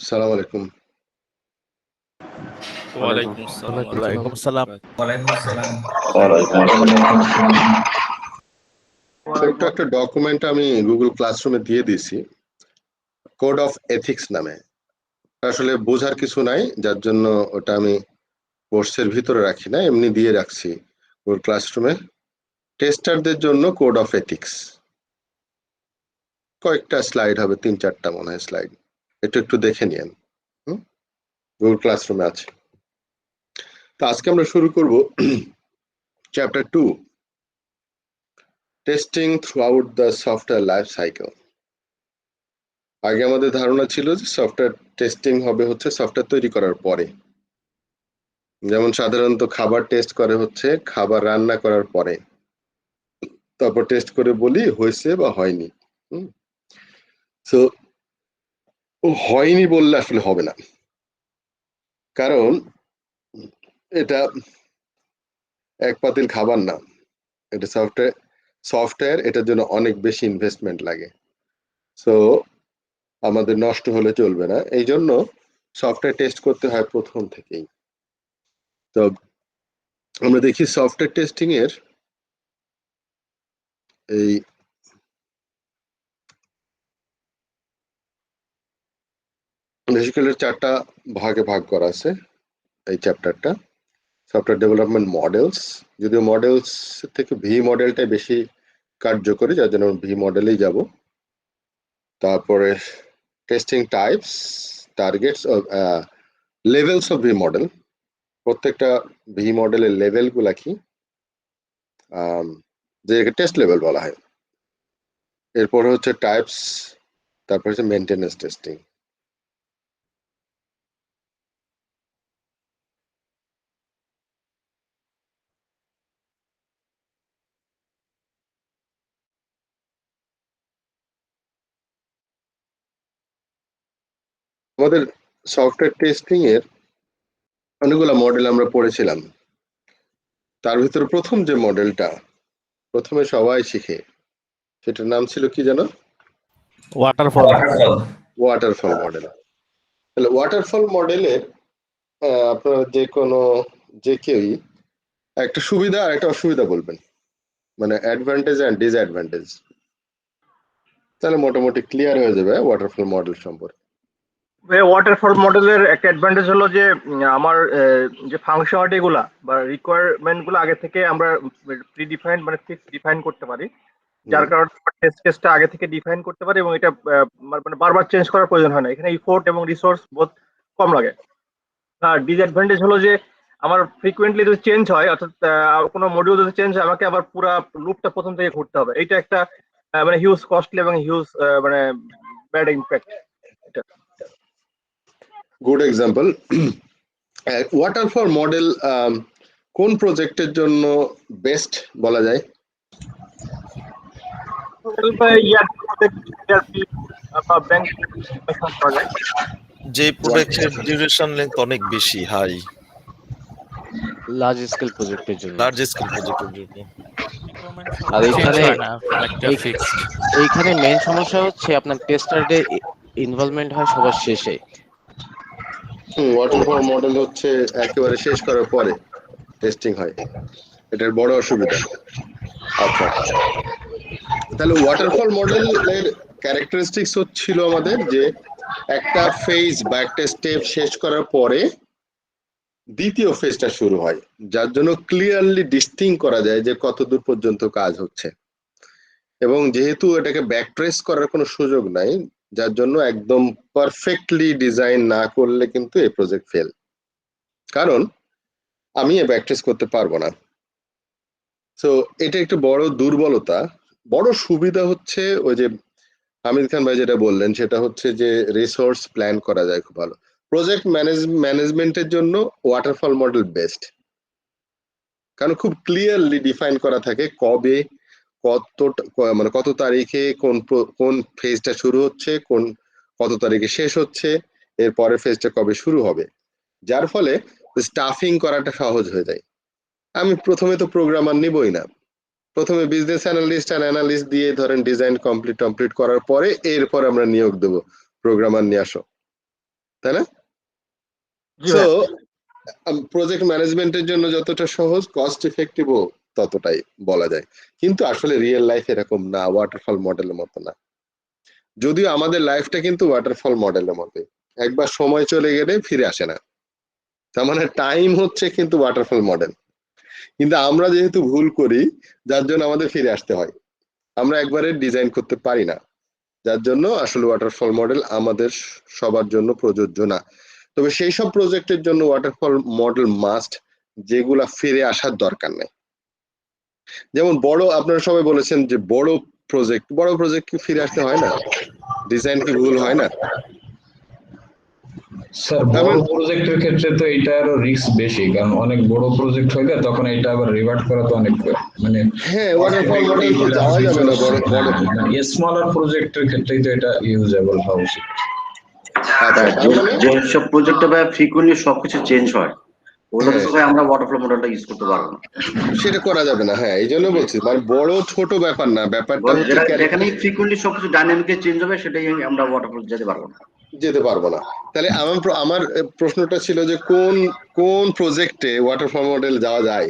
সালাম আলাইকুম। ওয়ালাইকুম ওয়ালাইকুম আসসালাম। ওয়ালাইকুম আসসালাম। ছোট্ট একটা ডকুমেন্ট আমি গুগল ক্লাসরুমে দিয়ে দিয়েছি, কোড অফ এথিক্স নামে। আসলে বোঝার কিছু নাই, যার জন্য ওটা আমি কোর্সের ভিতরে রাখি না, এমনি দিয়ে রাখছি গুগল ক্লাসরুমে। টেস্টারদের জন্য কোড অফ এথিক্স, কয়েকটা স্লাইড হবে, 3-4টা মনে হয় স্লাইড, একটু একটু দেখে নিন। গুগল ক্লাসরুমে আছে। তো আজকে আমরা শুরু করব chapter 2, testing through out the software life cycle. আগে আমাদের ধারণা ছিল যে সফটওয়্যার টেস্টিং হবে হচ্ছে সফটওয়্যার তৈরি করার পরে, যেমন সাধারণত খাবার টেস্ট করে হচ্ছে খাবার রান্না করার পরে, তারপর টেস্ট করে বলি হয়েছে বা হয়নি। সো হয়নি বললে আসলে হবে না, কারণ এটা এক পাতিল খাবার না, এটা সফটওয়্যার, এটার জন্য অনেক বেশি ইনভেস্টমেন্ট লাগে। সো আমাদের নষ্ট হলে চলবে না, এই জন্য সফটওয়্যার টেস্ট করতে হয় প্রথম থেকেই। তো আমরা দেখি সফটওয়্যার টেস্টিং এর এই বেসিক্যালি 4টা ভাগে ভাগ করা আছে এই চ্যাপ্টারটা। সফটওয়্যার ডেভেলপমেন্ট মডেলস, যদিও মডেলস থেকে ভি মডেলটাই বেশি কার্যকরী, যার জন্য ভি মডেলেই যাব। তারপরে testing types, targets, levels of V model, প্রত্যেকটা ভি মডেলের লেভেলগুলা কি, যে টেস্ট লেভেল বলা হয়। এরপরে হচ্ছে টাইপস, তারপর হচ্ছে মেনটেনেন্স টেস্টিং। আমাদের সফটওয়্যার টেস্টিং এর অনেকগুলো মডেল আমরা পড়েছিলাম, তার ভিতরে প্রথম যে মডেলটা প্রথমে সবাই শিখে, সেটার নাম ছিল কি জানো? Waterfall model. তাহলে ওয়াটারফল মডেলের আপনারা যে কেউই একটা সুবিধা আর একটা অসুবিধা বলবেন, মানে অ্যাডভান্টেজ এন্ড ডিসঅ্যাডভান্টেজ, তাহলে মোটামুটি ক্লিয়ার হয়ে যাবে ওয়াটারফল মডেল সম্পর্কে। ওয়াটারফল মডেলের একটা অ্যাডভান্টেজ হলো যে আমার যে ফাংশনালিটি গুলা বা রিকোয়ারমেন্ট গুলো আগে থেকে আমরা প্রিডিফাইন্ড মানে ফিক্স ডিফাইন করতে পারি, যার কারণে টেস্ট কেসটা আগে থেকে ডিফাইন করতে পারি এবং এটা মানে বারবার চেঞ্জ করার প্রয়োজন হয় না। এখানে ইফোর্ট এবং রিসোর্স বহুত কম লাগে। আর ডিসঅ্যাডভান্টেজ হলো যে আমার ফ্রিকুয়েন্টলি যদি চেঞ্জ হয়, অর্থাৎ কোনো মডিউল যদি চেঞ্জ হয়, আমাকে আবার পুরো লুপটা প্রথম থেকে ঘুরতে হবে। এইটা একটা মানে হিউজ কস্টলি এবং হিউজ মানে bad impact. Good example. Waterfall model কোন প্রজেক্টের জন্য বেস্ট বলা যায়? যে প্রজেক্টের ডিউরেশন লেন্থ অনেক বেশি হাই, লার্জ স্কেল প্রজেক্টের জন্য। আর এইখানে মেইন সমস্যা হচ্ছে আপনার টেস্টারদের ইনভলভমেন্ট হয় সবার শেষে। ওয়াটারফল মডেল হচ্ছে একেবারে শেষ করার পরে টেস্টিং হয়, এটার বড় অসুবিধা। আচ্ছা, তাহলে ওয়াটারফল মডেলের ক্যারেক্টারিস্টিক্স হচ্ছিল আমাদের যে একটা ফেজ বা একটা স্টেপ শেষ করার পরে দ্বিতীয় ফেজটা শুরু হয়, যার জন্য ক্লিয়ারলি ডিস্টিংক্ট করা যায় যে কত দূর পর্যন্ত কাজ হচ্ছে। এবং যেহেতু এটাকে ব্যাকট্রেস করার কোনো সুযোগ নাই, যার জন্য একদম পারফেক্টলি ডিজাইন না করলে কিন্তু এই প্রজেক্ট ফেল, কারণ আমি ব্যাকট্রেস করতে পারবো না। সো এটা একটু বড় দুর্বলতা। বড় সুবিধা হচ্ছে ওই যে হামিদ খান ভাই যেটা বললেন, সেটা হচ্ছে যে রিসোর্স প্ল্যান করা যায় খুব ভালো। প্রজেক্ট ম্যানেজমেন্টের জন্য ওয়াটারফল মডেল বেস্ট, কারণ খুব ক্লিয়ারলি ডিফাইন করা থাকে কবে কত তারিখে কোন ফেজটা শুরু হচ্ছে, কত তারিখে শেষ হচ্ছে, এর পরের ফেজটা কবে শুরু হবে, যার ফলে স্টাফিং করাটা সহজ হয়ে যায়। আমি প্রথমে তো প্রোগ্রামার নিবই না, প্রথমে বিজনেস অ্যানালিস্ট দিয়ে ধরেন ডিজাইন কমপ্লিট করার পরে এরপর আমরা নিয়োগ দেবো প্রোগ্রামার নিয়ে আসো। তাই না? জি সো ভাইয়া। প্রজেক্ট ম্যানেজমেন্টের জন্য যতটা সহজ, কস্ট ইফেক্টিভও ততটাই বলা যায়। কিন্তু আসলে রিয়েল লাইফ এরকম না, ওয়াটারফল মডেলের মতো না। যদিও আমাদের লাইফটা কিন্তু ওয়াটারফল মডেলের মতো, একবার সময় চলে গেলে ফিরে আসে না। তার মানে টাইম হচ্ছে কিন্তু ওয়াটারফল মডেল, কিন্তু আমরা যেহেতু ভুল করি, যার জন্য আমাদের ফিরে আসতে হয়। আমরা একবারে ডিজাইন করতে পারি না, যার জন্য আসলে ওয়াটারফল মডেল আমাদের সবার জন্য প্রযোজ্য না। তবে সেই সব প্রজেক্টের জন্য ওয়াটারফল মডেল মাস্ট, যেগুলা ফিরে আসার দরকার নেই। যেমন বড়, আপনারা সবাই বলেছেন যে বড় প্রজেক্ট কি ফিরে আসতে হয় না? ডিজাইন কি ভুল হয় না? স্যার তার বড় মানে প্রজেক্টের ক্ষেত্রে তো এটা আরো রিস্ক বেশি, কারণ অনেক বড় প্রজেক্ট হইলে তখন এটা আবার রিভার্ট করা তো অনেক মানে হ্যাঁ, ওয়াটারফল মডেল তো যাওয়া যাবে না বড় বড়। স্মলার প্রজেক্টের ক্ষেত্রেই তো এটা ইউজেবল হওয়া উচিত। আচ্ছা, তার মানে যেসব প্রজেক্টে ভাই ফ্রিকুয়েন্টলি সবকিছু চেঞ্জ হয়, ওগুলোতে হ্যাঁ, তো ভাই আমরা ওয়াটারফ্লো মডেলটা ইউজ করতে পারবো না। সেটা করা যাবে না। হ্যাঁ, এই জন্য বলছি, মানে বড় ছোট ব্যাপার না, ব্যাপারটা হচ্ছে যেখানেই ফ্রিকুয়েন্টলি সবকিছু ডাইনামিকলি চেঞ্জ হবে, সেটাই আমরা ওয়াটারফ্লো যেতে পারবো না। যেতে পারবো না। তাহলে আমার প্রশ্নটা ছিল যে কোন কোন প্রজেক্টে ওয়াটারফল মডেল যাওয়া যায়?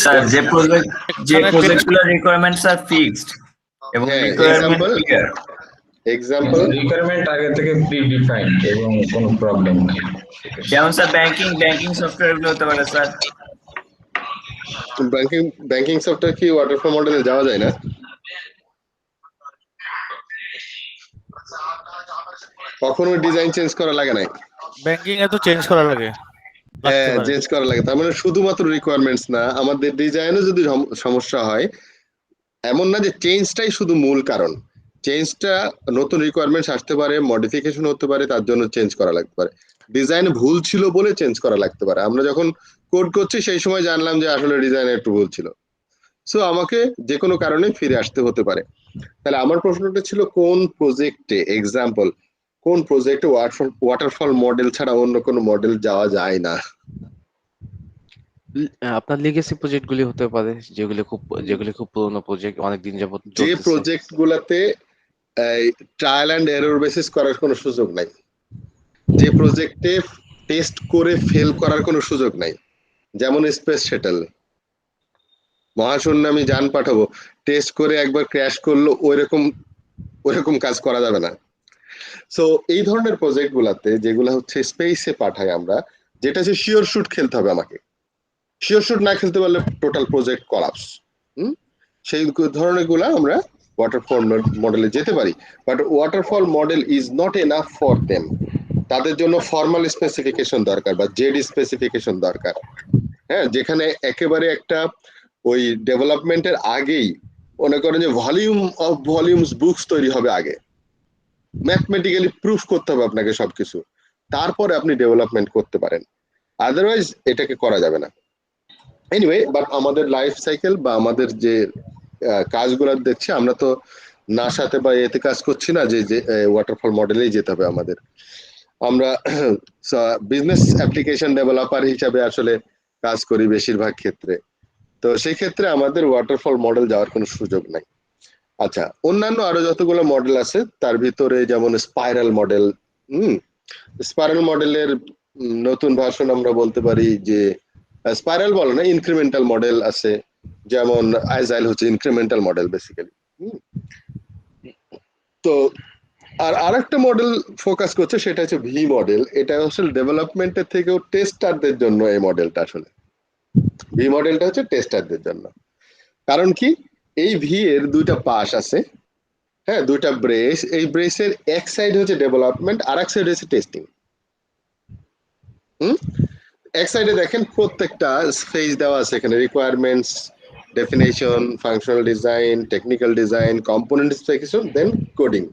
স্যার যে প্রজেক্টগুলোর রিকোয়ারমেন্টস আর ফিক্সড এবং হ্যাঁ, রিকোয়ারমেন্ট ক্লিয়ার। এক্সাম্পল রিকোয়ারমেন্ট আগে থেকে প্রি ডিফাইন্ড এবং কোনো প্রবলেম নেই। যেমন স্যার ব্যাংকিং সফটওয়্যার গুলো হতে পারে স্যার। ব্যাংকিং সফটওয়্যার কি ওয়াটারফল মডেলে যাওয়া যায় না? কখনো ডিজাইন চেঞ্জ করা লাগে নাই? ব্যাংকিং এ তো চেঞ্জ করা লাগে, লাগতে হ্যাঁ, পারে। চেঞ্জ করা লাগে। তার মানে শুধুমাত্র রিকোয়ারমেন্টস না, আমাদের ডিজাইনে যদি সমস্যা হয়, এমন না যে চেঞ্জটাই শুধু মূল কারণ। চেঞ্জটা, নতুন রিকোয়ারমেন্টস আসতে পারে, মডিফিকেশন হতে পারে, তার জন্য চেঞ্জ করা লাগতে পারে। ডিজাইনে ভুল ছিল বলে চেঞ্জ করা লাগতে পারে। আমরা যখন কোড করছি সেই সময় জানলাম যে আসলে ডিজাইনে একটু ভুল ছিল, সো আমাকে যে কোনো কারণে ফিরে আসতে হতে পারে। তাহলে আমার প্রশ্নটা ছিল কোন প্রজেক্টে, এক্সাম্পল কোন প্রজেক্টে ওয়াটারফল মডেল ছাড়া অন্য কোনো মডেল যাওয়া যায় না? আপনার লিগেসি প্রজেক্ট গুলি হতে পারে, যেগুলি খুব পুরোনো প্রজেক্ট, অনেকদিন যাবত যে চলতেছে। প্রজেক্ট গুলাতে ট্রায়াল এন্ড এরর বেসিস করার কোনো সুযোগ নাই, যে প্রজেক্টে টেস্ট করে ফেল করার কোনো সুযোগ নাই। যেমন স্পেস শাটল, মহাশূন্যে আমি যান পাঠাবো, টেস্ট করে একবার ক্র্যাশ করলো, ওইরকম কাজ করা যাবে না। সো এই ধরনের প্রজেক্ট গুলাতে, যেগুলা হচ্ছে স্পেসে পাঠাই আমরা, যেটা হচ্ছে শিওর শুট খেলতে হবে আমাকে। শিওর শুট না খেলতে পারলে টোটাল প্রজেক্ট কলাপস। সেই ধরনের গুলা আমরা ওয়াটারফল মডেলে যেতে পারি, but waterfall model is not enough for them. তাদের জন্য ফর্মাল স্পেসিফিকেশন দরকার বা জেডি স্পেসিফিকেশন দরকার। হ্যাঁ, যেখানে একেবারে একটা ওই ডেভেলপমেন্টের আগেই মনে করেন যে ভলিউমস বুকস তৈরি হবে আগে, ম্যাথমেটিক্যালি প্রুফ করতে হবে আপনাকে সবকিছু, তারপরে আপনি ডেভেলপমেন্ট করতে পারেন। আদারওয়াইজ এটাকে করা যাবে না। এনিওয়ে, বাট আমাদের লাইফ সাইকেল বা আমাদের যে কাজগুলো দেখছি, আমরা তো নাসাতে বা এতে কাজ করছি না যে ওয়াটারফল মডেলেই যেতে হবে আমাদের। আমরা বিজনেস অ্যাপ্লিকেশন ডেভেলপার হিসাবে আসলে কাজ করি বেশিরভাগ ক্ষেত্রে, তো সেই ক্ষেত্রে আমাদের ওয়াটারফল মডেল যাওয়ার কোনো সুযোগ নাই। আচ্ছা, অন্যান্য আরো যতগুলো মডেল আছে তার ভিতরে যেমন স্পাইরাল মডেল, স্পাইরাল মডেলের নতুন ভার্সন আমরা বলতে পারি যে স্পাইরাল বলে না, ইনক্রিমেন্টাল মডেল আছে, যেমন আইজাইল হচ্ছে ইনক্রিমেন্টাল মডেল বেসিক্যালি। তো আর আরেকটা মডেল ফোকাস করছে, সেটা হচ্ছে ভি মডেল। এটা আসলে ডেভেলপমেন্টের থেকেও টেস্টারদের জন্য এই মডেলটা, আসলে ভি মডেলটা হচ্ছে টেস্টারদের জন্য। কারণ কি, এই ভি এর দুইটা পাশ আছে, হ্যাঁ, দুইটা ব্রেস। এই ব্রেসের এক সাইড হচ্ছে ডেভেলপমেন্ট, আর এক সাইড হচ্ছে টেস্টিং। এক সাইডে দেখেন প্রত্যেকটা ফেজ দেওয়া আছে, এখানে requirements, definition, functional design, technical design, component specification, then coding.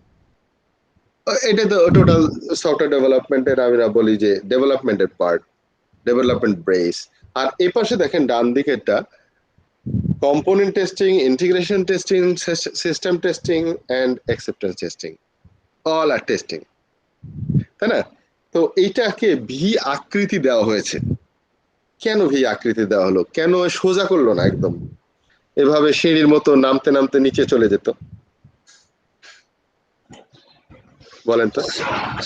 এটা তো টোটাল সফটওয়্যার ডেভেলপমেন্টের আমরা বলি যে ডেভেলপমেন্টের পার্ট, ডেভেলপমেন্ট ব্রেস। আর এই পাশে দেখেন ডান দিকেরটা component testing, integration testing, system testing and acceptance testing, all আর টেস্টিং, তাই না? তো এইটাকে ভি আকৃতি দেওয়া হয়েছে। কেন ভি আকৃতি দেওয়া হলো? কেন সোজা করলো না একদম, এভাবে সিঁড়ির মতো নামতে নামতে নিচে চলে যেত? বলেন তো।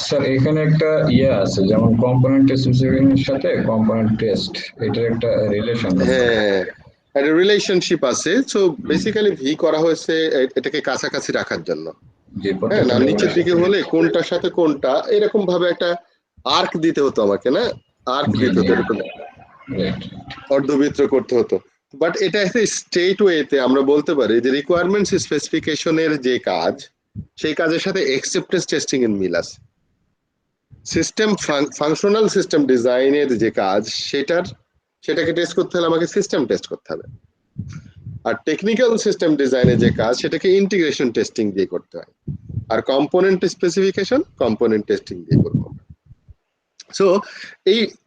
স্যার এখানে একটা ইয়ে আছে, যেমন কম্পোনেন্ট স্পেসিফিকেশনের সাথে কম্পোনেন্ট টেস্ট, এটার একটা রিলেশন আছে। হ্যাঁ, একটা রিলেশনশিপ আছে। সো বেসিক্যালি ভি করা হয়েছে এটাকে কাছাকাছি রাখার জন্য। যে হ্যাঁ, প্রত্যেকটা না নিচের দিকে ডকুমেন্টের হলে কোনটার সাথে কোনটা এরকম ভাবে একটা আর্ক দিতে হতো আমাকে, না আর্ক জি দিতে জি হতো এরকম রাইট। অর্ধবৃত্ত করতে হতো। বাট এটা একটা স্টেট ওয়েতে আমরা বলতে পারি যে রিকোয়ারমেন্টস স্পেসিফিকেশনের যে কাজ, সেই কাজের সাথে অ্যাকসেপ্টেন্স টেস্টিং এর মিল আছে। সিস্টেম ফাংশনাল সিস্টেম ডিজাইনের যে কাজ, সেটাকে টেস্ট করতে হলে আমাকে সিস্টেম টেস্ট করতে হবে। আর টেকনিক্যাল সিস্টেম ডিজাইনের যে কাজ, সেটাকে ইন্টিগ্রেশন টেস্টিং দিয়ে করতে হয়। আর কম্পোনেন্ট স্পেসিফিকেশন কম্পোনেন্ট টেস্টিং দিয়ে করবো। সো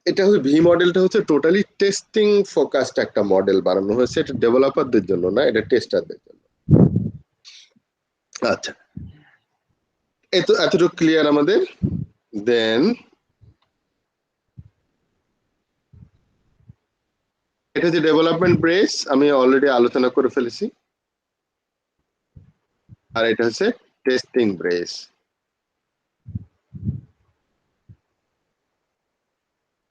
এটা হচ্ছে ভি মডেলটা হচ্ছে টোটালি টেস্টিং ফোকাসড একটা মডেল বানানো হয়েছে। এটা ডেভেলপারদের জন্য না, এটা টেস্টারদের জন্য। আচ্ছা, এতটুকু ক্লিয়ার আমাদের। দেন এটা যে ডেভেলপমেন্ট ব্রেস আমি অলরেডি আলোচনা করে ফেলেছি। আর এটা হচ্ছে টেস্টিং ব্রেস।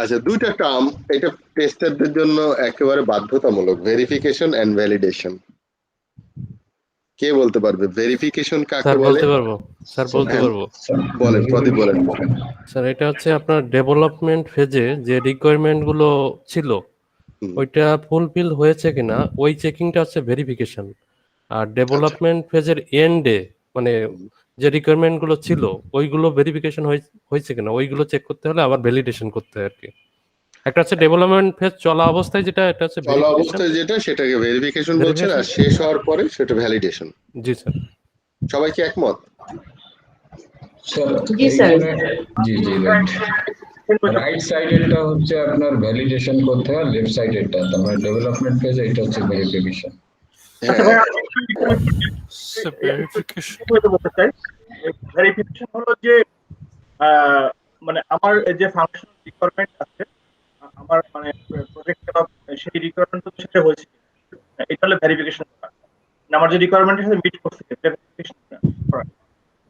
আচ্ছা, দুইটা টার্ম এটা টেস্টারদের জন্য একেবারে বাধ্যতামূলক, ভেরিফিকেশন এন্ড ভ্যালিডেশন। কে বলতে পারবে ভেরিফিকেশন কাকে স্যার বলে? বলতে পারবো, স্যার বলতে হ্যাঁ, পারবো। বলেন প্রদীপ, বলেন। স্যার এটা হচ্ছে আপনার ডেভেলপমেন্ট ফেজে যে রিকোয়ারমেন্ট গুলো ছিল হুম, ওইটা ফুলফিল হয়েছে কিনা ওই চেকিংটা হচ্ছে ভেরিফিকেশন। আর আচ্ছা। ডেভেলপমেন্ট ফেজের এন্ডে মানে যে রিকোয়ারমেন্ট গুলো ছিল ওইগুলো ভেরিফিকেশন হয়েছে কিনা ওইগুলো চেক করতে হলে আবার ভ্যালিডেশন করতে হয় আর কি। একটা হচ্ছে ডেভেলপমেন্ট ফেজ চলা অবস্থায় যেটা, এটা হচ্ছে চলা ভেরিফিকেশন। অবস্থায় যেটা, সেটাকে ভেরিফিকেশন বলছেন, আর শেষ হওয়ার পরে সেটা ভ্যালিডেশন। জি স্যার। সবাই কি একমত? স্যার জি স্যার। এইখানে জি জি রাইট। রাইট সাইডেরটা হচ্ছে আপনার ভ্যালিডেশন করতে হয়, লেফট সাইডেরটা তার মানে ডেভেলপমেন্ট ফেজ, এটা হচ্ছে ভেরিফিকেশন। আচ্ছা ভাই, ভেরিফিকেশন বলতে চাই ভেরিফিকেশন হলো যে মানে আমার যে ফাংশন রিকোয়ারমেন্ট আছে, আমার মানে প্রজেক্ট সেই রিকোয়ারমেন্ট সাথে হয়েছে, এটা হলো ভেরিফিকেশন। আমার যে রিকোয়ারমেন্টের সাথে মিট করছে ভেরিফিকেশন করা।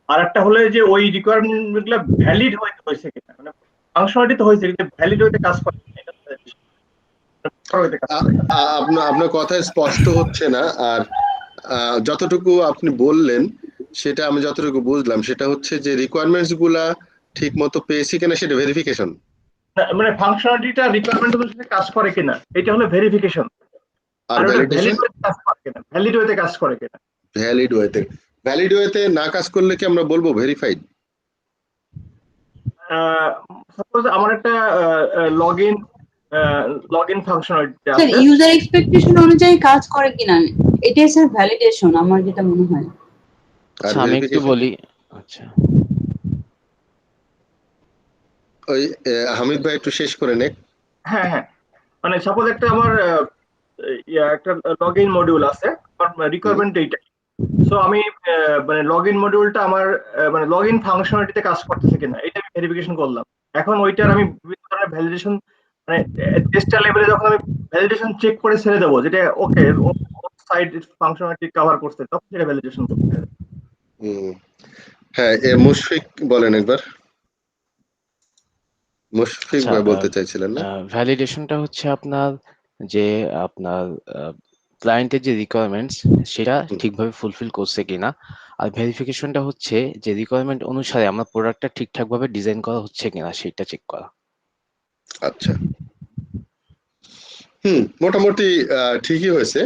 আর একটা হলো যে ওই রিকোয়ারমেন্ট গুলো ভ্যালিড হয়েছে কিনা, মানে ফাংশনালিটি তো হয়েছে কিন্তু ভ্যালিড হইতে কাজ করে কিনা, এটা হইতে কাজ করে। আপনার কথা স্পষ্ট হচ্ছে না। আর যতটুকু আপনি বললেন সেটা আমি যতটুকু বুঝলাম, সেটা হচ্ছে যে রিকোয়ারমেন্টস গুলা ঠিক মতো পেয়েছি কিনা সেটা ভেরিফিকেশন। মানে ফাংশনালিটিটা রিকোয়ারমেন্ট অনুসারে কাজ করে কিনা, এটা হলো ভেরিফিকেশন। আর ভ্যালিডেশন কাজ করে কিনা, ভ্যালিড ওয়েতে কাজ করে কিনা। ভ্যালিড ওয়েতে না কাজ করলে কি আমরা বলবো ভেরিফাইড? সাপোজ আমার একটা লগইন ফাংশনালিটি স্যার আছে, ইউজার এক্সপেকটেশন অনুযায়ী কাজ করে কিনা এটাই স্যার ভ্যালিডেশন আমার যেটা মনে হয়। আর আচ্ছা আমি একটু verification? বলি। আচ্ছা ওই হামিদ ভাই একটু শেষ করে নেক। হ্যাঁ হ্যাঁ, মানে সাপোজ একটা আমার একটা লগইন মডিউল আছে, আমার রিকোয়ারমেন্ট এইটা। সো আমি মানে লগইন মডিউলটা আমার মানে লগইন ফাংশনালিটিতে কাজ করতেছে কিনা এটা আমি ভেরিফিকেশন করলাম। এখন ওইটার আমি বিভিন্ন ধরনের ভ্যালিডেশন মানে টেস্টার লেভেলে যখন আমি ভ্যালিডেশন চেক করে ছেড়ে দেবো যেটা ওকে সাইড ফাংশনালিটি কভার করছে, তখন সেটা ভ্যালিডেশন করতে হবে। হ্যাঁ, মুশফিক বলেন একবার। মুশফিক ভাই বলতে চাইছিলেন না? ভ্যালিডেশনটা হচ্ছে আপনার যে আপনার ক্লায়েন্টের যে রিকোয়ারমেন্টস সেটা ঠিকভাবে ফুলফিল করছে কিনা, আর ভেরিফিকেশনটা হচ্ছে যে রিকোয়ারমেন্ট অনুসারে আমার প্রোডাক্টটা ঠিকঠাকভাবে ডিজাইন করা হচ্ছে কিনা সেটা চেক করা। আচ্ছা, মোটামুটি ঠিকই হয়েছে।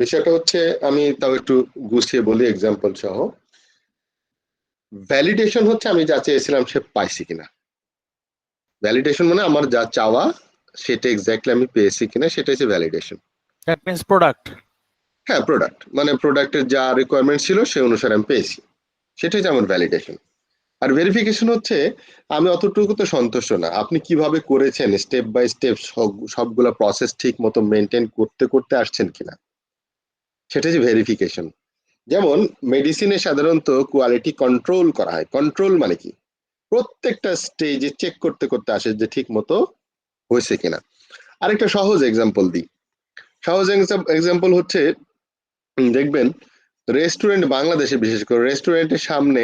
বিষয়টা হচ্ছে আমি তাও একটু গুছিয়ে বলি এক্সাম্পল সহ। ভ্যালিডেশন হচ্ছে আমি যা চেয়েছিলাম সে পাইছি কিনা। ভ্যালিডেশন মানে আমার যা চাওয়া সেটা এক্স্যাক্টলি আমি পেয়েছি কিনা, সেটা হচ্ছে ভ্যালিডেশন। That means product. হ্যাঁ, প্রোডাক্ট মানে প্রোডাক্টের যা রিকোয়ারমেন্ট ছিল সে অনুসারে আমি পেয়েছি, সেটাই হচ্ছে আমার ভ্যালিডেশন। আর ভেরিফিকেশন হচ্ছে আমি অতটুকু তো সন্তুষ্ট না, আপনি কিভাবে করেছেন স্টেপ বাই স্টেপ সবগুলা প্রসেস ঠিক মতো মেনটেন করতে করতে আসছেন কিনা, সেটা হচ্ছে ভেরিফিকেশন। যেমন মেডিসিনে সাধারণত কোয়ালিটি কন্ট্রোল করা হয়। কন্ট্রোল মানে কি, প্রত্যেকটা স্টেজে চেক করতে করতে আসে যে ঠিক মতো হয়েছে কিনা। আরেকটা সহজ এক্সাম্পল দিই। সহজ এক্সাম্পল হচ্ছে দেখবেন রেস্টুরেন্ট, বাংলাদেশে বিশেষ করে রেস্টুরেন্টের সামনে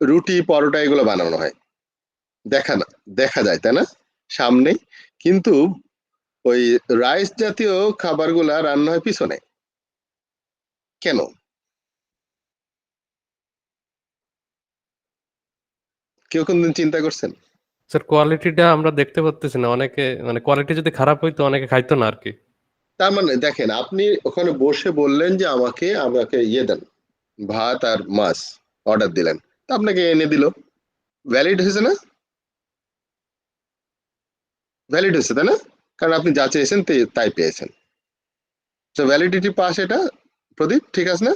রুটি পরোটা এগুলো বানানো হয়, দেখা যায় তাই না সামনে, কিন্তু ওই রাইস জাতীয় খাবারগুলা রান্না হয় পিছনে। কেন? কেউ কোনদিন চিন্তা করছেন? স্যার কোয়ালিটিটা আমরা দেখতে পাচ্তেছি না, অনেকে মানে কোয়ালিটি যদি খারাপ হইতো অনেকে খাইতো না আর কি। তার মানে দেখেন, আপনি ওখানে বসে বললেন যে আমাকে আমাকে ইয়ে দেন, ভাত আর মাছ অর্ডার দিলেন, তা আপনাকে এনে দিল, ভ্যালিড হয়েছে না? ভ্যালিড হয়েছে তাই না? কারণ আপনি যা চেয়েছেন তাই পেয়েছেন। তো ভ্যালিডিটি পাস, এটা প্রদীপ ঠিক আছে না?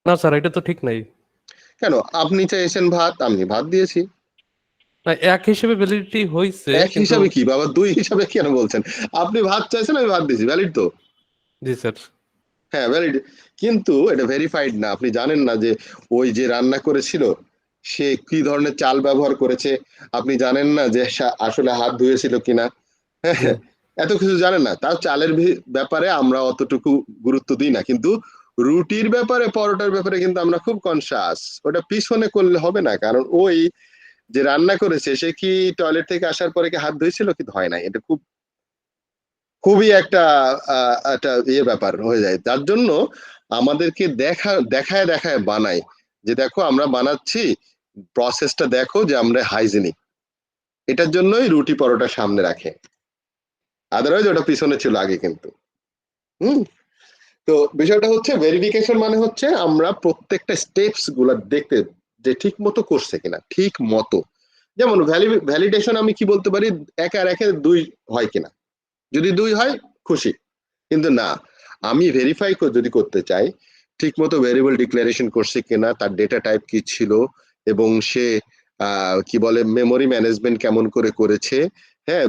না স্যার, এটা তো ঠিক নাই। কেন? আপনি চেয়েছেন ভাত, আমি ভাত দিয়েছি। না, এক হিসেবে ভ্যালিডিটি হইছে এক কিন্তু। হিসাবে কি বাবা, দুই হিসাবে কেন বলছেন? আপনি ভাত চাইছেন, আমি ভাত দিয়েছি, ভ্যালিড তো? জি স্যার। হ্যাঁ ভ্যালিড, কিন্তু এটা ভেরিফাইড না। আপনি জানেন না যে ওই যে রান্না করেছিল সে কি ধরনের চাল ব্যবহার করেছে, আপনি জানেন না যে আসলে হাত ধুয়েছিল কিনা, হ্যাঁ, এত কিছু জানেন না। তাও চালের ব্যাপারে আমরা অতটুকু গুরুত্ব দিই না, কিন্তু রুটির ব্যাপারে, পরোটার ব্যাপারে কিন্তু আমরা খুব কনসাস। ওটা পিছনে করলে হবে না, কারণ ওই যে রান্না করেছে সে কি টয়লেট থেকে আসার পরে কি হাত ধুয়েছিল কি হয় নাই, এটা খুবই একটা ইয়ে ব্যাপার হয়ে যায়। তার জন্য আমাদেরকে দেখায় বানাই যে দেখো আমরা বানাচ্ছি, প্রসেসটা দেখো যে আমরা হাইজেনিক। এটার জন্যই রুটি পরোটা সামনে রাখে, আদারওয়াইজ ওটা পিছনে ছিল আগে কিন্তু। তো বিষয়টা হচ্ছে ভেরিফিকেশন মানে হচ্ছে আমরা প্রত্যেকটা স্টেপস গুলা দেখতে যে ঠিক মতো করছে কিনা, ঠিক মতো। যেমন ভ্যালিডেশন আমি কি বলতে পারি, 1 আর 1 2 হয় কিনা, যদি 2 হয় খুশি, কিন্তু না, আমি ভেরিফাই যদি করতে চাই ঠিক মতো ভেরিয়েবল ডিক্লারেশন করছে কিনা, তার ডেটা টাইপ কি ছিল, এবং সে কি বলে মেমোরি ম্যানেজমেন্ট কেমন করে করেছে, হ্যাঁ,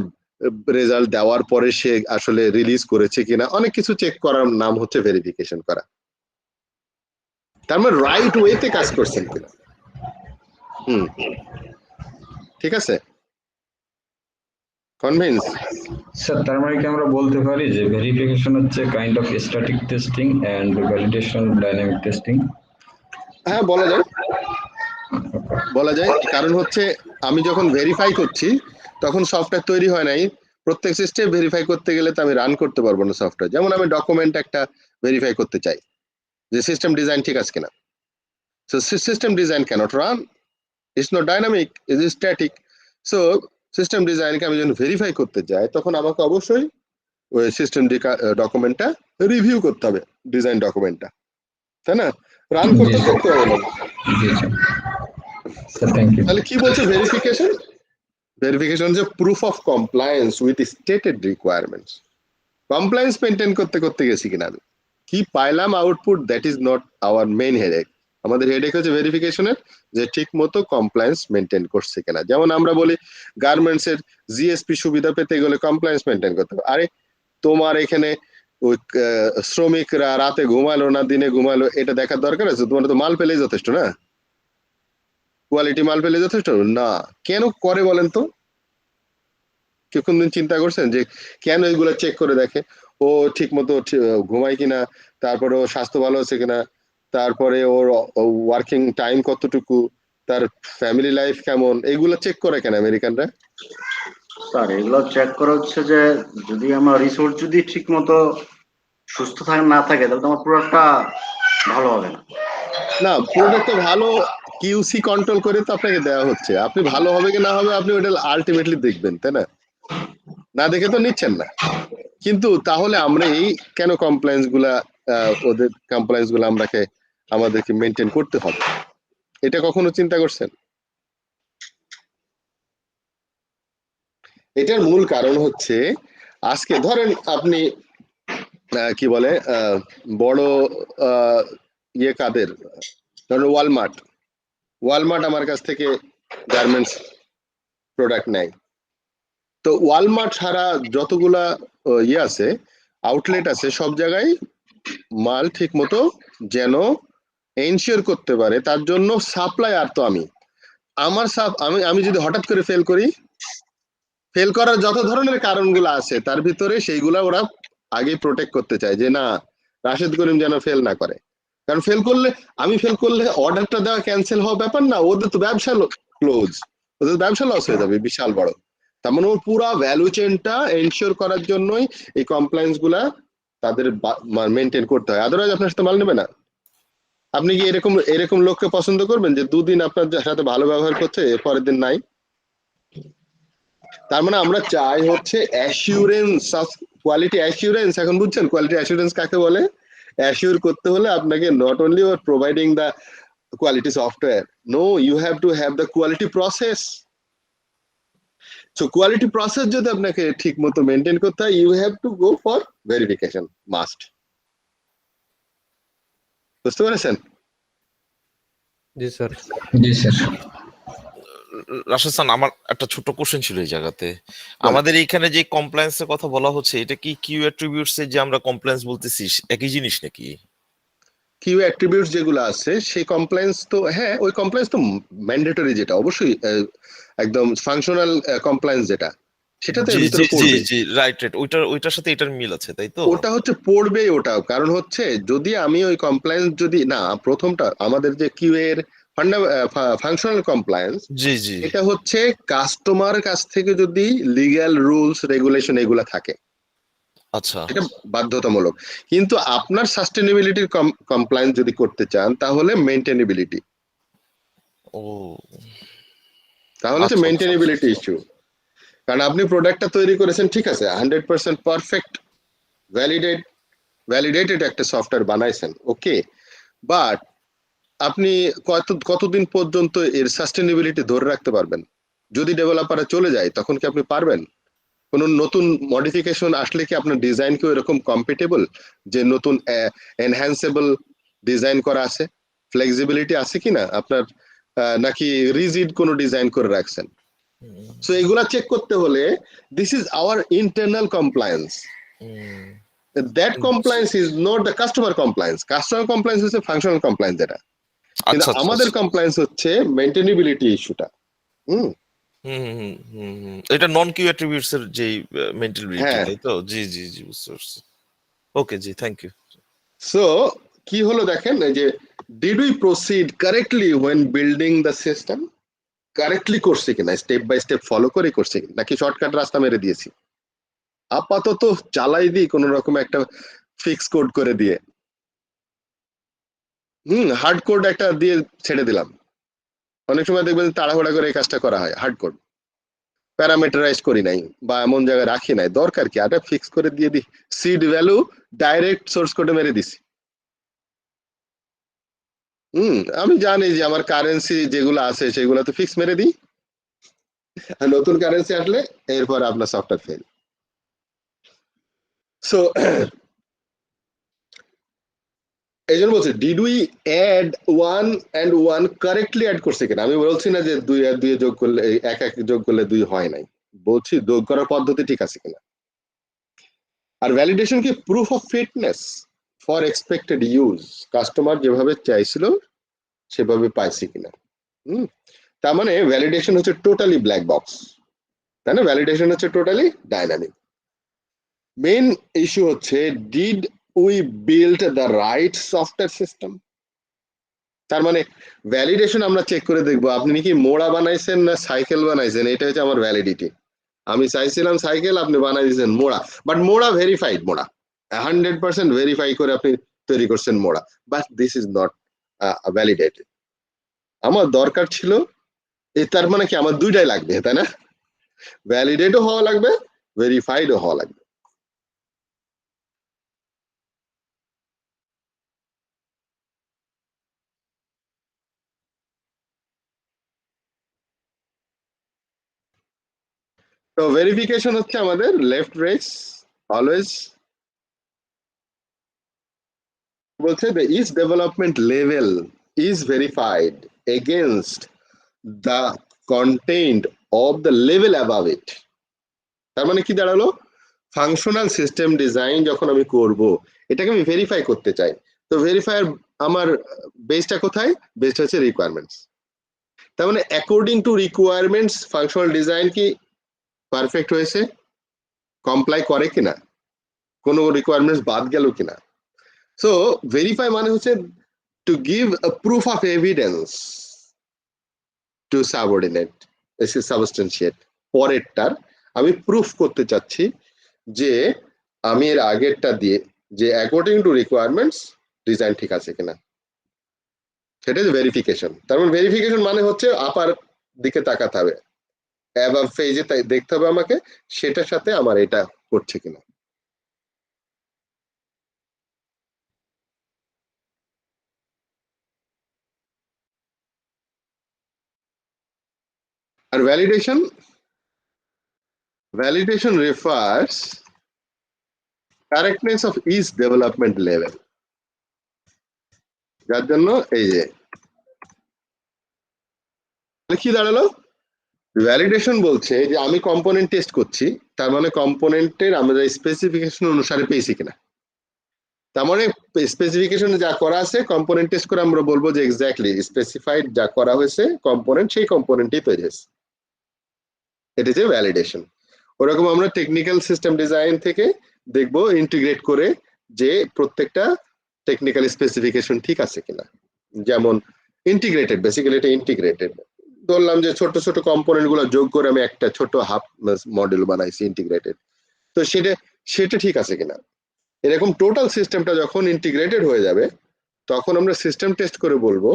রেজাল্ট দেওয়ার পরে সে আসলে রিলিজ করেছে কিনা, অনেক কিছু চেক করার নাম হচ্ছে ভেরিফিকেশন করা। তার মানে রাইট ওয়েতে কাজ করছেন কিনা। ঠিক আছে, কনভিন্স? স্যার তার মানে কি আমরা বলতে পারি যে ভেরিফিকেশন হচ্ছে kind of static testing and validation dynamic testing? হ্যাঁ বলা যায়, কারণ হচ্ছে আমি যখন ভেরিফাই করছি তখন সফটওয়্যার তৈরি হয় নাই, প্রত্যেক সিস্টেম ভেরিফাই করতে গেলে তো আমি রান করতে পারবো না সফটওয়্যার। যেমন আমি ডকুমেন্ট একটা ভেরিফাই করতে চাই যে সিস্টেম ডিজাইন ঠিক আছে কিনা, so system design cannot run, it's not dynamic, it is static. So system ডিজাইনকে আমি যখন ভেরিফাই করতে যাই তখন আমাকে অবশ্যই ওই সিস্টেম ডকুমেন্টটা রিভিউ করতে হবে, ডিজাইন ডকুমেন্টটা, তাই না? রান করতে হবে না। তাহলে কি বলছে ভেরিফিকেশন? ভেরিফিকেশন হচ্ছে proof of compliance with stated requirements. Compliance maintain করতে গেছি কিনা, কি পাইলাম output, that is not our main headache. আমাদের হেডেক হচ্ছে ভেরিফিকেশনের যে ঠিক মতো কমপ্লায়েন্স মেনটেন করছে কিনা। যেমন আমরা বলি গার্মেন্টস এর জিএসপি সুবিধা পেতে গেলে কমপ্লায়েন্স মেনটেন করতে হবে। আরে তোমার এখানে ওই শ্রমিকরা রাতে ঘুমালো না দিনে ঘুমালো এটা দেখার দরকার আছে? তোমার তো মাল পেলেই যথেষ্ট না, কোয়ালিটি মাল পেলে যথেষ্ট না। কেন করে বলেন তো? কেউ কোনদিন চিন্তা করছেন যে কেন এগুলো চেক করে দেখে? ও ঠিক মতো ঘুমায় কিনা, তারপরে ও স্বাস্থ্য ভালো আছে কিনা, তারপরে ওর ওয়ার্কিং টাইম কতটুকু, তার ফ্যামিলি লাইফ কেমন, এগুলো চেক করে কেন আমেরিকানরা? স্যার এগুলো চেক করা হচ্ছে যে যদি আমার রিসোর্স যদি ঠিক মতো সুস্থ না থাকে তাহলে তো আমার প্রোডাক্টটা ভালো হবে না। না, প্রোডাক্টটা ভালো কিউসি কন্ট্রোল করে তো আপনাকে দেওয়া হচ্ছে, আপনি ভালো হবে কি না হবে আপনি ওটা আলটিমেটলি দেখবেন, তাই না? না দেখে তো নিচ্ছেন না। কিন্তু তাহলে আমরা এই কেন কমপ্লায়েন্স গুলা, ওদের কমপ্লায়েন্স গুলা আমাদেরকে মেনটেন করতে হবে, এটা কখনো চিন্তা করছেন? এটার মূল কারণ হচ্ছে আজকে ধরেন আপনি কি বলে বড় ইয়ে কাদের, ধরেন ওয়ালমার্ট আমার কাছ থেকে গার্মেন্টস প্রোডাক্ট নেয়। তো ওয়ালমার্ট ছাড়া যতগুলা ইয়ে আছে, আউটলেট আছে, সব জায়গায় মাল ঠিক মতো যেন এনশিওর করতে পারে তার জন্য সাপ্লায়ার তো আমি যদি হঠাৎ করে ফেল করার যত ধরনের কারণগুলো আছে তার ভিতরে সেইগুলা ওরা আগে প্রোটেক্ট করতে চায় যে না, রাশেদ করিম যেন ফেল না করে। কারণ আমি ফেল করলে অর্ডারটা দেওয়া ক্যান্সেল হওয়া ব্যাপার না, ওদের তো ব্যবসা ক্লোজ, ওদের ব্যবসা লস হয়ে যাবে বিশাল বড়। তার মানে ওর পুরো ভ্যালু চেনটা এনশিওর করার জন্যই এই কমপ্লায়েন্স গুলা তাদের মেনটেন করতে হয়, আদারওয়াইজ আপনার সাথে মাল নেবে না। আপনি কি এরকম লোককে পছন্দ করবেন যে দুদিন আপনার সাথে ভালো ব্যবহার করছে পরের দিন নাই? তার মানে আমরা চাই হচ্ছে অ্যাসিউরেন্স, কোয়ালিটি অ্যাসিউরেন্স। এখন বুঝছেন কোয়ালিটি অ্যাসিউরেন্স কাকে বলে? অ্যাসিউর করতে হলে আপনাকে not only or providing the quality software, no, you have to have the quality process. So quality process যদি আপনাকে ঠিক মতো মেনটেন করতে হয়, you have to go for verification, must. বুঝতে পেরেছেন? জি স্যার। জি স্যার। রাশেদ স্যার, আমার একটা ছোট কোশ্চেন ছিল এই জায়গাতে। আমাদের এইখানে যে কমপ্লায়েন্সের কথা বলা হচ্ছে, এটা কি কিউ অ্যাট্রিবিউটস এর যে আমরা কমপ্লায়েন্স বলতেছি একই জিনিস নাকি? কিউ অ্যাট্রিবিউটস যেগুলো আছে সেই কমপ্লায়েন্স তো, হ্যাঁ ওই কমপ্লায়েন্স তো ম্যান্ডেটরি, যেটা অবশ্যই একদম ফাংশনাল কমপ্লায়েন্স যেটা, সেটা তো এর ভিতরে পড়বে। জি রাইট, ওইটার সাথে এটার মিল আছে, তাই তো? ওটা হচ্ছে পড়বেই ওটাও, কারণ হচ্ছে যদি আমি ওই কমপ্লায়েন্স যদি না, প্রথমটা আমাদের যে কিউ এর ফাংশনাল কমপ্লায়েন্স, জি এটা হচ্ছে কাস্টমার কাছ থেকে যদি লিগ্যাল রুলস রেগুলেশন এগুলা থাকে, আচ্ছা, এটা বাধ্যতামূলক। কিন্তু আপনার সাস্টেনেবিলিটির কমপ্লায়েন্স যদি করতে চান তাহলে মেইনটেনেবিলিটি, ও তাহলে হচ্ছে মেইনটেনেবিলিটি ইস্যু। কারণ আপনি প্রোডাক্টটা তৈরি করেছেন, ঠিক আছে 100% পারফেক্ট ভ্যালিডেটেড একটা সফটওয়্যার বানাইছেন, ওকে, বাট আপনি কতদিন পর্যন্ত এর সাস্টেনেবিলিটি ধরে রাখতে পারবেন? যদি ডেভেলপারে চলে যায় তখন কি আপনি পারবেন? কোন নতুন মডিফিকেশন আসলে কি আপনার ডিজাইন কি এরকম কম্পিটেবল যে নতুন এনহ্যান্সেবল ডিজাইন করা আছে, ফ্লেক্সিবিলিটি আছে কিনা আপনার, নাকি রিজিড কোনো ডিজাইন করে রাখছেন? সো এগুলা চেক করতে হলে this is our internal compliance, that compliance is not the customer compliance. Customer compliance হচ্ছে ফাংশনাল কমপ্লায়েন্স যেটা, কিন্তু আমাদের কমপ্লায়েন্স হচ্ছে মেইনটেনেবিলিটি ইস্যুটা। এটা নন কিউ অ্যাট্রিবিউটস এর যে মেইনটেনেবিলিটি, তাই তো? জি বুঝতে পারছি। ওকে জি, থ্যাংক ইউ। সো কি হলো দেখেন, এই যে did we proceed correctly when building the system, correctly করছে কিনা, স্টেপ বাই স্টেপ ফলো করে করছে কিনা, নাকি শর্টকাট রাস্তা মেরে দিয়েছি, আপাতত চালাই দিই কোন রকম একটা ফিক্স কোড করে দিয়ে, হার্ড কোড একটা দিয়ে ছেড়ে দিলাম। অনেক সময় দেখবেন তাড়াহুড়া করে এই কাজটা করা হয়, হার্ড কোড প্যারামিটারাইজ করি নাই বা এমন জায়গায় রাখি নাই, দরকার কি, আরে ফিক্স করে দিয়ে দিই, সিড ভ্যালু ডাইরেক্ট সোর্স কোডে মেরে দিছি। আমি জানি যে আমার কারেন্সি যেগুলো আছে সেগুলো তো ফিক্স মেরে দিই, নতুন কারেন্সি আসলে এরপর আপনার সফটওয়্যার ফেল। সো এই জন্য বলছি did we add 1 and 1 correctly add করছে কিনা। আমি বলছি না যে 2 আর 2 যোগ করলে 1 যোগ করলে 2 হয় নাই, বলছি যোগ করার পদ্ধতি ঠিক আছে কিনা। আর ভ্যালিডেশন কি proof of fitness for expected use, customer যেভাবে চাইছিল সেভাবে পাইছি কিনা। তার মানে ভ্যালিডেশন হচ্ছে টোটালি ব্ল্যাক বক্স, তাই না? ভ্যালিডেশন হচ্ছে টোটালি ডাইনামিক। মেইন ইস্যু হচ্ছে did we build the right software system. তার মানে ভ্যালিডেশন আমরা চেক করে দেখবো আপনি কি মোড়া বানাইছেন না সাইকেল বানাইছেন, এটা হচ্ছে আমার ভ্যালিডিটি। আমি চাইছিলাম সাইকেল, আপনি বানাই দিয়েছেন মোড়া, বাট মোড়া ভেরিফাইড, মোড়া 100% ভেরিফাই করে আপনি তৈরি করছেন মোড়া, but this is not validated. আমার দরকার ছিল তার মানে কি আমার দুইটাই লাগবে, তাই না? ভ্যালিডেটও হওয়া লাগবে, ভেরিফাইডও হওয়া লাগবে। তো ভেরিফিকেশন হচ্ছে আমাদের লেফট রেস অলওয়েজ বলছে the each development level is verified against the content of the level above it. তার মানে কি দাঁড়ালো, ফাংশনাল সিস্টেম ডিজাইন যখন আমি করব এটাকে আমি ভেরিফাই করতে চাই, তো ভেরিফায়ার আমার বেসটা কোথায়, বেসটা হচ্ছে রিকোয়ারমেন্টস। তার মানে according to requirements functional design কি পারফেক্ট হয়েছে, কমপ্লাই করে কিনা, কোনো রিকোয়ারমেন্টস বাদ গেল কিনা। সো ভেরিফাই মানে হচ্ছে to give a proof of evidence to subordinate, this is substantiate. পরেরটার আমি প্রুফ করতে চাচ্ছি যে আমি এর আগেরটা দিয়ে যে অ্যাকর্ডিং টু রিকোয়ারমেন্টস ডিজাইন ঠিক আছে কিনা, সেটা হচ্ছে ভেরিফিকেশন। তার মানে ভেরিফিকেশন মানে হচ্ছে আপার দিকে তাকাতে হবে, অ্যাবাভ ফেজে দেখতে হবে আমাকে সেটার সাথে আমার এটা করছে কিনা। আর validation refers correctness of each development level, যার জন্য এই যে কি দাঁড়ালো, ভ্যালিডেশন বলছে যে আমি কম্পোনেন্ট টেস্ট করছি, তার মানে কম্পোনেন্টের আমরা স্পেসিফিকেশন অনুসারে পেয়েছি কিনা। তার মানে স্পেসিফিকেশনে যা করা আছে কম্পোনেন্ট টেস্ট করে আমরা বলবো যে এক্স্যাক্টলি স্পেসিফাইড যা করা হয়েছে কম্পোনেন্ট সেই কম্পোনেন্টই তৈরি হয়েছে, এটা হচ্ছে ভ্যালিডেশন। ওরকম আমরা টেকনিক্যাল সিস্টেম ডিজাইন থেকে দেখবো ইন্টিগ্রেট করে যে প্রত্যেকটা টেকনিক্যাল স্পেসিফিকেশন ঠিক আছে কিনা। যেমন ইন্টিগ্রেটেড, বেসিক্যালি এটা ইন্টিগ্রেটেড, ধরলাম যে ছোট ছোট কম্পোনেন্ট গুলো যোগ করে আমি একটা ছোট হাফ মডেল বানাইছি ইন্টিগ্রেটেড, তো সেটা ঠিক আছে কিনা। এরকম টোটাল সিস্টেমটা যখন ইন্টিগ্রেটেড হয়ে যাবে তখন আমরা সিস্টেম টেস্ট করে বলবো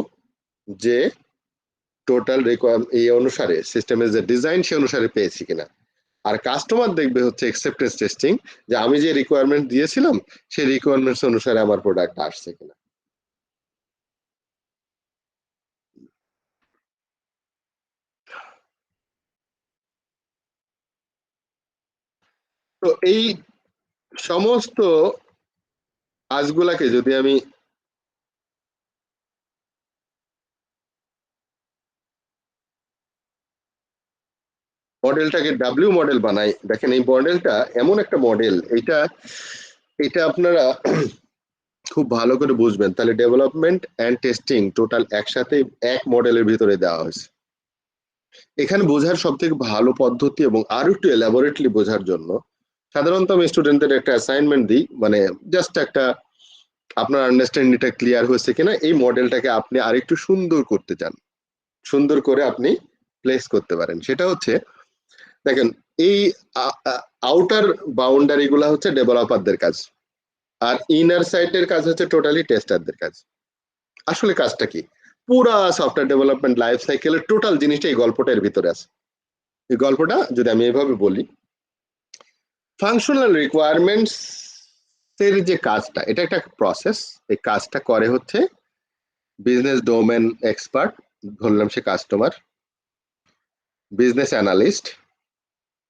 যে টোটাল এই অনুসারে সিস্টেমের যে ডিজাইন সে অনুসারে পেয়েছি কিনা। আর কাস্টমার দেখবে হচ্ছে অ্যাকসেপ্টেন্স টেস্টিং, যে আমি যে রিকোয়ারমেন্ট দিয়েছিলাম সেই রিকোয়ারমেন্টস অনুসারে আমার প্রোডাক্ট আসছে কিনা। তো এই সমস্ত কাজগুলাকে যদি আমি মডেলটাকে ডাব্লিউ মডেল বানাই, দেখেন এই মডেলটা এমন একটা মডেল, এটা আপনারা খুব ভালো করে বুঝবেন, তাহলে ডেভেলপমেন্ট এন্ড টেস্টিং টোটাল একসাথে এক মডেলের ভিতরে দেওয়া হয়েছে। এখানে বোঝার সব থেকে ভালো পদ্ধতি এবং আরো একটু এলাবোরেটলি বোঝার জন্য সাধারণত আমি স্টুডেন্টদের একটা অ্যাসাইনমেন্ট দিই, মানে জাস্ট একটা আপনার আন্ডারস্ট্যান্ডিংটা ক্লিয়ার হয়েছে কিনা, এই মডেলটাকে আপনি আরেকটু সুন্দর করতে চান, সুন্দর করে আপনি প্লেস করতে পারেন। সেটা হচ্ছে দেখেন এই আউটার বাউন্ডারি গুলা হচ্ছে ডেভেলপারদের কাজ, আর ইনার সাইডের কাজ হচ্ছে টোটালি টেস্টারদের কাজ। আসলে কাজটা কি, পুরা সফটওয়্যার ডেভেলপমেন্ট লাইফ সাইকেলের টোটাল জিনিসটা এই গল্পটার ভিতরে আছে। এই গল্পটা যদি আমি এভাবে বলি, ফাংশনাল রিকোয়ারমেন্টস এর যে কাজটা, এটা একটা প্রসেস, এই কাজটা করে হচ্ছে বিজনেস ডোমেন এক্সপার্ট, ধরলাম সে কাস্টমার, বিজনেস অ্যানালিস্ট,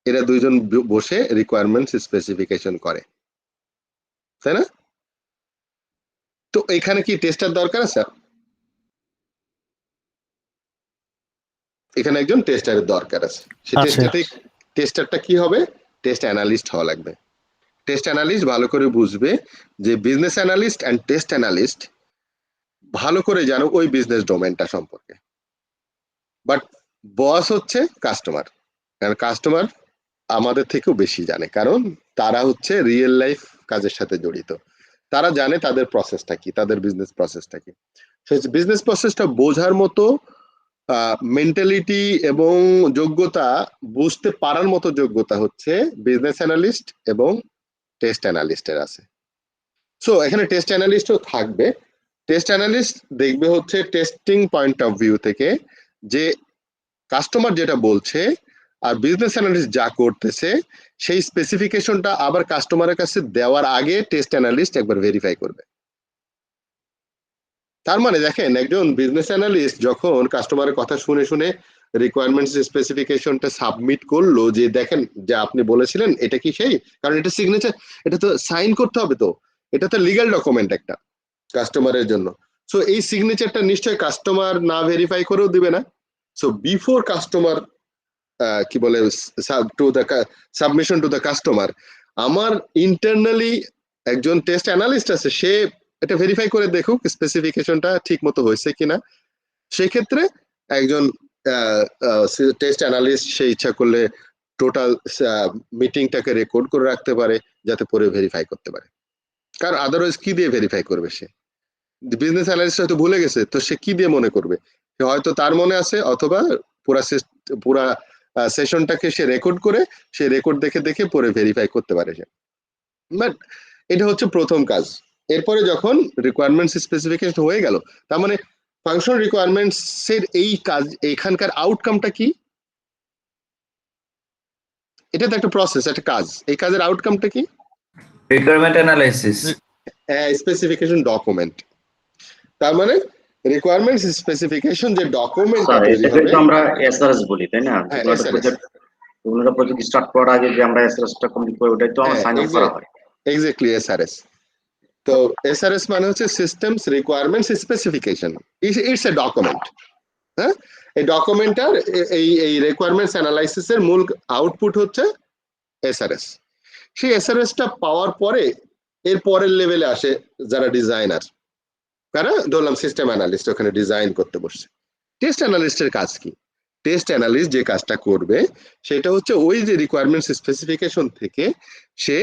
এরা দুইজন বসে রিকোয়ারমেন্টস স্পেসিফিকেশন করে, তাই না? তো এখানে কি টেস্টার দরকার আছে? এখানে একজন টেস্টারের দরকার আছে। সেই টেস্টারটা কি হবে? টেস্ট অ্যানালিস্ট হওয়া লাগবে। টেস্ট অ্যানালিস্ট ভালো করে বুঝবে যে business analyst and test analyst ভালো করে জানো ওই বিজনেস ডোমেনটা সম্পর্কে, বাট বস হচ্ছে কাস্টমার, কারণ কাস্টমার আমাদের থেকেও বেশি জানে, কারণ তারা হচ্ছে রিয়েল লাইফ কাজের সাথে জড়িত, তারা জানে তাদের প্রসেসটা কি, তাদের বিজনেস প্রসেসটা কি। বিজনেস প্রসেসটা বোঝার মতো মেন্টালিটি এবং যোগ্যতা, বুঝতে পারার মতো যোগ্যতা হচ্ছে বিজনেস অ্যানালিস্ট এবং টেস্ট অ্যানালিস্টের আছে। সো এখানে টেস্ট অ্যানালিস্টও থাকবে। টেস্ট অ্যানালিস্ট দেখবে হচ্ছে টেস্টিং পয়েন্ট অফ ভিউ থেকে যে কাস্টমার যেটা বলছে আর বিজনেস অ্যানালিস্ট যা করতেছে সেই স্পেসিফিকেশনটা আবার কাস্টমারের কাছে দেওয়ার আগে টেস্ট অ্যানালিস্ট একবার ভেরিফাই করবে। তার মানে দেখেন একজন বিজনেস অ্যানালিস্ট যখন কাস্টমারের কথা শুনে শুনে রিকোয়ারমেন্টস স্পেসিফিকেশনটা সাবমিট করলো, যে দেখেন যে আপনি বলেছিলেন এটা কি সেই, কারণ এটা সিগনেচার, এটা তো সাইন করতে হবে, তো এটা তো লিগ্যাল ডকুমেন্ট একটা কাস্টমারের জন্য। সো এই সিগনেচারটা নিশ্চয়ই কাস্টমার না ভেরিফাই করেও দিবে না। সো বিফোর কাস্টমার কি বলে to the submission to the customer, আমার ইন্টারনালি একজন টেস্ট অ্যানালিস্ট আছে, সে এটা ভেরিফাই করে দেখুক স্পেসিফিকেশনটা ঠিক মতো হয়েছে কিনা। সেক্ষেত্রে একজন টেস্ট অ্যানালিস্ট সে ইচ্ছা করলে টোটাল মিটিংটাকে রেকর্ড করে রাখতে পারে যাতে পরে ভেরিফাই করতে পারে, কারণ আদারওয়াইজ কি দিয়ে ভেরিফাই করবে সে? বিজনেস অ্যানালিস্ট হয়তো ভুলে গেছে, তো সে কি দিয়ে মনে করবে? সে হয়তো তার মনে আছে, অথবা পুরা সেশনটাকে সে রেকর্ড করে, সে রেকর্ড দেখে দেখে পরে ভেরিফাই করতে পারে সে। বাট এটা হচ্ছে প্রথম কাজ। এরপরে যখন রিকোয়ারমেন্টস স্পেসিফিকেশন হয়ে গেল, তার মানে ফাংশন রিকোয়ারমেন্টস এর এই কাজ, এখানকার আউটকামটা কি? এটা তো একটা প্রসেস, একটা কাজ। এই কাজের আউটকামটা কি? Requirement analysis. Specification document. তার মানে রিকোয়ারমেন্টস স্পেসিফিকেশন যে ডকুমেন্টটা স্যার তৈরি এটাকে হবে, তো আমরা এসআরএস বলি, তাই না? হ্যাঁ, কোনো একটা SRS। প্রজেক্ট স্টার্ট করার আগে যে আমরা এসআরএস টা কমপ্লিট করি, ওটাই তো আমার হ্যাঁ, সাইন আপ করা হয়। Exactly SRS। তো SRS মানে হচ্ছে systems requirements specification. It's a document. হ্যাঁ, এই ডকুমেন্টটার এই রিকোয়ারমেন্টস অ্যানালাইসিস এর মূল আউটপুট হচ্ছে SRS। সেই SRS টা পাওয়ার পরে এর পরের লেভেলে আসে যারা ডিজাইনার, কারা ধরলাম সিস্টেম অ্যানালিস্ট ওখানে ডিজাইন করতে বসছে। টেস্ট অ্যানালিস্টের কাজ কি? টেস্ট অ্যানালিস্ট যে কাজটা করবে সেটা হচ্ছে ওই যে রিকোয়ারমেন্টস স্পেসিফিকেশন থেকে সে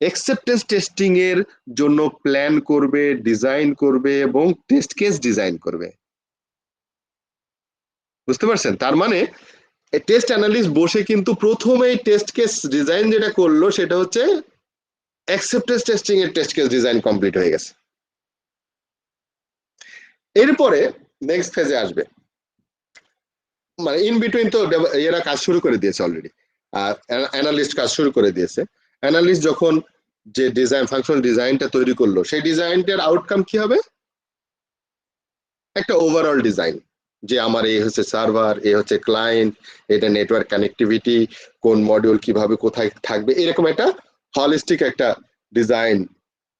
অ্যাকসেপ্টেন্স টেস্টিং এর জন্য প্ল্যান করবে, ডিজাইন করবে এবং টেস্ট কেস ডিজাইন করবে। বুঝতে পারছেন? তার মানে টেস্ট অ্যানালিস্ট বসে কিন্তু প্রথমেই টেস্ট কেস ডিজাইন যেটা করলো সেটা হচ্ছে অ্যাকসেপ্টেন্স টেস্টিং এর টেস্ট কেস ডিজাইন কমপ্লিট হয়ে গেছে। এরপরে নেক্সট ফেজে আসবে, মানে ইন বিটুইন তো এরা কাজ শুরু করে দিয়েছে অলরেডি, আর অ্যানালিস্ট কাজ শুরু করে দিয়েছে। অ্যানালিস্ট যখন যে ডিজাইন ফাংশনাল ডিজাইনটা তৈরি করলো, সেই ডিজাইনটার আউটকাম কি হবে? একটা ওভারঅল ডিজাইন, যে আমার এই হচ্ছে সার্ভার, এই হচ্ছে ক্লায়েন্ট, এটা নেটওয়ার্ক কানেক্টিভিটি, কোন মডিউল কিভাবে কোথায় থাকবে, এরকম একটা হলিস্টিক একটা ডিজাইন,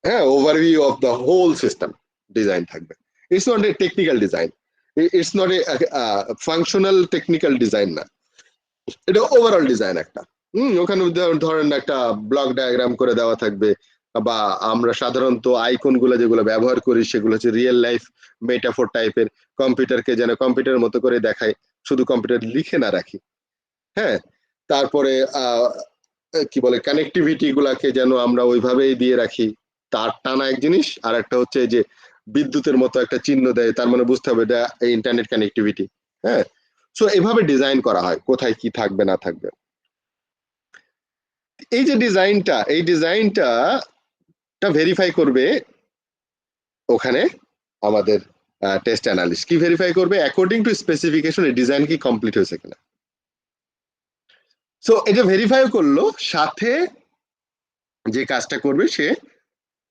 হ্যাঁ, overview of the whole system design থাকবে। It's not a technical design, it's not a functional technical design না, এটা ওভারঅল ডিজাইন একটা। ওখানে ধরেন একটা ব্লক ডায়াগ্রাম করে দেওয়া থাকবে, বা আমরা সাধারণত আইকন গুলো যেগুলো ব্যবহার করি সেগুলো হচ্ছে রিয়েল লাইফ মেটাফোর টাইপের, কম্পিউটারকে যেন কম্পিউটারের মতো করে দেখায়, শুধু কম্পিউটার লিখে না রাখি। হ্যাঁ, তারপরে কি বলে কানেক্টিভিটি গুলাকে যেন আমরা ওইভাবেই দিয়ে রাখি। তার টানা এক জিনিস, আর একটা হচ্ছে যে বিদ্যুতের মতো একটা চিহ্ন দেয়, তার মানে বুঝতে হবে এটা ইন্টারনেট কানেক্টিভিটি। হ্যাঁ, সো এভাবে ডিজাইন করা হয় কোথায় কি থাকবে না থাকবে। এই যে ডিজাইনটা, এই ডিজাইনটা ভেরিফাই করবে ওখানে আমাদের টেস্ট অ্যানালিস্ট। কি ভেরিফাই করবে? অ্যাকর্ডিং টু স্পেসিফিকেশন এই ডিজাইন কি কমপ্লিট হয়েছে কিনা। সো এটা ভেরিফাই করলো, সাথে যে কাজটা করবে সে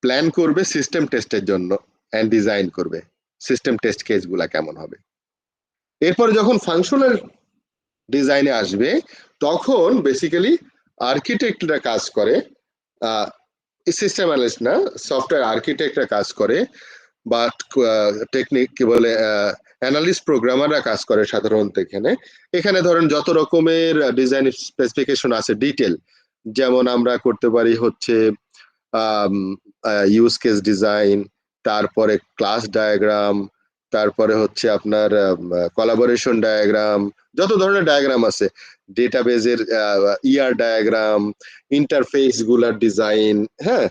প্ল্যান করবে সিস্টেম টেস্টের জন্য এন্ড ডিজাইন করবে সিস্টেম টেস্ট কেস গুলা কেমন হবে। এরপর যখন ফাংশনাল ডিজাইনে আসবে তখন বেসিক্যালি আর্কিটেক্টরা কাজ করে, সিস্টেম অ্যানালিস্ট না, সফটওয়্যার আর্কিটেক্টরা কাজ করে, বা টেকনিক কি বলে অ্যানালিস্ট প্রোগ্রামাররা কাজ করে সাধারণত। এখানে ধরেন যত রকমের ডিজাইন স্পেসিফিকেশন আছে ডিটেল, যেমন আমরা করতে পারি হচ্ছে ইউজ কেস ডিজাইন, তারপরে ক্লাস ডায়াগ্রাম, তারপরে হচ্ছে আপনার কোলাবোরেশন ডায়াগ্রাম, যত ধরনের ডায়াগ্রাম আছে, ডেটাবেজের ইয়ার ডায়াগ্রাম, ইন্টারফেস গুলার ডিজাইন, হ্যাঁ,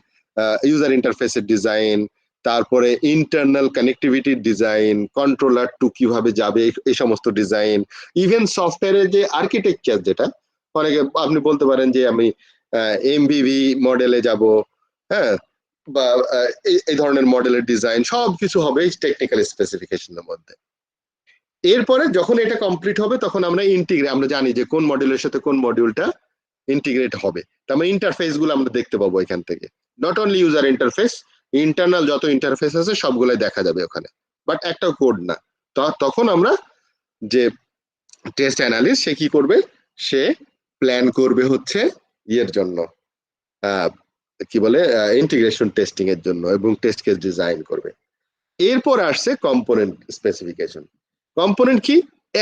ইউজার ইন্টারফেসের ডিজাইন, তারপরে ইন্টারনাল কানেক্টিভিটির ডিজাইন, কন্ট্রোলার টু কিভাবে যাবে এই সমস্ত ডিজাইন, ইভেন সফটওয়্যারের যে আর্কিটেকচার, যেটা অনেকে আপনি বলতে পারেন যে আমি এমভিভি মডেলে যাব, হ্যাঁ, বা এই ধরনের মডেলের ডিজাইন, সবকিছু হবে টেকনিক্যাল স্পেসিফিকেশনের মধ্যে। এরপরে যখন এটা কমপ্লিট হবে তখন আমরা জানি যে কোন মডিউলের সাথে কোন মডিউলটা ইন্টিগ্রেট হবে। তার মানে ইন্টারফেস গুলো আমরা দেখতে পাবো এখান থেকে, not only user interface, internal যত ইন্টারফেস আছে সবগুলাই দেখা যাবে ওখানে, বাট একটা কোড না। তখন আমরা যে টেস্ট অ্যানালিস্ট সে কি করবে? সে প্ল্যান করবে হচ্ছে ইয়ের জন্য, কি বলে ইন্টিগ্রেশন টেস্টিং এর জন্য, এবং টেস্ট কেস ডিজাইন করবে। এরপর আসছে কম্পোনেন্ট স্পেসিফিকেশন। কম্পোনেন্ট কি?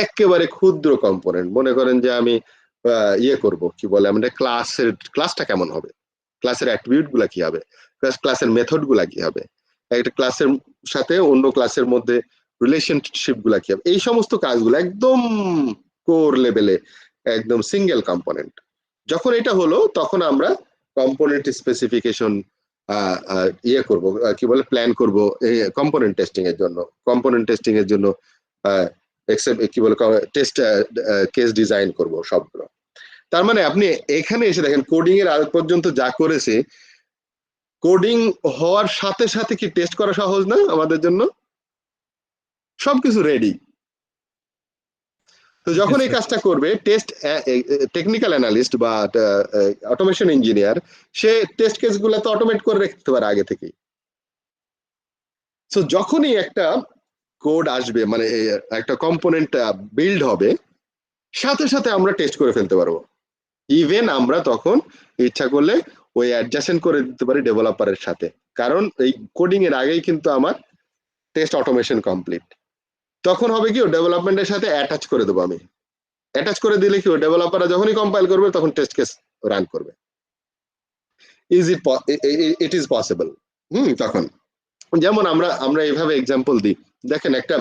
একেবারে ক্ষুদ্র কম্পোনেন্ট। মনে করেন যে আমি ইয়ে করব, কি বলে আমাদের ক্লাসটা কেমন হবে, ক্লাসের অ্যাট্রিবিউট গুলা কি হবে, ক্লাসের মেথড গুলা কি হবে, একটা ক্লাসের সাথে অন্য ক্লাসের মধ্যে রিলেশনশিপ গুলা কি হবে, এই সমস্ত কাজগুলো একদম কোর লেভেলে, একদম সিঙ্গেল কম্পোনেন্ট। যখন এটা হলো তখন আমরা কম্পোনেন্ট স্পেসিফিকেশন ইয়ে করব, কি বলে, প্ল্যান করব এই কম্পোনেন্ট টেস্টিং এর জন্য, কি বলে, টেস্ট কেস ডিজাইন করব সবগুলো। তার মানে আপনি এখানে এসে দেখেন কোডিং এর আগ পর্যন্ত যা করেছে, কোডিং হওয়ার সাথে সাথে কি টেস্ট করা সহজ না আমাদের জন্য? সবকিছু রেডি। তো যখন এই কাজটা করবে টেকনিক্যাল অ্যানালিস্ট বা অটোমেশন ইঞ্জিনিয়ার, সে টেস্ট কেস গুলা তো অটোমেট করে রাখতে পারে আগে থেকেই। সো যখনই একটা কোড আসবে, মানে একটা কম্পোনেন্ট বিল্ড হবে, সাথে সাথে আমরা টেস্ট করে ফেলতে পারবো। ইভেন আমরা তখন ইচ্ছা করলে ওই অ্যাডজাস্টেন্ট করে দিতে পারি ডেভেলপারের সাথে, কারণ এই কোডিং এর আগেই কিন্তু আমার টেস্ট অটোমেশন কমপ্লিট। তখন হবে কি, ডেভেলপমেন্টের সাথে অ্যাটাচ করে দেবো আমি। অ্যাটাচ করে দিলে কি, ডেভেলপাররা যখনই কম্পাইল করবে তখন টেস্ট কেস রান করবে। It is possible. তখন যেমন আমরা এইভাবে এক্সাম্পল দিই, দেখেন একটা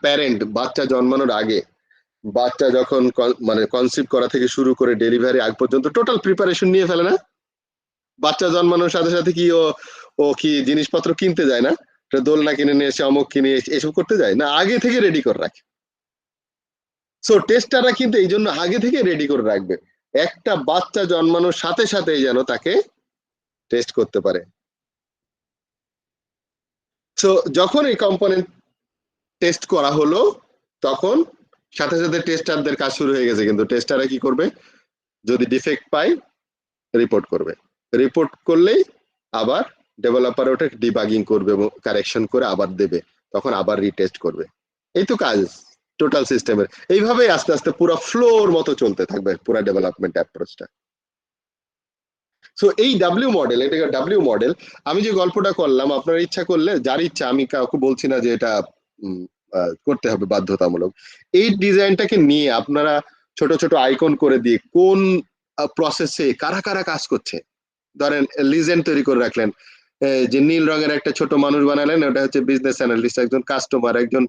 প্যারেন্ট বাচ্চা জন্মানোর আগে, বাচ্চা যখন মানে কনসিভ করা থেকে শুরু করে ডেলিভারি আগ পর্যন্ত টোটাল প্রিপারেশন নিয়ে ফেলে না? বাচ্চা জন্মানোর সাথে সাথে কি ও কি জিনিসপত্র কিনতে যায় না? দোলনা কিনে নিয়ে এসে, অমুক কিনে এসব করতে যায় না, আগে থেকে রেডি করে রাখে। সো টেস্টাররা কিন্তু এই জন্য আগে থেকে রেডি করে রাখবে, একটা বাচ্চা জন্মানোর সাথে সাথেই যেন তাকে টেস্ট করতে পারে। সো যখন এই কম্পোনেন্ট টেস্ট করা হলো, তখন সাথে সাথে টেস্টারদের কাজ শুরু হয়ে গেছে। কিন্তু টেস্টাররা কি করবে, যদি ডিফেক্ট পায় রিপোর্ট করবে, রিপোর্ট করলেই আবার ডেভেলপার ওটা ডিবাগিং করবে এবং কারেকশন করে আবার দেবে, তখন আবার রিটেস্ট করবে। এই তো কাজ টোটাল সিস্টেমের। এইভাবেই আস্তে আস্তে পুরো ফ্লোর মতো চলতে থাকবে পুরো ডেভেলপমেন্ট অ্যাপ্রোচটা। সো এই ডাব্লিউ মডেল, এটাকে ডাব্লিউ মডেল। আমি যে গল্পটা করলাম, আপনার ইচ্ছা করলে, যার ইচ্ছা, আমি কাউকে বলছি না যে এটা করতে হবে বাধ্যতামূলক, এই ডিজাইনটাকে নিয়ে আপনারা ছোট ছোট আইকন করে দিয়ে কোন প্রসেসে কারা কারা কাজ করছে, ধরেন লিজেন্ড তৈরি করে রাখলেন, যে নীল রঙের একটা ছোট মানুষ বানালেন, ওটা হচ্ছে বিজনেস অ্যানালিস্ট, একজন কাস্টমার, একজন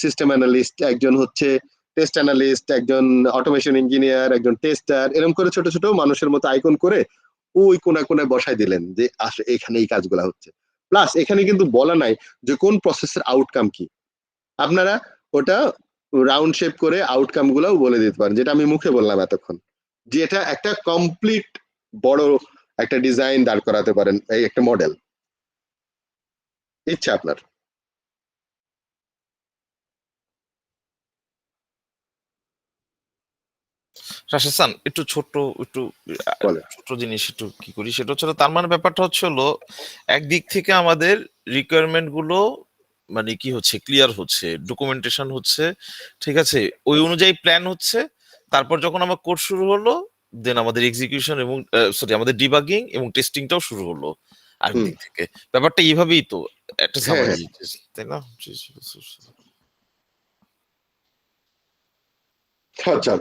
সিস্টেম অ্যানালিস্ট, একজন হচ্ছে টেস্ট অ্যানালিস্ট, একজন অটোমেশন ইঞ্জিনিয়ার, একজন টেস্টার, এরকম করে ছোট ছোট মানুষের মতো আইকন করে ওই কোনায় কোনায় বসাই দিলেন যে এখানে এই কাজগুলা হচ্ছে। প্লাস এখানে কিন্তু বলা নাই যে কোন প্রসেসের আউটকাম কি, আপনারা ওটা রাউন্ড শেপ করে আউটকাম গুলাও বলে দিতে পারেন, যেটা আমি মুখে বললাম এতক্ষণ, যে এটা একটা কমপ্লিট বড় একটা ডিজাইন দাঁড় করাতে পারেন, এই একটা মডেল। ইচ্ছা আপনার। রাশেদ স্যার, একটু ছোট জিনিস একটু কি করি, সেটা হচ্ছে, তার মানে ব্যাপারটা হচ্ছে হলো, একদিক থেকে আমাদের রিকোয়ারমেন্ট গুলো মানে কি হচ্ছে, ক্লিয়ার হচ্ছে, ডকুমেন্টেশন হচ্ছে, ঠিক আছে, ওই অনুযায়ী প্ল্যান হচ্ছে। তারপর যখন আমার কোর্স শুরু হলো, দেন আমাদের এক্সিকিউশন এবং আমাদের ডিবাগিং এবং টেস্টিংটাও শুরু হলো আরেকদিক থেকে। ব্যাপারটা এইভাবেই তো একটা সামারি, তাই না? আচ্ছা,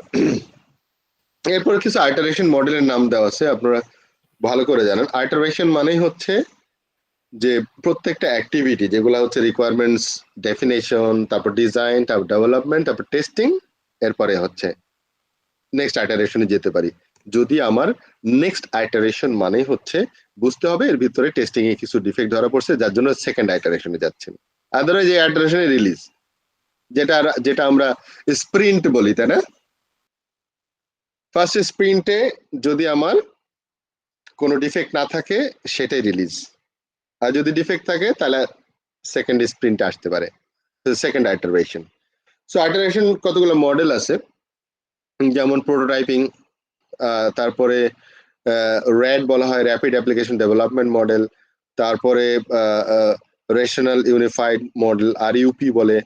এরপরে কিছু আইটারেশন মডেলের নাম দেওয়া আছে, আপনারা ভালো করে জানেন। আইটারেশন মানেই হচ্ছে যে প্রত্যেকটা অ্যাক্টিভিটি যেগুলো হচ্ছে রিকোয়ারমেন্টস ডেফিনেশন, তারপর ডিজাইন, তারপর ডেভেলপমেন্ট, তারপর টেস্টিং, এরপরে হচ্ছে নেক্সট আইটারেশনে যেতে পারি। যদি আমার নেক্সট আইটারেশন মানেই হচ্ছে বুঝতে হবে এর ভিতরে টেস্টিং এ কিছু ডিফেক্ট ধরা পড়ছে, যার জন্য সেকেন্ড আইটারেশনে যাচ্ছেন। আদারওয়াইজ এই আইটারেশনে রিলিজ, যেটা আমরা স্প্রিন্ট বলি, তাই না? ফার্স্ট স্প্রিন্টে যদি আমার কোনো ডিফেক্ট না থাকে সেটাই রিলিজ, আর যদি ডিফেক্ট থাকে তাহলে সেকেন্ড স্প্রিন্টে আসতে পারে, সেকেন্ড আইটারেশন। সো আইটারেশন কতগুলো মডেল আছে, যেমন প্রোটোটাইপিং, তারপরে র্যাড বলা হয়, র্যাপিড অ্যাপ্লিকেশন ডেভেলপমেন্ট মডেল, তারপরে রেশনাল ইউনিফাইড মডেল, RUP বলে।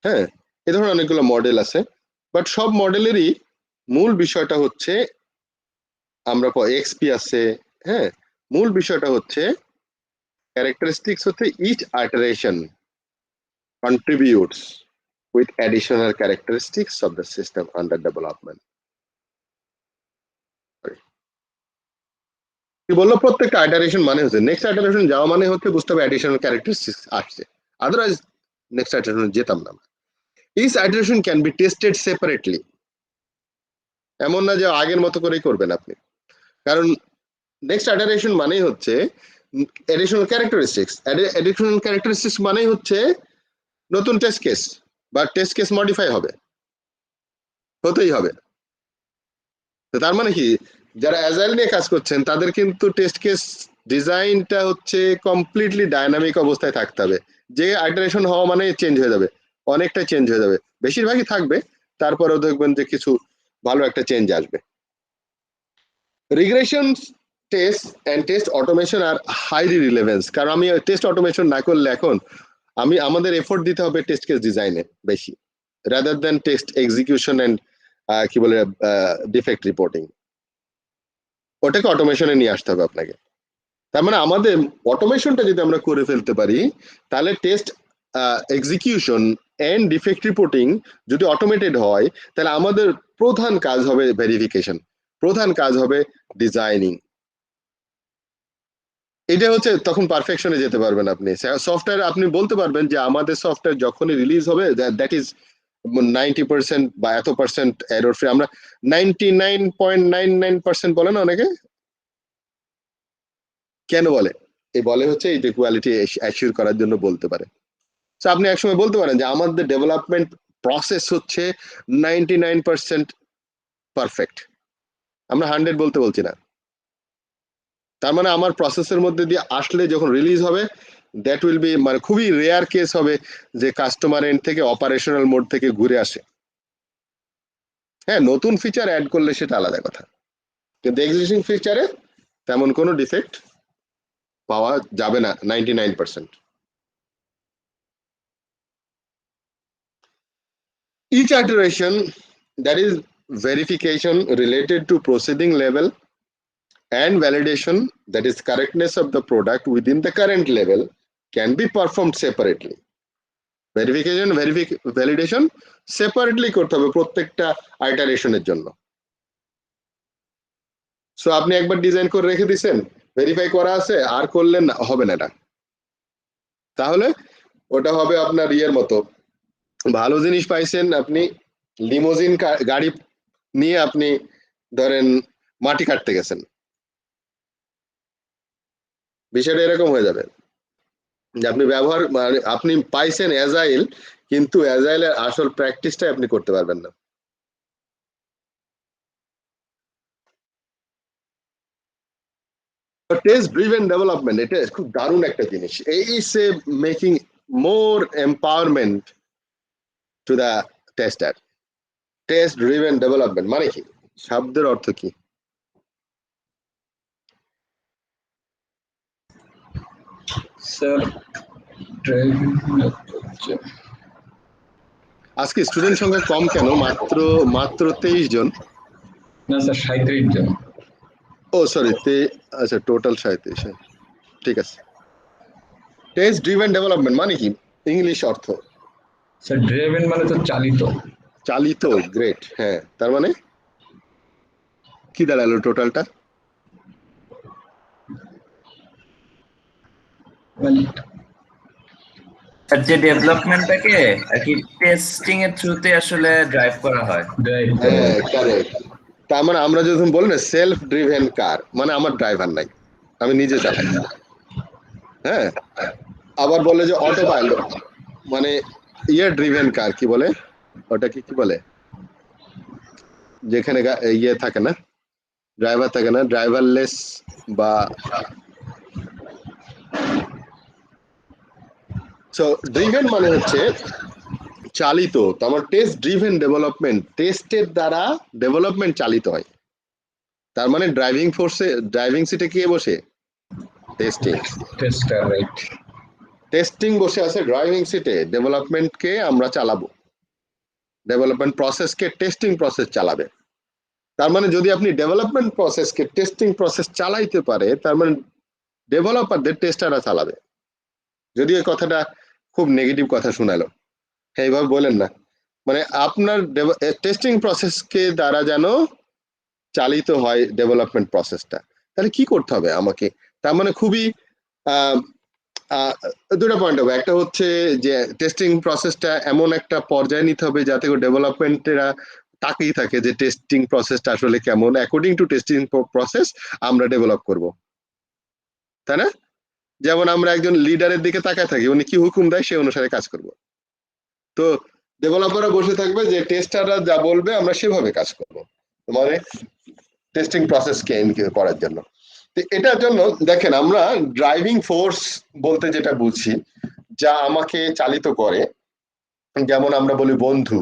হ্যাঁ, এ ধরনের অনেকগুলো মডেল আছে, বাট সব মডেলেরই মূল বিষয়টা হচ্ছে, আমরা XP আছে, হ্যাঁ, মূল বিষয়টা হচ্ছে characteristics হচ্ছে each iteration contributes with additional characteristics of the system under development. কি বললো, প্রত্যেকটা আইটারেশন মানে হচ্ছে নেক্সট আইটারেশন যাওয়া মানে হচ্ছে বুঝতে হবে অ্যাডিশনাল ক্যারেক্টারিস্টিক্স আসছে, আদারওয়াইজ নেক্সট আইটারেশন যেতাম না। Each iteration can be tested separately, এমন না যে আগের মতো করেই করবেন আপনি, কারণ নেক্সট অ্যাডারেশন মানেই হচ্ছে এডিশনাল ক্যারেক্টারিস্টিক্স। এডিশনাল ক্যারেক্টারিস্টিক্স মানেই হচ্ছে নতুন টেস্ট কেস বা টেস্ট কেস মডিফাই হবে, হতেই হবে। তো তার মানে কি, যারা অ্যাজাইল নিয়ে কাজ করছেন তাদের কিন্তু টেস্ট কেস ডিজাইনটা হচ্ছে কমপ্লিটলি ডায়নামিক অবস্থায় থাকতে হবে। যে আইটারেশন হওয়া মানে চেঞ্জ হয়ে যাবে, অনেকটা চেঞ্জ হয়ে যাবে, বেশিরভাগই থাকবে, তারপরেও দেখবেন যে কিছু ভালো একটা চেঞ্জ আসবে। Regression test and test automation আর হাইলি রিলেভেন্স, কারণ আমি টেস্ট অটোমেশন না করলে এখন আমাদের এফোর্ট দিতে হবে টেস্ট কেস ডিজাইনে বেশি, rather than test execution and কি বলে ডিফেক্ট রিপোর্টিং, ওটাকে অটোমেশনে নিয়ে আসতে হবে আপনাকে। তার মানে আমাদের অটোমেশনটা যদি আমরা করে ফেলতে পারি, তাহলে test execution and defect reporting যদি অটোমেটেড হয়, তাহলে আমাদের প্রধান কাজ হবে ভেরিফিকেশন, প্রধান কাজ হবে ডিজাইনিং। এটা হচ্ছে তখন পারফেকশনে যেতে পারবেন আপনি। সফটওয়্যার আপনি বলতে পারবেন যে আমাদের সফটওয়্যার যখনই রিলিজ হবে দ্যাট ইজ 90% বা এত পার্সেন্ট এরর ফ্রি। আমরা 99.99% বলে না অনেকে, কেন বলে? এই বলে হচ্ছে এই কোয়ালিটি অ্যাসিওর করার জন্য বলতে পারে। তো আপনি একসময় বলতে পারেন যে আমাদের ডেভেলপমেন্ট প্রসেস হচ্ছে 99% পারফেক্ট, আমরা 100 বলতে বলছি না। তার মানে আমার প্রসেসের মধ্যে দিয়ে আসলে যখন রিলিজ হবে, দ্যাট উইল বি, মানে খুবই রেয়ার কেস হবে যে কাস্টমার এন্ড থেকে অপারেশনাল মোড থেকে ঘুরে আসে। হ্যাঁ, নতুন ফিচার অ্যাড করলে সেটা আলাদা কথা, কিন্তু এক্সিস্টিং ফিচারে তেমন কোনো ডিফেক্ট পাওয়া যাবে না 99%। Each iteration, that is verification related to proceeding level and validation, that is correctness of the product within the current level, can be performed separately. Verification, validation separately করতে হবে প্রত্যেকটা আইটারেশনের জন্য। সো আপনি একবার ডিজাইন করে রেখে দিয়েছেন, ভেরিফাই করা আছে, আর করলেন হবে না এটা, তাহলে ওটা হবে আপনার ইয়ের মতো, ভালো জিনিস পাইছেন আপনি, লিমোজিন গাড়ি নিয়ে আপনি ধরেন মাটি কাটতে গেছেন, বিষয়টা এরকম হয়ে যাবে যে আপনি ব্যবহার, মানে আপনি পাইছেন অ্যাজাইল, কিন্তু অ্যাজাইলের আসল প্র্যাকটিসটাই আপনি করতে পারবেন না। টেস্ট ড্রিভেন ডেভেলপমেন্ট, এটা খুব দারুণ একটা জিনিস। এই সে making more empowerment to the tester. Test driven development মানে কি, শব্দের অর্থ কি? স্যার আজকে স্টুডেন্ট সংখ্যা কম কেন? মাত্র 23 জন। না স্যার 37 জন। ও সরি, আচ্ছা টোটাল 37। ঠিক আছে। টেস্ট ড্রিভেন ডেভেলপমেন্ট মানে কি, ইংলিশ অর্থ? স্যার ড্রিভেন মানে তো চালিত। চালিত, গ্রেট। হ্যাঁ, তার মানে কি দাঁড়ালো টোটালটা? যে ডেভেলপমেন্টটাকে আর কি টেস্টিং এর থ্রুতে আসলে ড্রাইভ করা হয়। হ্যাঁ, কারেক্ট। তার মানে আমরা যখন বলি না সেলফ ড্রিভেন কার, মানে আমার ড্রাইভার নাই, আমি নিজে চালাই। হ্যাঁ, আবার বলে যে অটো পাইলট, মানে ইয়ার ড্রিভেন কার, কি বলে ওটা, কি বলে, যেখানে ইয়ে থাকে না, ড্রাইভার থাকে না, ড্রাইভারলেস বা সো ড্রিভেন মানে হচ্ছে চালিত। তো আমার টেস্ট ড্রিভেন ডেভেলপমেন্ট, টেস্টের দ্বারা ডেভেলপমেন্ট চালিত হয়। তার মানে ড্রাইভিং ফোর্সে, ড্রাইভিং সিটে কে বসে? টেস্টিং। Tester, right. টেস্টিং বসে আছে ড্রাইভিং সিটে, ডেভেলপমেন্টকে আমরা চালাবো, ডেভেলপমেন্ট প্রসেসকে টেস্টিং প্রসেস চালাবে। তার মানে যদি আপনি ডেভেলপমেন্ট প্রসেসকে টেস্টিং প্রসেস চালাইতে পারে, তার মানে ডেভেলপারদের টেস্টাররা চালাবে। যদি এই কথাটা খুব নেগেটিভ কথা শোনালো, হ্যাঁ এইভাবে বলেন না, মানে আপনার টেস্টিং প্রসেসকে দ্বারা যেন চালিত হয় ডেভেলপমেন্ট প্রসেসটা, তাহলে কি করতে হবে আমাকে? তার মানে খুবই দুটো পয়েন্ট হবে। একটা হচ্ছে যে টেস্টিং প্রসেসটা এমন একটা পর্যায়ে নিতে হবে যাতে ডেভেলপমেন্টেরা তাকিয়ে থাকে যে টেস্টিং প্রসেসটা আসলে কেমন, অ্যাকর্ডিং টু টেস্টিং প্রসেস আমরা ডেভেলপ করব, তাই না? যেমন আমরা একজন লিডারের দিকে তাকায় থাকি, উনি কি হুকুম দেয় সে অনুসারে কাজ করব। তো ডেভেলপাররা বসে থাকবে যে টেস্টাররা যা বলবে আমরা সেভাবে কাজ করব, মানে টেস্টিং প্রসেসকে এনকিউর করার জন্য। তো এটার জন্য দেখেন আমরা ড্রাইভিং ফোর্স বলতে যেটা বুঝি, যা আমাকে চালিত করে, যেমন আমরা বলি বন্ধু,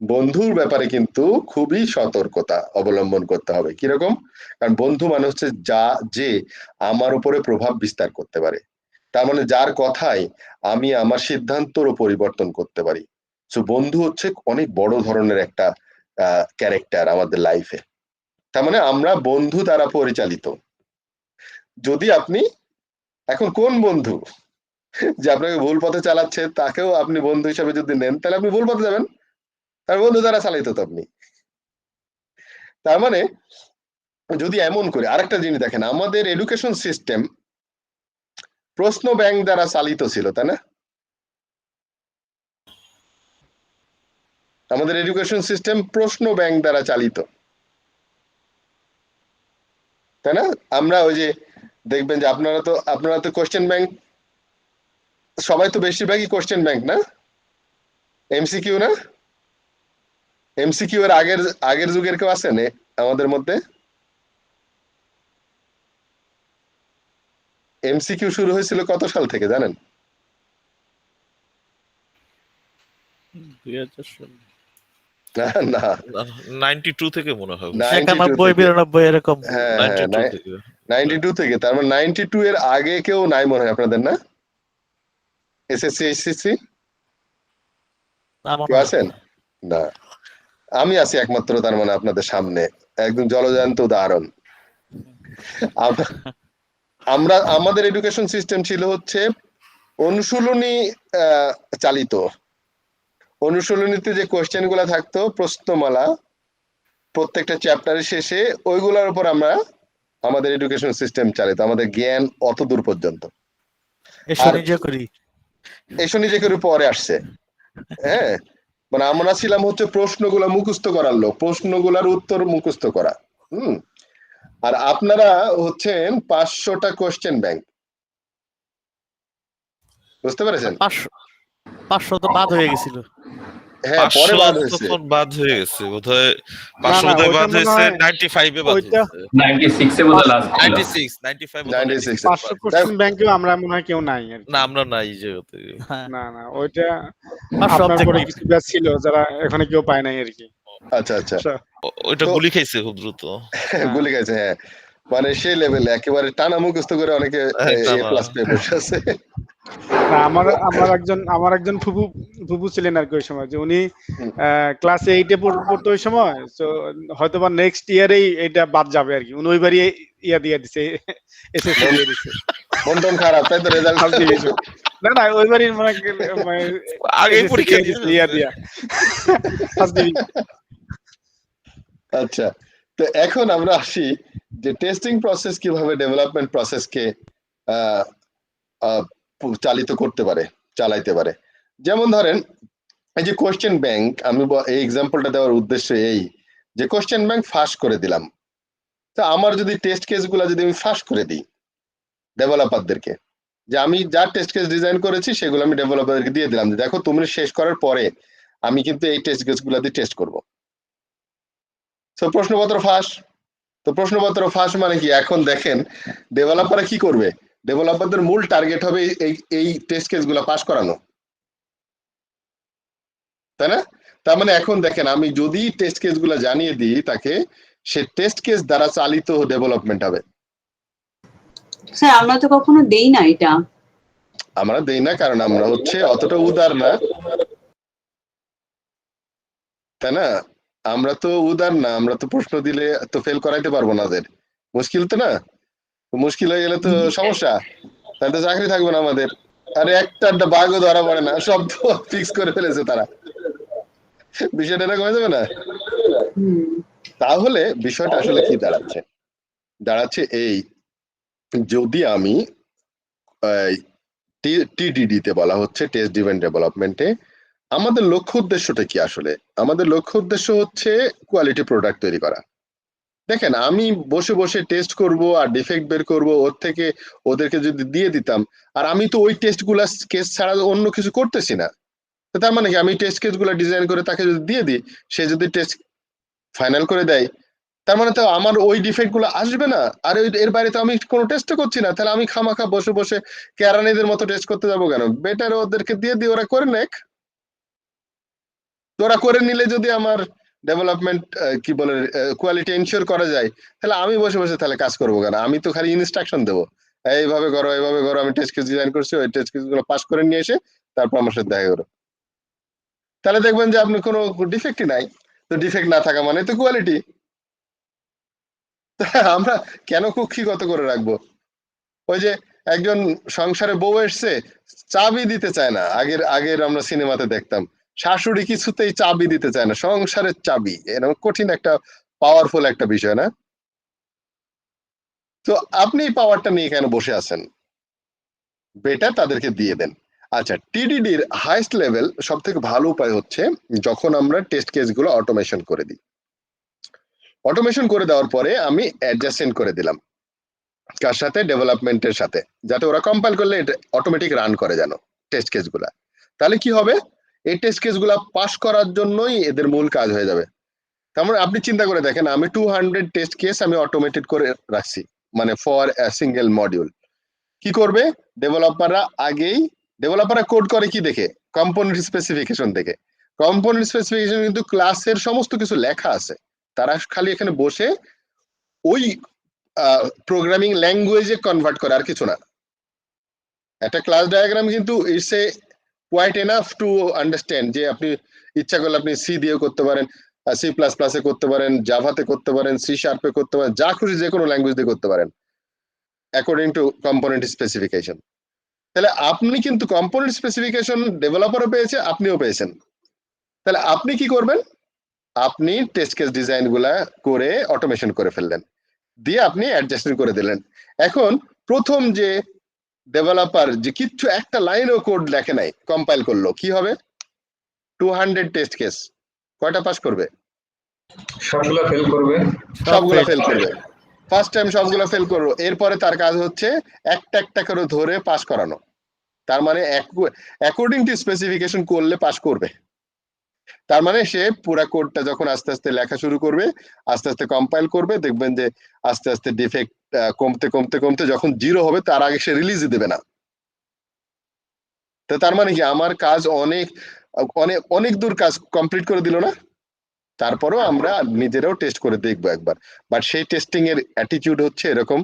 বন্ধুর ব্যাপারে কিন্তু খুবই সতর্কতা অবলম্বন করতে হবে। কিরকম? কারণ বন্ধু মানে হচ্ছে যে আমার উপরে প্রভাব বিস্তার করতে পারে, তার মানে যার কথায় আমি আমার সিদ্ধান্তরও পরিবর্তন করতে পারি। সো বন্ধু হচ্ছে অনেক বড় ধরনের একটা ক্যারেক্টার আমাদের লাইফে। তার মানে আমরা বন্ধু দ্বারা পরিচালিত। যদি আপনি এখন কোন বন্ধু যে আপনাকে ভুল পথে চালাচ্ছে তাকেও আপনি বন্ধু হিসাবে যদি নেন, তাহলে আপনি ভুল পথে যাবেন, তার বন্ধু দ্বারা চালিত তো আপনি। তার মানে যদি এমন করে আরেকটা জিনিস দেখেন, আমাদের এডুকেশন সিস্টেম প্রশ্ন ব্যাংক দ্বারা চালিত ছিল, তাই না? আমাদের এডুকেশন সিস্টেম প্রশ্ন ব্যাংক দ্বারা চালিত, তাই না? আমরা ওই যে দেখবেন যে আপনারা তো কোশ্চেন ব্যাংক, সবাই তো বেশিরভাগই কোশ্চেন ব্যাংক না, এমসিকিউ না? এমসিকিউ এর আগের যুগের কেউ আছেন আমাদের মধ্যে? এমসিকিউ শুরু হয়েছিল কত সাল থেকে জানেন? 2000 না না, 92 থেকে মনে হয়। 91 92 এরকম। হ্যাঁ 92 থেকে। 92 থেকে, তার মানে 92 এর আগে কেউ নাই মনে হয় আপনাদের, না? এসএসসি এইচএসসি কেউ আছেন? না, আমি আছি একমাত্র তার মানে আপনাদের সামনে, একদম জলজান্ত উদাহরণ। আমরা আমাদের এডুকেশন সিস্টেম ছিল হচ্ছে অনুশীলনী চালিত। অনুশীলনীতে যে কোশ্চেন গুলা থাকতো প্রশ্নমালা প্রত্যেকটা চ্যাপ্টারের শেষে, ওইগুলোর উপর আমরা আমাদের এডুকেশন সিস্টেম চালিত, আমাদের জ্ঞান অত দূর পর্যন্ত। এসো নিজে করে পরে আসছে, হ্যাঁ, মানে আমরা ছিলাম হচ্ছে প্রশ্নগুলা মুখস্থ করার লোক, প্রশ্নগুলার উত্তর মুখস্থ করা। আর আপনারা হচ্ছেন 500টা কোশ্চেন ব্যাংক, বুঝতে পেরেছেন? 500 তো বাদ হয়ে গেছিল। হ্যাঁ, পরে বাদ হয়েছে, তখন বাদ হয়ে গেছে বোধহয়। 500 বোধহয় বাদ হয়েছে, 95 এ বাদ হয়েছে, 96 এ বোধহয় লাস্ট ছিল। 96 95 96 500 কোশ্চেন ব্যাংকেও আমরা মনে হয় কেউ নাই আর কি। না আমরা নাই যে হতে। না না, ওইটা আপনার পরে কিছু ব্যাচ ছিল যারা এখানে কেউ পায় নাই আর কি। আচ্ছা আচ্ছা, ওইটা গুলি খাইছে খুব দ্রুত। গুলি খাইছে, হ্যাঁ, মানে সেই লেভেলে একেবারে টানা মুখস্থ করে অনেকে এ প্লাস পেয়ে বসে আছে। না, আমার একজন ফুফু ছিলেন আর কি ওই সময়, যে উনি ক্লাস 8 এ পড়তো ওই সময়, তো হয়তোবা নেক্সট ইয়ারেই এটা বাদ যাবে আর কি, উনি ওইবারই ইয়া দিয়ে দিছে, এসএসসি দিয়ে দিছে। মন খারাপ তাই তো, রেজাল্ট না না, ওইবারই মানে আগে পরীক্ষা দিয়েছে ইয়া দিয়া ফার্স্ট ডিভিশন। আচ্ছা, তো এখন আমরা আসি যে টেস্টিং প্রসেস কিভাবে ডেভেলপমেন্ট প্রসেসকে চালিত করতে পারে, চালাইতে পারে। যেমন ধরেন এই যে কোশ্চেন ব্যাংক, আমি এই এক্সাম্পলটা দেওয়ার উদ্দেশ্য এই যে কোশ্চেন ব্যাংক ফাঁস করে দিলাম, তো আমার যদি টেস্ট কেসগুলো যদি আমি ফাঁস করে দিই ডেভেলপারদেরকে, যে আমি যা টেস্ট কেস ডিজাইন করেছি সেগুলো আমি ডেভেলপারদেরকে দিয়ে দিলাম, যে দেখো তুমি শেষ করার পরে আমি কিন্তু এই টেস্ট কেসগুলো দিয়ে টেস্ট করবো। তো প্রশ্নপত্র ফাঁস, তো প্রশ্নপত্র ফাঁস মানে কি? এখন দেখেন ডেভেলপাররা কি করবে, ডেভেলপারদের মূল টার্গেট হবে এই টেস্ট কেসগুলো পাস করানো, তাই না? তার মানে এখন দেখেন আমি যদি টেস্ট কেসগুলো জানিয়ে দিই তাকে, সে টেস্ট কেস দ্বারা চালিত ডেভেলপমেন্ট হবে। স্যার আমরা তো কখনো দেই না এটা। আমরা দেই না কারণ আমরা হচ্ছে অতটা উদার না, তাই না? আমরা তো উদার না, আমরা তো প্রশ্ন দিলে তো ফেল করাইতে পারবো না, মুশকিল তো না, মুশকিল হয়ে গেলে তো সমস্যা, তাহলে তো চাকরি থাকবে না আমাদের। আরে একটা বাঘও ধরা পড়ে না, সব তো ফিক্স করে ফেলেছে তারা, বিষয়টা এরকম হয়ে যাবে না? তাহলে বিষয়টা আসলে কি দাঁড়াচ্ছে? দাঁড়াচ্ছে এই, যদি আমি টিডিডি তে বলা হচ্ছে টেস্ট ড্রিভেন ডেভেলপমেন্টে আমাদের লক্ষ্য উদ্দেশ্যটা কি আসলে? আমাদের লক্ষ্য উদ্দেশ্য হচ্ছে কোয়ালিটি প্রোডাক্ট তৈরি করা। দেখেন, আমি বসে বসে টেস্ট করব আর ডিফেক্ট বের করব, ওর থেকে ওদেরকে যদি দিয়ে দিতাম, আর আমি তো ওই টেস্ট গুলা কেস ছাড়া অন্য কিছু করতেছি না। তো তার মানে কি, আমি টেস্ট কেস গুলা ডিজাইন করে তাকে যদি দিয়ে দিই, সে যদি টেস্ট ফাইনাল করে দেয়, তার মানে তো আমার ওই ডিফেক্ট গুলো আসবে না। আর এর বাইরে তো আমি কোনো টেস্ট করছি না, তাহলে আমি খামাখা বসে বসে কেরানিদের মতো টেস্ট করতে যাবো কেন? বেটার ওদেরকে দিয়ে দিই, ওরা করে নেক। ওরা করে নিলে যদি আমার ডেভেলপমেন্ট কি বলে কোয়ালিটি এনশিওর করা যায়, তাহলে আমি বসে বসে তাহলে কাজ করবো কেন? আমি তো খালি ইনস্ট্রাকশন দেবো, এইভাবে করো এইভাবে করো, আমি টেস্ট কেস ডিজাইন করছি, ওই টেস্ট কেস গুলো পাস করে নিয়ে এসে তারপর আমার সাথে দেখা করো। তাহলে দেখবেন যে আপনি কোনো ডিফেক্টই নাই। তো ডিফেক্ট না থাকা মানে তো কোয়ালিটি। আমরা কেন কুক্ষিগত করে রাখবো? ওই যে একজন সংসারে বউ এসছে, চাবি দিতে চায় না। আগের আগের আমরা সিনেমাতে দেখতাম শাশুড়ি কিছুতেই চাবি দিতে চায় না, সংসারের চাবি। এরকম কঠিন একটা পাওয়ারফুল একটা বিষয় না? তো আপনি এই পাওয়ারটা নিয়ে কেন বসে আছেন? বেটার তাদেরকে দিয়ে দেন। আচ্ছা, টিডিডির হাইস্ট লেভেল সব থেকে ভালো উপায় হচ্ছে যখন আমরা টেস্ট কেসগুলো অটোমেশন করে দিই। অটোমেশন করে দেওয়ার পরে আমি অ্যাডজাস্টেন্ট করে দিলাম কার সাথে? ডেভেলপমেন্টের সাথে, যাতে ওরা কম্পাইল করলে এটা অটোমেটিক রান করে যেন টেস্ট কেসগুলা। তাহলে কি হবে? এই টেস্ট কেসগুলা পাস করার জন্যই এদের মূল কাজ হয়ে যাবে। তার মানে আপনি চিন্তা করে দেখেন, আমি 200 টেস্ট কেস আমি অটোমেটেড করে রাখছি, মানে ফর এ সিঙ্গেল মডিউল। কি করবে ডেভেলপাররা? ডেভেলপাররা কোড করে কি দেখে? কম্পোনেন্ট স্পেসিফিকেশন দেখে। কম্পোনেন্ট স্পেসিফিকেশন কিন্তু ক্লাসের সমস্ত কিছু লেখা আছে, তারা খালি এখানে বসে ওই প্রোগ্রামিং ল্যাঙ্গুয়েজে কনভার্ট করে, আর কিছু না। একটা ক্লাস ডায়াগ্রাম কিন্তু it's a quite enough to understand, যে আপনি ইচ্ছা করলে আপনি সি দিয়েও করতে পারেন, সি প্লাস প্লাসে করতে পারেন, জাভাতে করতে পারেন, সি শার্পে করতে পারেন, যা খুশি যে কোনো ল্যাঙ্গুয়েজ দিয়ে করতে পারেন অ্যাকর্ডিং টু কম্পোনেন্ট স্পেসিফিকেশন। তাহলে আপনি কিন্তু কম্পোনেন্ট স্পেসিফিকেশন ডেভেলপারও পেয়েছে, আপনিও পেয়েছেন। তাহলে আপনি কি করবেন? আপনি টেস্ট কেস ডিজাইন গুলা করে অটোমেশন করে ফেললেন, দিয়ে আপনি অ্যাডজাস্টমেন্ট করে দিলেন। এখন প্রথম যে ডেভেলপার যে কিচ্ছু একটা লাইনও কোড লেখে নাই, কম্পাইল করলো, কি হবে? 200 টেস্ট কেস কয়টা পাস করবে? সবগুলো ফেল করবে। সবগুলো ফেল করবে। ফার্স্ট টাইম সবগুলো ফেল করবো, এরপরে তার কাজ হচ্ছে একটা একটা করে ধরে পাস করানো। তার মানে অ্যাকর্ডিং টু স্পেসিফিকেশন করলে পাস করবে। তার মানে সে পুরা কোডটা যখন আস্তে আস্তে লেখা শুরু করবে, আস্তে আস্তে কম্পাইল করবে, দেখবেন যে আস্তে আস্তে ডিফেক্ট কমতে কমতে কমতে যখন 0 হবে তার আগে সে রিলিজই দেবে না। তো তার মানে কি, আমার কাজ অনেক অনেক অনেক দূর কাজ কমপ্লিট করে দিল না? তারপরেও আমরা নিজেরাও টেস্ট করে দেখবো একবার, বাট সেই টেস্টিং এর অ্যাটিটিউড হচ্ছে এরকম,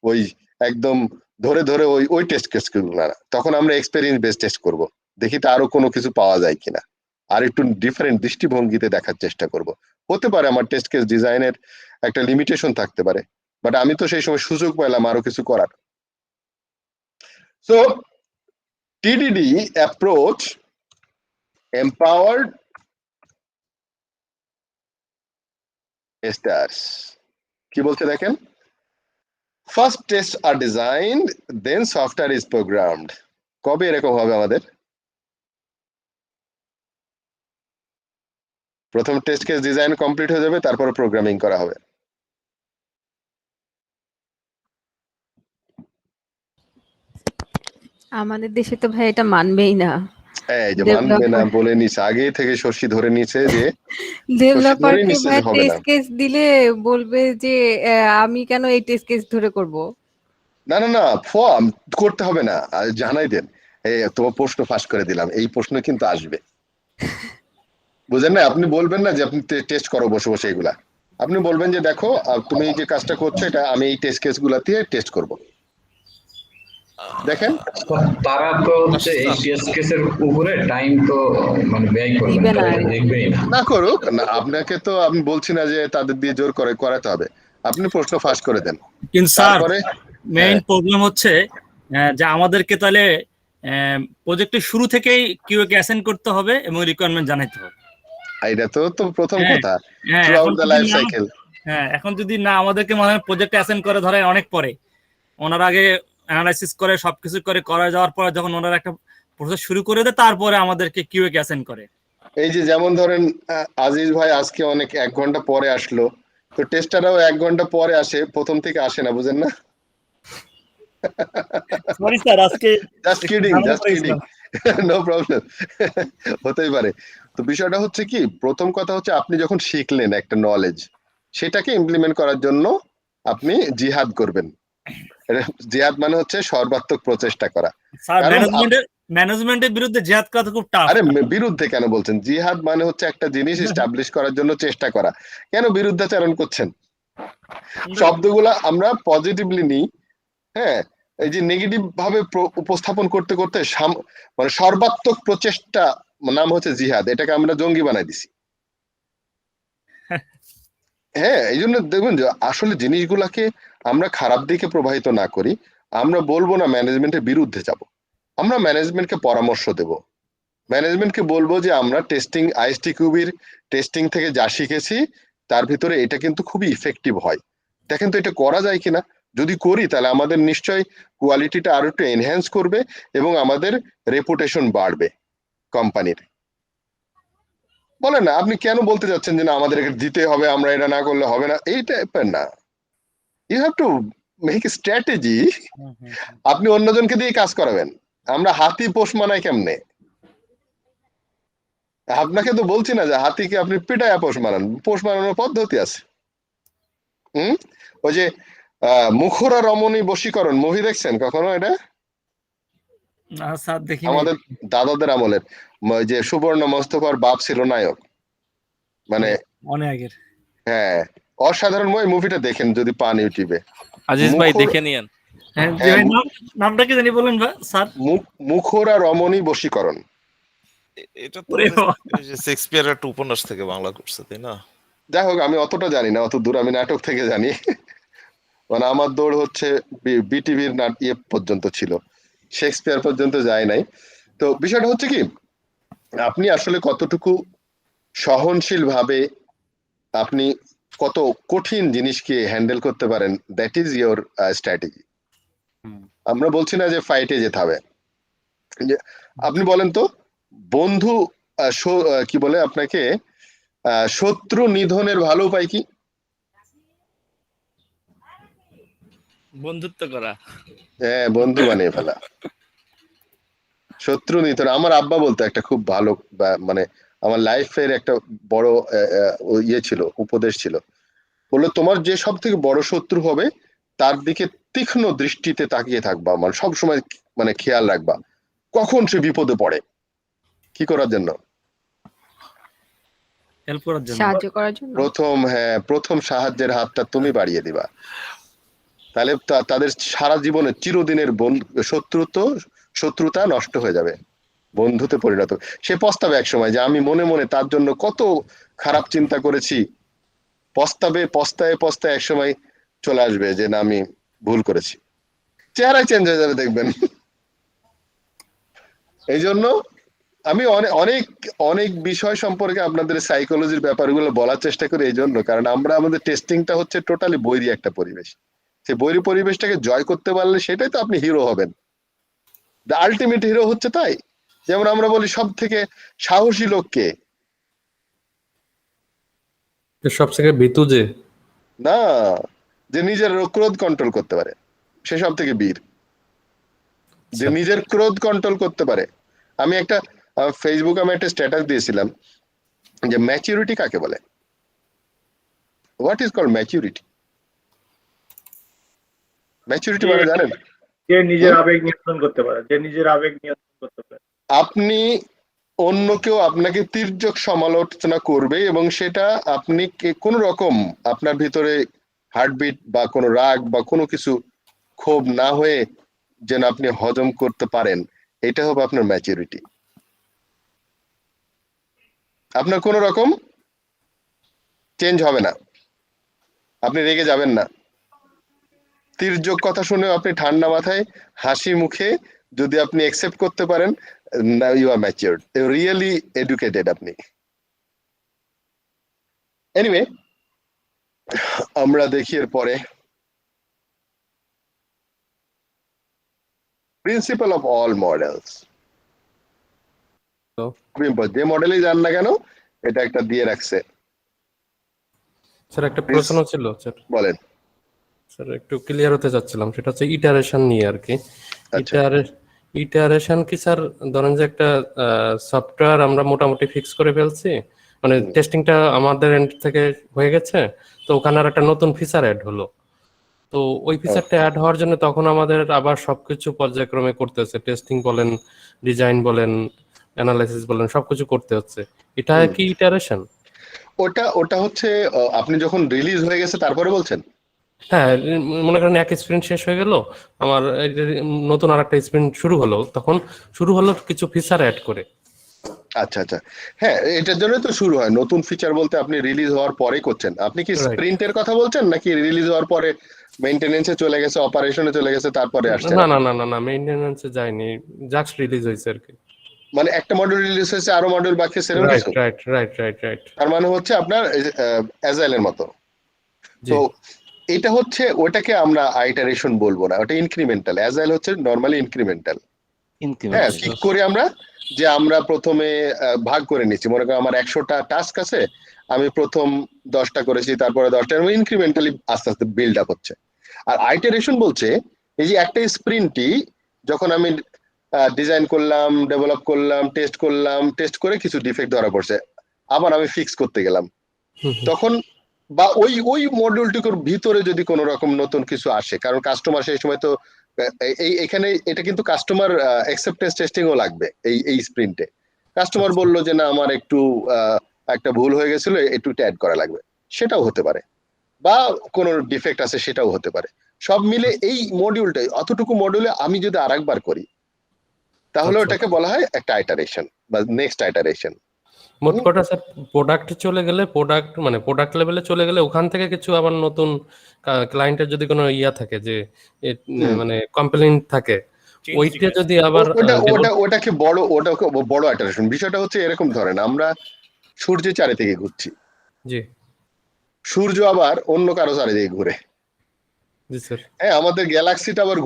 ওই একদম ধরে ধরে ওই টেস্ট কেস গুলো না। তখন আমরা এক্সপেরিয়েন্স বেস টেস্ট করব, দেখি তা আরো কোনো কিছু পাওয়া যায় কিনা, আর একটু ডিফারেন্ট দৃষ্টিভঙ্গিতে দেখার চেষ্টা করব। হতে পারে আমার টেস্ট কেস ডিজাইনের একটা লিমিটেশন থাকতে পারে, বাট আমি তো সেই সময় সুযোগ পেলাম আরো কিছু করার। So TDD approach empowered testers কি বলছে দেখেন, first test are designed then software is programmed. কবে এরকম হবে আমাদের? প্রথম টেস্ট কেস ডিজাইন কমপ্লিট হয়ে যাবে, তারপরে প্রোগ্রামিং করা হবে। আমাদের দেশে তো ভাই এটা মানবেই না। এই যে মানবে না বলে নিছে, আগে থেকে শশী ধরে নিছে যে ডেভেলপারকে ভাই টেস্ট কেস দিলে বলবে যে আমি কেন এই টেস্ট কেস ধরে করব? না না না, ফর্ম করতে হবে না, জানাই দেন তোমার প্রশ্ন ফাঁস করে দিলাম, এই প্রশ্ন কিন্তু আসবে, বুঝেন না? আপনি বলবেন না যে আপনি টেস্ট করো বসে বসে এগুলা, আপনি বলবেন যে দেখো তুমি যে কাজটা করছো এটা আমি এই টেস্ট কেস গুলা দিয়ে টেস্ট করব। দেখেন তারা তো হচ্ছে এই টেস্ট কেসের উপরে টাইম তো মানে ব্যয় করবে না, দেখবেই না। না করুক না, আপনাকে তো আমি বলছি না যে তাদের দিয়ে জোর করে করাতে হবে, আপনি প্রশ্ন ফাঁস করে দেন। কিন্তু স্যার মেইন প্রবলেম হচ্ছে যে আমাদেরকে তাহলে প্রজেক্টের শুরু থেকেই কিউকে অ্যাসাইন করতে হবে এবং রিকোয়ারমেন্ট জানাতে হবে। এটা তো প্রথম কথা, থ্রুআউট দ্য লাইফ সাইকেল। হ্যাঁ, এখন যদি না আমাদেরকে মানে প্রজেক্ট অ্যাসাইন করে ধরে অনেক পরে, ওনারা আগে অ্যানালাইসিস করে সবকিছু করে করা যাওয়ার পরে যখন ওনারা একটা প্রসেস শুরু করে দেয় তারপরে আমাদেরকে কিউকে অ্যাসাইন করে। এই যে যেমন ধরেন আজিজ ভাই আজকে অনেক 1 ঘন্টা পরে আসলো, তো টেস্টাররাও 1 ঘন্টা পরে আসে, প্রথম থেকে আসে না, বুঝেন না? সরি স্যার, আজকে জাস্ট একটু কিডিং, ঝামেলা জাস্ট করে কিডিং, গেছিলাম। No problem. হতেই পারে। তো বিষয়টা হচ্ছে কি, প্রথম কথা হচ্ছে আপনি যখন শিখলেন একটা নলেজ, সেটাকে ইমপ্লিমেন্ট করার জন্য আপনি জিহাদ করবেন। জিহাদ মানে হচ্ছে সর্বাত্মক প্রচেষ্টা করা। স্যার কারণ ম্যানেজমেন্টের বিরুদ্ধে জেহাদ করা তো খুব টাফ। আরে বিরুদ্ধে কেন বলছেন? জিহাদ মানে হচ্ছে একটা জিনিস এস্টাবলিশ করার জন্য চেষ্টা করা। কেন বিরুদ্ধাচরণ করছেন? শব্দগুলা আমরা পজিটিভলি নিই, হ্যাঁ, এই যে নেগেটিভ ভাবে উপস্থাপন করতে করতে মানে সর্বাত্মক প্রচেষ্টা নাম হচ্ছে জিহাদ, এটাকে আমরা জঙ্গি বানাই দিছি। হ্যাঁ, এই জন্য দেখবেন যে আসলে জিনিসগুলাকে আমরা খারাপ দিকে প্রবাহিত না করি, আমরা বলবো না ম্যানেজমেন্টের বিরুদ্ধে যাব, আমরা ম্যানেজমেন্টকে পরামর্শ দেব, ম্যানেজমেন্টকে বলবো যে আমরা টেস্টিং আইএসটি কিউবির টেস্টিং থেকে যা শিখেছি তার ভিতরে এটা কিন্তু খুবই ইফেক্টিভ হয়, দেখেন তো এটা করা যায় কিনা, যদি করি তাহলে আমাদের নিশ্চয়ই কোয়ালিটিটা আরো একটু এনহ্যান্স করবে এবং আমাদের রেপুটেশন বাড়বে কোম্পানির। বলেন না, আপনি কেন বলতে যাচ্ছেন যে না আমাদের এটা দিতে হবে, আমরা এটা না করলে হবে না, এই টাইপের না। You have to make a strategy. আপনি অন্যজনকে দিয়ে কাজ করাবেন, আমরা হাতি পোষ মানাই কেমনে? আপনাকে তো বলছি না যে হাতিকে আপনি পিটায় পোষ মানান, পোষ মানানোর পদ্ধতি আছে। ওই যে মুখরা রমণী বশীকরণ মুভি দেখছেন কখনো? এটা না স্যার দেখি আমাদের দাদাদের আমলের, ওই যে সুবর্ণ মোস্তফার বাপ ছিল নায়ক, মানে অনেক আগের। হ্যাঁ, অসাধারণ মুভিটা দেখেন যদি পান ইউটিউবে। আজিজ ভাই দেখে নিয়েন। হ্যাঁ, নামটা কি জানি বলেন স্যার? মুখরা রমণী বশীকরণ। এটা তো শেক্সপিয়ারের একটা উপন্যাস থেকে বাংলা করছে, তাই না? যাই হোক, আমি অতটা জানি না, অত দূর আমি নাটক থেকে জানি। মানে আমার দৌড় হচ্ছে বিটিভির ইয়ে পর্যন্ত ছিল, শেক্সপিয়ার পর্যন্ত যায় নাই। তো বিষয়টা হচ্ছে কি, আপনি আসলে কতটুকু সহনশীল ভাবে আপনি কত কঠিন জিনিসকে হ্যান্ডেল করতে পারেন, দ্যাট ইজ ইয়োর স্ট্র্যাটেজি। আমরা বলছি না যে ফাইটে যেতে হবে। আপনি বলেন তো, বন্ধু কি বলে আপনাকে, শত্রু নিধনের ভালো উপায় কি? বন্ধুত্ব করা। হ্যাঁ, বন্ধু বানিয়ে ফেলা। শত্রু নিধন, আমার আব্বা বলতো একটা খুব ভালো, মানে আমার লাইফের একটা বড় ইয়ে ছিল, উপদেশ ছিল, বললো তোমার যে সব থেকে বড় শত্রু হবে তার দিকে তীক্ষ্ণ দৃষ্টিতে তাকিয়ে থাকবা, মানে সবসময় মানে খেয়াল রাখবা কখন সে বিপদে পড়ে, কি করার জন্য? হেল্প করার জন্য, সাহায্য করার জন্য। প্রথম সাহায্যের হাতটা তুমি বাড়িয়ে দিবা, তাহলে তাদের সারা জীবনে চিরদিনের শত্রুতা নষ্ট হয়ে যাবে, বন্ধুতে পরিণত। সে পস্তাবে এক সময় যে আমি মনে মনে তার জন্য কত খারাপ চিন্তা করেছি, পস্তায় এক সময় চলে আসবে যে না আমি ভুল করেছি, চেহারা চেঞ্জ হয়ে যাবে দেখবেন। এই জন্য আমি অনেক অনেক বিষয় সম্পর্কে আপনাদের সাইকোলজির ব্যাপারগুলো বলার চেষ্টা করি, এই জন্য কারণ আমরা আমাদের টেস্টিংটা হচ্ছে টোটালি বৈরী একটা পরিবেশ, সেই বৈরী পরিবেশটাকে জয় করতে পারলে সেটাই তো আপনি হিরো হবেন, দ্য আলটিমেট হিরো হচ্ছে তাই। যেমন আমরা বলি সব থেকে সাহসী লোককে, সব থেকে ভীতু না, যে নিজের ক্রোধ কন্ট্রোল করতে পারে সে সব থেকে বীর, যে নিজের ক্রোধ কন্ট্রোল করতে পারে। আমি একটা ফেসবুকে আমি একটা স্ট্যাটাস দিয়েছিলাম যে ম্যাচুরিটি কাকে বলে, what is called maturity? Maturity মানে জানেন? যে নিজের আবেগ নিয়ন্ত্রণ করতে পারে, যে নিজের আবেগ নিয়ন্ত্রণ করতে পারে। আপনি অন্য কেউ আপনাকে তির্যক সমালোচনা করবে এবং সেটা আপনি কোনো রকম আপনার ভিতরে হার্টবিট বা কোনো রাগ বা কোনো কিছু ক্ষোভ না হয়ে যেন আপনি হজম করতে পারেন, এটা হবে আপনার ম্যাচুরিটি। আপনার কোনো রকম চেঞ্জ হবে না, আপনি রেগে যাবেন না, তির্যক কথা শুনেও আপনি ঠান্ডা মাথায় হাসি মুখে যদি আপনি অ্যাকসেপ্ট করতে পারেন, you are matured, really educated আপনি। এনিওয়ে, আমরা দেখি এর পরে প্রিন্সিপাল অফ অল মডেলস। খুব important। যে মডেলেই যান না কেন এটা একটা দিয়ে রাখছে। স্যার একটা প্রশ্ন ছিল স্যার, বলেন। স্যার একটু ক্লিয়ার হতে চাচ্ছিলাম, সেটা হচ্ছে ইটারেশন নিয়ে আর কি। আচ্ছা। ইটারেশন কি স্যার, ধরেন যে একটা সফটওয়্যার আমরা মোটামুটি ফিক্স করে ফেলছি, মানে টেস্টিংটা আমাদের এন্ড থেকে হয়ে গেছে, তো ওখানে আর একটা নতুন ফিচার অ্যাড হলো, তো ওই ফিচারটা অ্যাড হওয়ার জন্য তখন আমাদের আবার সবকিছু পর্যায়ক্রমে করতে হচ্ছে, টেস্টিং বলেন, ডিজাইন বলেন, অ্যানালাইসিস বলেন, সবকিছু করতে হচ্ছে। এটা কি ইটারেশন? ওটা হচ্ছে আপনি যখন রিলিজ হয়ে গেছে তারপরে বলছেন? হ্যাঁ, মনে করেন এক স্প্রিন্ট শেষ হয়ে গেল, আমার নতুন আর একটা স্প্রিন্ট শুরু হলো, তখন শুরু হলো কিছু ফিচার অ্যাড করে। আচ্ছা আচ্ছা, হ্যাঁ এটার জন্য তো শুরু হয়। নতুন ফিচার বলতে আপনি রিলিজ হওয়ার পরেই করছেন। আপনি কি স্প্রিন্টের কথা বলছেন নাকি রিলিজ হওয়ার পরে মেইনটেনেন্সে চলে গেছে, অপারেশনে চলে গেছে তারপরে আসছে? না না না না না, মেইনটেনেন্সে যায়নি, জাস্ট রিলিজ হয়েছে আর কি। মানে একটা মডিউল রিলিজ হয়েছে, আরো মডিউল বাকি আছে, এরকম কিছু? Right right right right. তার মানে হচ্ছে আপনার অ্যাজাইলের মতো। তো এটা হচ্ছে, ওটাকে আমরা আইটারেশন বলবো না, ওটা ইনক্রিমেন্টাল। অ্যাজাইল হচ্ছে নরমালি ইনক্রিমেন্টাল। হ্যাঁ, কি করি আমরা, যে আমরা প্রথমে ভাগ করে নিচ্ছি, মনে করেন আমার 100টা টাস্ক আছে, আমি প্রথম 10টা করেছি, তারপরে 10টা, ইনক্রিমেন্টালি আস্তে আস্তে বিল্ড আপ হচ্ছে। আর আইটারেশন বলছে এই যে একটা স্প্রিন্টই যখন আমি ডিজাইন করলাম, ডেভেলপ করলাম, টেস্ট করে কিছু ডিফেক্ট ধরা পড়ছে, আবার আমি ফিক্স করতে গেলাম, তখন বা ওই মডিউলটির ভিতরে যদি কোনো রকম নতুন কিছু আসে, কারণ কাস্টমার সেই সময় তো এখানে এটা কিন্তু কাস্টমার অ্যাকসেপ্টেন্স টেস্টিংও লাগবে। এই স্প্রিন্টে কাস্টমার বললো যে না আমার একটু একটা ভুল হয়ে গেছিল, একটু অ্যাড করা লাগবে, সেটাও হতে পারে, বা কোনো ডিফেক্ট আছে সেটাও হতে পারে। সব মিলে এই মডিউলটাই, অতটুকু মডিউলে আমি যদি আরেকবার করি তাহলে ওটাকে বলা হয় একটা আইটারেশন বা নেক্সট আইটারেশন। মোট কথা স্যার, প্রোডাক্ট চলে গেলে, প্রোডাক্ট লেভেলে চলে গেলে ওখান থেকে কিছু আবার নতুন ক্লায়েন্টের যদি কোনো ইয়া থাকে, যে মানে কমপ্লেইন থাকে, ওইটা যদি আবার ওটাকে বড় আইটারেশন। বিষয়টা হচ্ছে এরকম, ধরেন আমরা সূর্যের চারিদিকে ঘুরছি, জি, সূর্য আবার অন্য কারো চারিদিকে ঘুরে, জি স্যার, হ্যাঁ আমাদের গ্যালাক্সিটা আবার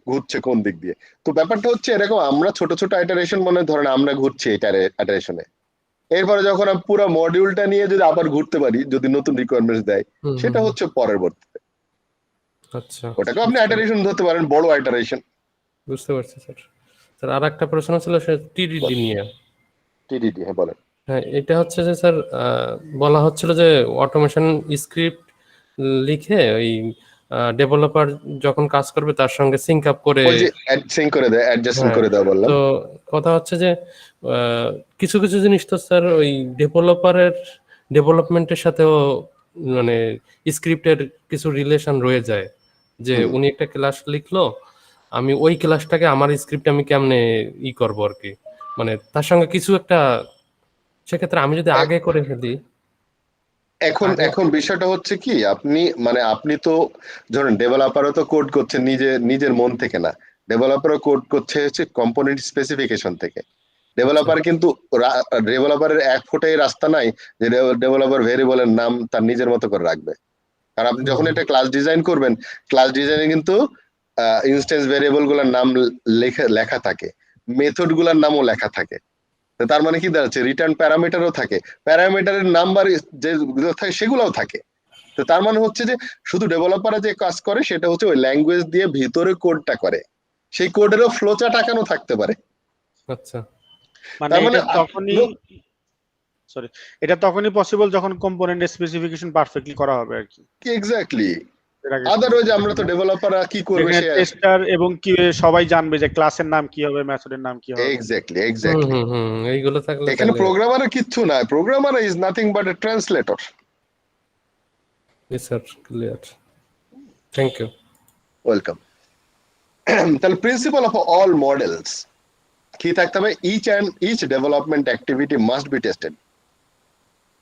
ঘুরছে কোন দিক দিয়ে। তো ব্যাপারটা হচ্ছে এরকম, আমরা ছোট ছোট আইটারেশন মনে ধরেন আমরা ঘুরছি এটা আইটারেশনে, এরপরে যখন আমি পুরো মডিউলটা নিয়ে যদি আবার ঘুরতে পারি, যদি নতুন রিকোয়ারমেন্টস দেয়, সেটা হচ্ছে পরবর্তীতে। আচ্ছা, ওটাকে আপনি আইটারেশন ধরতে পারেন, বড় আইটারেশন। বুঝতে পারছি স্যার। স্যার আর একটা প্রশ্ন ছিল টিডিডি নিয়ে। টিডিডি, হ্যাঁ বলেন। হ্যাঁ, এটা হচ্ছে যে স্যার বলা হচ্ছিল যে অটোমেশন স্ক্রিপ্ট লিখে ওই ডেভেলপার যখন কাজ করবে তার সঙ্গে সিঙ্ক আপ করে সিঙ্ক করে দেয়, অ্যাডজাস্টমেন্ট করে দেওয়া বললাম। তো কথা হচ্ছে যে কিছু কিছু জিনিস তো স্যার ওই ডেভেলপমেন্টের সাথেও মানে স্ক্রিপ্টের কিছু রিলেশন রয়ে যায়, যে উনি একটা ক্লাস লিখলো, আমি ওই ক্লাসটাকে আমার স্ক্রিপ্টে আমি কেমনে করবো আর কি, মানে তার সঙ্গে কিছু একটা, সেক্ষেত্রে আমি যদি আগে করে ফেলি। এখন বিষয়টা হচ্ছে কি, আপনি তো ধরেন ডেভেলপারও তো কোড করছে নিজের মন থেকে না, ডেভেলপারও কোড করছে হচ্ছে কম্পোনেন্ট স্পেসিফিকেশন থেকে। ডেভেলপারের এক ফোটাই রাস্তা নাই যে ডেভেলপার ভেরিয়েবলের নাম তার নিজের মতো করে রাখবে। কারণ আপনি যখন একটা ক্লাস ডিজাইন করবেন, ক্লাস ডিজাইনে কিন্তু ইনস্ট্যান্স ভেরিয়েবল গুলোর নাম লেখা থাকে, মেথড গুলার নামও লেখা থাকে। তার মানে কি দাঁড়াচ্ছে, রিটার্ন প্যারামিটারও থাকে, প্যারামিটারের নাম্বার যেগুলো থাকে সেগুলোও থাকে। তো তার মানে হচ্ছে যে শুধু ডেভেলপাররা যে কাজ করে সেটা হচ্ছে ওই ল্যাঙ্গুয়েজ দিয়ে ভিতরে কোডটা করে, সেই কোডেরও ফ্লোচার্ট আঁকানো থাকতে পারে। আচ্ছা, মানে এটা তখনই পসিবল যখন কম্পোনেন্ট স্পেসিফিকেশন পারফেক্টলি করা হবে আর কি। এক্স্যাক্টলি, আদারওয়াইজ আমরা তো ডেভেলপাররা কি করবে, টেস্টার এবং কি সবাই জানবে যে ক্লাসের নাম কি হবে, মেথডের নাম কি হবে। এক্স্যাক্টলি এইগুলো থাকলে এখানে প্রোগ্রামারের কিচ্ছু নাই, programmer is nothing but a translator. Yes sir, clear. Thank you. Welcome. তাহলে প্রিন্সিপাল অফ অল মডেলস কি থাকতে হবে, each development activity must be tested.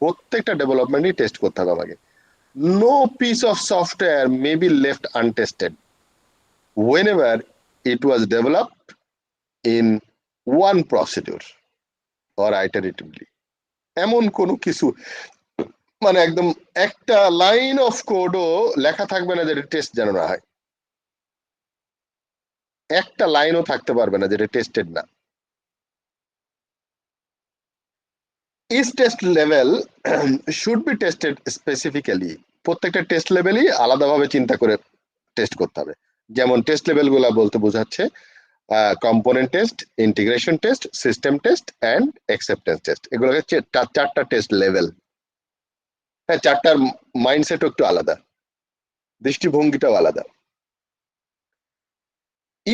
প্রত্যেকটা ডেভেলপমেন্টই টেস্ট করতে হবে আমাকে। No piece of software may be left untested whenever it was developed in one procedure or iteratively. এমন কোনো কিছু মানে একদম একটা লাইন অফ কোডও লেখা থাকবে না যেটা টেস্ট যেন না হয়, একটা লাইনও থাকতে পারবে না যেটা টেস্টেড না। each test level should be tested specifically. প্রত্যেকটা টেস্ট লেভেলই আলাদাভাবে চিন্তা করে টেস্ট করতে হবে। যেমন টেস্ট লেভেল গুলা বলতে বোঝাচ্ছে component test, integration test, system test and acceptance test. এগুলো হচ্ছে চারটা টেস্ট লেভেল। হ্যাঁ, চারটার মাইন্ডসেটও একটু আলাদা, দৃষ্টিভঙ্গিটাও আলাদা।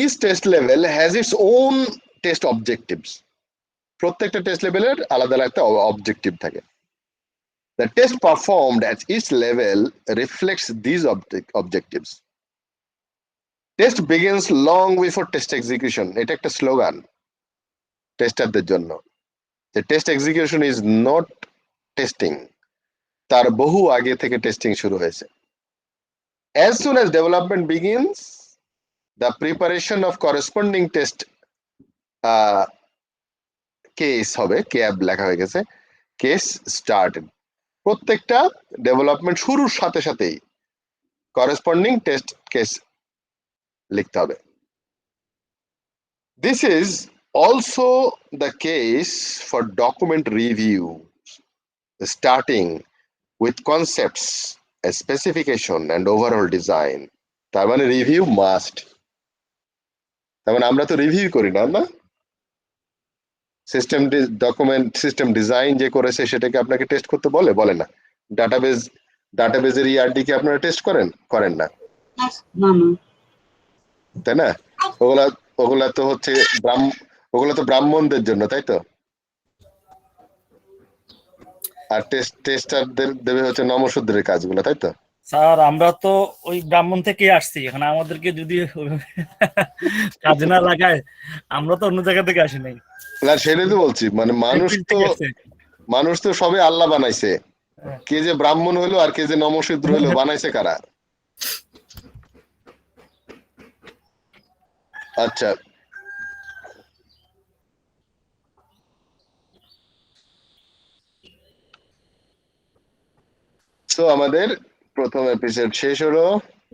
Each test level has its own test objectives. প্রত্যেকটা টেস্ট লেভেলের আলাদা একটা অবজেক্টিভ থাকে। The test performed at each level reflects these objectives. Test begins long before test execution. এটা একটা স্লোগান টেস্টারদের জন্য। The test execution is not testing. তার বহু আগে থেকে টেস্টিং শুরু হয়েছে। As soon as development begins, the preparation of corresponding test case হবে, ক্যাব লেখা হয়ে গেছে, কেস স্টার্টেড। প্রত্যেকটা ডেভেলপমেন্ট শুরুর সাথে সাথেই করেসপন্ডিং টেস্ট কেস লিখতে হবে। This is also the case for document review, starting with concepts, specification and overall design. তার মানে রিভিউ মাস্ট। তার মানে আমরা তো রিভিউ করি না, না? সিস্টেম ডকুমেন্ট সিস্টেম ডিজাইন যে করেছে সেটাকে আপনাকে টেস্ট করতে বলে না? ডাটাবেজের ইআরডি কি আপনারা টেস্ট করেন না? তাই না? ওগুলা তো হচ্ছে ওগুলা তো ব্রাহ্মণদের জন্য, তাই তো? আর টেস্টারদের দেবে হচ্ছে নমশূদ্রের কাজগুলো, তাই তো? স্যার আমরা তো ওই ব্রাহ্মণ থেকে আসছি, এখন আমাদেরকে যদি কাজে না লাগায় আমরা তো অন্য জায়গা থেকে আসি নাই। না, সেটাই তো বলছি, মানে মানুষ তো সবে আল্লাহ বানাইছে। কে যে ব্রাহ্মণ হলো আর কে যে নমশূদ্র হলো বানাইছে কারা? আচ্ছা, তো আমাদের প্রথম এপিসোড শেষ হলো।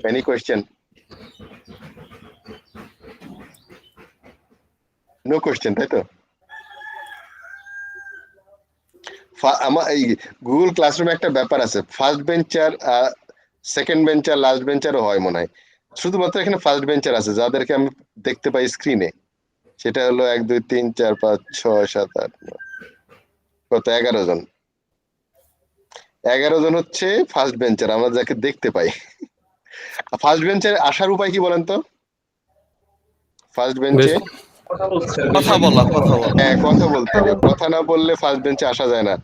Any question? নো কোয়েশ্চেন, তাই তো? আমার এই গুগল ক্লাসরুমে একটা ব্যাপার আছে, first bencher, second bencher, last বেঞ্চারও হয় মনে হয়। শুধুমাত্র এখানে ফার্স্ট বেঞ্চার আছে যাদেরকে আমি দেখতে পাই স্ক্রিনে। সেটা হলো 1 2 3 4 5 6 7 8 9, কত 11 জন। 11 জন হচ্ছে ফার্স্ট বেঞ্চার, আমরা যাকে দেখতে পাই। ফার্স্ট বেঞ্চে আসার উপায় কি বলেন তো? ফার্স্ট বেঞ্চে কথা বলা। হ্যাঁ, কথা বলতে হবে। কথা না বললে ফার্স্ট বেঞ্চে আসা যায় না।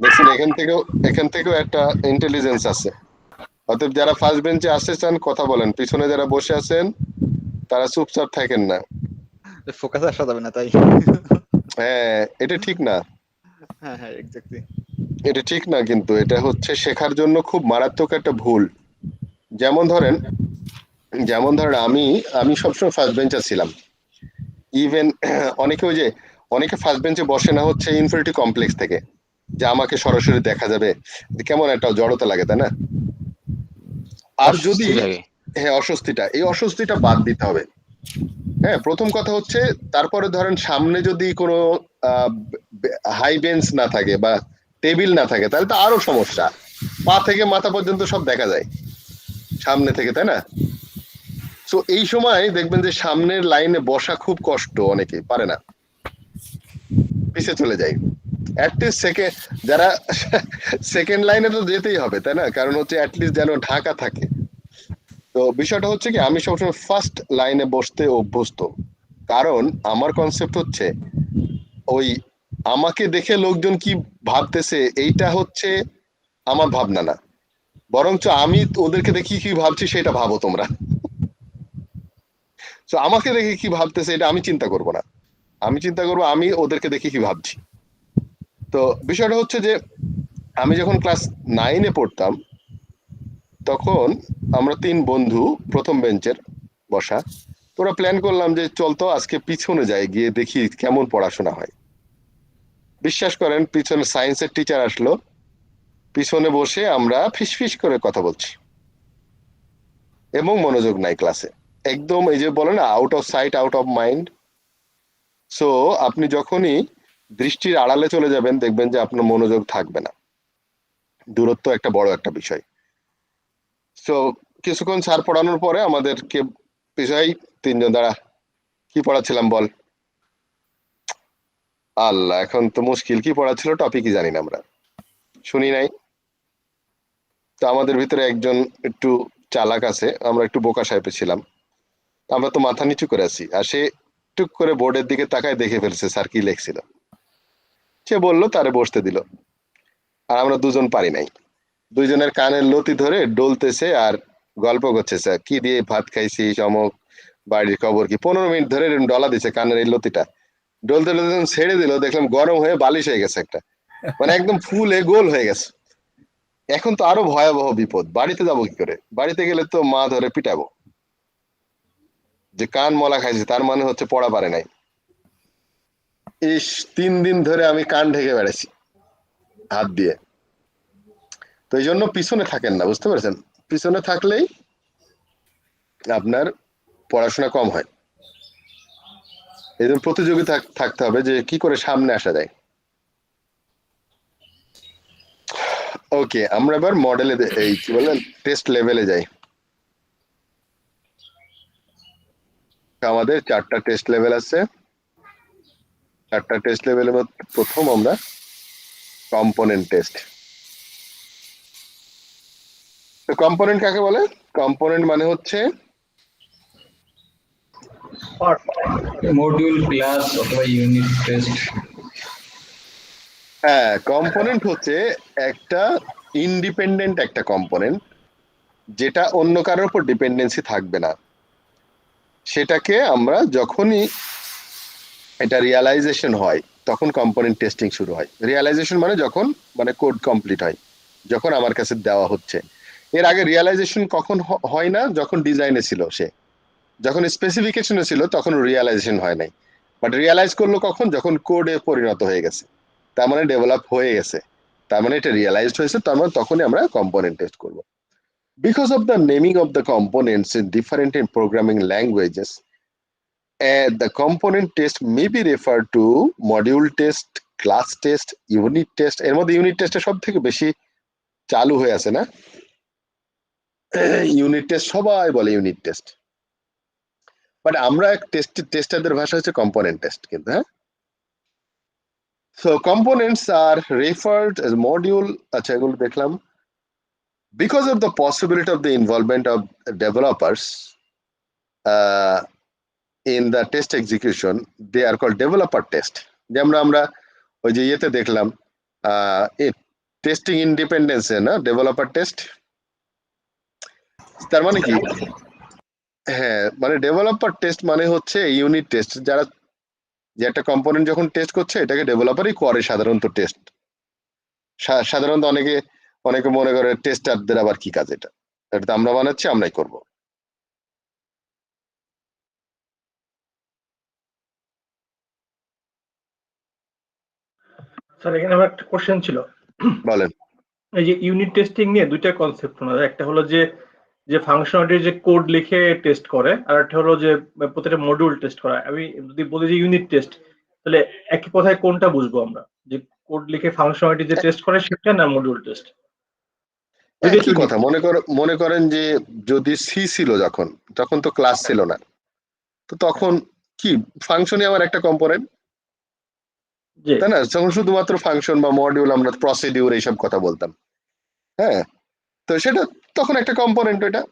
দেখছেন, এখান থেকেও একটা ইন্টেলিজেন্স আছে। অতএব যারা ফার্স্ট বেঞ্চে আসতে চান কথা বলেন, পিছনে যারা বসে আছেন তারা চুপচাপ থাকেন না। ফোকাস আসা যাবে না তাই। হ্যাঁ, এটা ঠিক না। হ্যাঁ এক্স্যাক্টলি, এটা ঠিক না, কিন্তু এটা হচ্ছে শেখার জন্য খুব মারাত্মক একটা ভুল। যেমন ধরেন আমি সবসময় ফার্স্ট বেঞ্চার ছিলাম। ইভেন অনেকে ফার্স্ট বেঞ্চে বসে না হচ্ছে ইনফিনিটি কমপ্লেক্স থেকে, যে আমাকে সরাসরি দেখা যাবে, কেমন একটা জড়তা লাগে, তাই না? আর যদি হ্যাঁ, এই অস্বস্তিটা বাদ দিতে হবে। হ্যাঁ, প্রথম কথা হচ্ছে, তারপরে ধরেন সামনে যদি কোনো হাই বেঞ্চ না থাকে বা টেবিল না থাকে তাহলে তো আরো সমস্যা। পা থেকে মাথা পর্যন্ত সব দেখা যায় সামনে থেকে, তাই না? তো এই সময় দেখবেন যে সামনের লাইনে বসা খুব কষ্ট, অনেকে পারে না, পিছিয়ে চলে যায়। অ্যাটলিস্ট যারা সেকেন্ড লাইনে তো যেতেই হবে, তাই না? কারণ হচ্ছে অ্যাটলিস্ট যেন ঢাকা থাকে। তো বিষয়টা হচ্ছে কি, আমি সবসময় ফার্স্ট লাইনে বসতে অভ্যস্ত, কারণ আমার কনসেপ্ট হচ্ছে ওই আমাকে দেখে লোকজন কি ভাবতেছে এইটা হচ্ছে আমার ভাবনা না, বরঞ্চ আমি ওদেরকে দেখি কি ভাবছি সেটা ভাবো তোমরা। তো আমাকে দেখে কি ভাবতেছে এটা আমি চিন্তা করব না, আমি চিন্তা করবো আমি ওদেরকে দেখে কি ভাবছি। তো বিষয়টা হচ্ছে যে আমি যখন ক্লাস 9-এ পড়তাম তখন আমরা 3 বন্ধু প্রথম বেঞ্চের বসা, তোরা প্ল্যান করলাম যে চলতো আজকে পিছনে যাই, গিয়ে দেখি কেমন পড়াশোনা হয়। বিশ্বাস করেন, পিছনে সায়েন্সের টিচার আসলো, পিছনে বসে আমরা ফিসফিস করে কথা বলছি এবং মনোযোগ নাই ক্লাসে, একদম এই যে বলে না out of sight out of mind. So আপনি যখনই দৃষ্টির আড়ালে চলে যাবেন, দেখবেন যে আপনার মনোযোগ থাকবে না। দূরত্ব একটা বড় একটা বিষয়। সো কিছুক্ষণ স্যার পড়ানোর পরে আমাদেরকে বিষয় 3 জন দাঁড়া, কি পড়াচ্ছিলাম বল? আল্লাহ, এখন তো মুশকিল, কি পড়াচ্ছিল টপিকই জানি না, আমরা শুনি নাই। তো আমাদের ভিতরে একজন একটু চালাক আছে, আমরা একটু বোকা সাহেব ছিলাম, আমরা তো মাথা নিচু করে আছি, আর সে টুক করে বোর্ডের দিকে তাকায় দেখে ফেলছে স্যার কি লেখছিল। সে বললো, তারে বসতে দিল, আর আমরা দুজন পারি নাই। দুইজনের কানের লতি ধরে ডলতেছে আর গল্প করছে, স্যার কি দিয়ে ভাত খাইছি, চমক, বাড়ির খবর কি। 15 মিনিট ধরে ডলা দিছে কানের এই লতিটা, ডলতে ডলতে ছেড়ে দিল, দেখলাম গরম হয়ে বালিশ হয়ে গেছে একটা, মানে একদম ফুলে গোল হয়ে গেছে। এখন তো আরো ভয়াবহ বিপদ, বাড়িতে যাবো কি করে? বাড়িতে গেলে তো মা ধরে পিটাবো, যে কান মলা খাইছে তার মানে হচ্ছে পড়া পারে নাই। 3 দিন ধরে আমি কান ঢেকে বেড়াইছি হাত দিয়ে। তো এই জন্য পিছনে থাকেন না, বুঝতে পারছেন? পিছনে থাকলেই আপনার পড়াশোনা কম হয়। এই জন্য প্রতিযোগিতা থাকতে হবে যে কি করে সামনে আসা যায়। ওকে, আমরা এবার মডেলে এই কি বলেন টেস্ট লেভেলে যাই। আমাদের 4টা টেস্ট লেভেল আছে। 4টা টেস্ট লেভেলের মধ্যে প্রথম আমরা কম্পোনেন্ট টেস্ট। তো কম্পোনেন্ট কাকে বলে? কম্পোনেন্ট মানে হচ্ছে মডিউল, ক্লাস অথবা ইউনিট টেস্ট। হ্যাঁ, কম্পোনেন্ট হচ্ছে একটা ইন্ডিপেন্ডেন্ট একটা কম্পোনেন্ট, যেটা অন্য কারোর উপর ডিপেন্ডেন্সি থাকবে না। সেটাকে আমরা যখনই এটা রিয়ালাইজেশন হয় তখন কম্পোনেন্ট টেস্টিং শুরু হয়। রিয়ালাইজেশন মানে যখন মানে কোড কমপ্লিট হয়, যখন আমার কাছে দেওয়া হচ্ছে। এর আগে রিয়ালাইজেশন কখন হয় না? যখন ডিজাইনে ছিল সে, যখন স্পেসিফিকেশনে ছিল তখন রিয়ালাইজেশন হয় নাই। বাট রিয়ালাইজ করলো কখন? যখন কোডে পরিণত হয়ে গেছে, তার মানে ডেভেলপ হয়ে গেছে, তার মানে এটা রিয়ালাইজড হয়েছে, তার মানে তখনই আমরা কম্পোনেন্ট টেস্ট করব। Because of the naming of the components is different in programming languages, the component test may be referred to module test, class test, unit test. এর মধ্যে ইউনিট টেস্টটা সব থেকে বেশি চালু হয়ে আছে না? ইউনিট টেস্ট সবাই বলে ইউনিট টেস্ট, বাট আমরা টেস্টারদের ভাষা হচ্ছে কম্পোনেন্ট টেস্ট কিন্তু। হ্যাঁ, so components are referred as module, আচ্ছা এগুলো দেখলাম। Because of the possibility of the involvement of developers in the test execution, they are called developer test. যেমন আমরা ওই যে ইয়েতে দেখলাম টেস্টিং ইন্ডিপেন্ডেন্স না, ডেভেলপার টেস্ট। তার মানে কি? হ্যাঁ, মানে ডেভেলপার টেস্ট মানে হচ্ছে ইউনিট টেস্ট, যারা যে একটা কম্পোনেন্ট যখন টেস্ট করছে এটাকে ডেভেলপারই করে সাধারণত টেস্ট। সাধারণত অনেকে মনে করে টেস্টারদের আবার কি কাজ, এটা তো আমরা বানাচ্ছি, আমরাই করব। স্যার এখানে আমার একটা কোশ্চেন ছিল। বলেন। এই যে ইউনিট টেস্টিং নিয়ে দুইটা কনসেপ্ট শোনা যায়, একটা হলো যে ফাংশনালিটি যে কোড লিখে টেস্ট করে, আর একটা হলো যে প্রত্যেকটা মডিউল টেস্ট করা। আমি যদি বলি যে ইউনিট টেস্ট, তাহলে একই কথায় কোনটা বুঝবো আমরা? যে কোড লিখে ফাংশনালিটি যে টেস্ট করে সেটা না মডিউল টেস্ট? একই কথা। মনে করেন যে যদি সি ছিল তখন তো ক্লাস ছিল না, তো তখন কি ফাংশনই আমার একটা কম্পোনেন্ট, তাই না? তখন শুধুমাত্র ফাংশন বা মডিউল, আমরা প্রসিডিউর এইসব কথা বলতাম। হ্যাঁ, তো সেটা তখন একটা কম্পোনেন্ট। এটা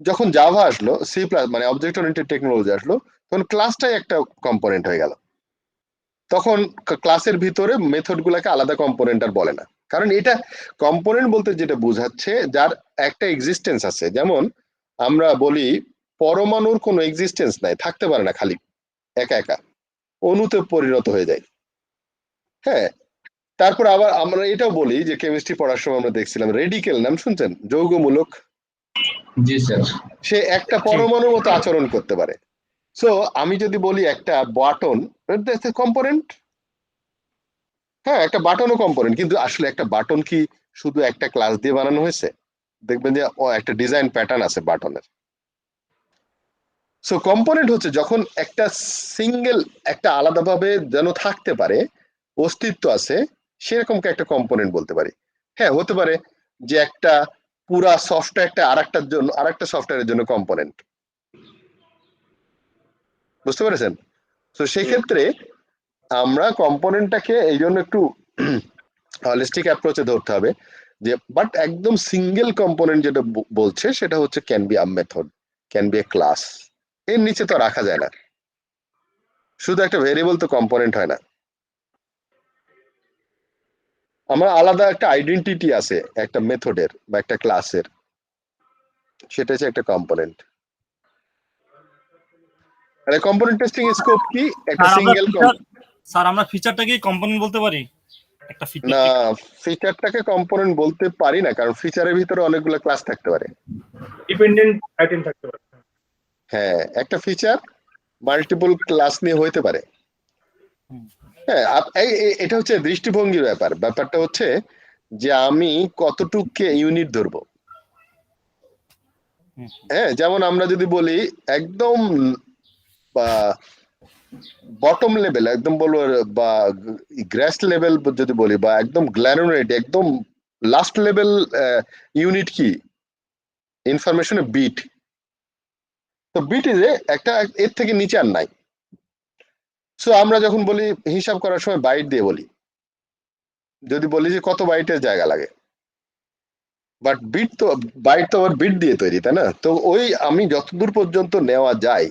যখন জাভা আসলো, সি প্লাস মানে অবজেক্ট ওরিয়েন্টেড টেকনোলজি আসলো, তখন ক্লাসটাই একটা কম্পোনেন্ট হয়ে গেল। তখন ক্লাসের ভিতরে মেথড গুলাকে আলাদা কম্পোনেন্ট আর বলে না, কারণ এটা কম্পোনেন্ট বলতে যেটা বোঝাচ্ছে যার একটা এক্সিস্টেন্স আছে। যেমন আমরা বলি পরমাণুর কোনো এক্সিস্টেন্স নাই, থাকতে পারে না, খালি একা একা অণুতে পরিণত হয়ে যায়। হ্যাঁ, তারপর আবার আমরা এটাও বলি যে কেমিস্ট্রি পড়ার সময় আমরা দেখছিলাম রেডিকেল, নাম শুনছেন? যৌগমূলক। জি স্যার। সে একটা পরমাণুর মতো আচরণ করতে পারে। সো আমি যদি বলি একটা বাটন কম্পোনেন্ট, হ্যাঁ একটা বাটনও কম্পোনেন্ট, কিন্তু আসলে একটা বাটন কি শুধু একটা ক্লাস দিয়ে বানানো হয়েছে? দেখবেন যে একটা ডিজাইন প্যাটার্ন আছে বাটনের। সো কম্পোনেন্ট হচ্ছে যখন একটা সিঙ্গেল একটা আলাদাভাবে যেন থাকতে পারে, অস্তিত্ব আছে সেরকমকে একটা কম্পোনেন্ট বলতে পারি। হ্যাঁ, হতে পারে যে একটা পুরা সফটওয়্যারটা আরেকটা সফটওয়্যারের জন্য কম্পোনেন্ট, বুঝতে পেরেছেন? তো সেই ক্ষেত্রে আমরা কম্পোনেন্টটাকে এই জন্য একটু হলিস্টিক অ্যাপ্রোচে ধরতে হবে যে, বাট একদম সিঙ্গেল কম্পোনেন্ট যেটা বলছে সেটা হচ্ছে can be a method, can B A class, এর নিচে তো রাখা যায় না। শুধু একটা ভেরিয়েবল তো কম্পোনেন্ট হয় না, আমার আলাদা একটা আইডেন্টিটি আছে একটা মেথডের বা একটা ক্লাসের, সেটা হচ্ছে একটা কম্পোনেন্ট। আর কম্পোনেন্ট টেস্টিং স্কোপ কি? একটা সিঙ্গেল স্যার আমরা ফিচারটাকে কম্পোনেন্ট বলতে পারি? একটা ফিচার না, ফিচারটাকে কম্পোনেন্ট বলতে পারি না, কারণ ফিচারের ভিতরে অনেকগুলো ক্লাস থাকতে পারে, ডিপেন্ডেন্ট আইটেম থাকতে পারে। হ্যাঁ, একটা ফিচার মাল্টিপল ক্লাস নিয়ে হইতে পারে। হ্যাঁ, এটা হচ্ছে দৃষ্টিভঙ্গির ব্যাপার। ব্যাপারটা হচ্ছে যে আমি কতটুককে ইউনিট ধরবো। হ্যাঁ, যেমন আমরা যদি বলি একদম বটম লেভেল, একদম বলবো বা গ্র্যাস লেভেল যদি বলি, বা একদম গ্ল্যানুলেট, একদম লাস্ট লেভেল ইউনিট কি? ইনফরমেশনের বিট। তো বিট ইজ একটা, এর থেকে নিচে আর নাই। সো আমরা যখন বলি হিসাব করার সময় বাইট দিয়ে বলি, যদি বলি যে কত বাইটের জায়গা লাগে, বাট বিট তো বাইট তো আবার বিট দিয়ে তৈরি, তাই না? তো ওই আমি যতদূর পর্যন্ত নেওয়া যায়,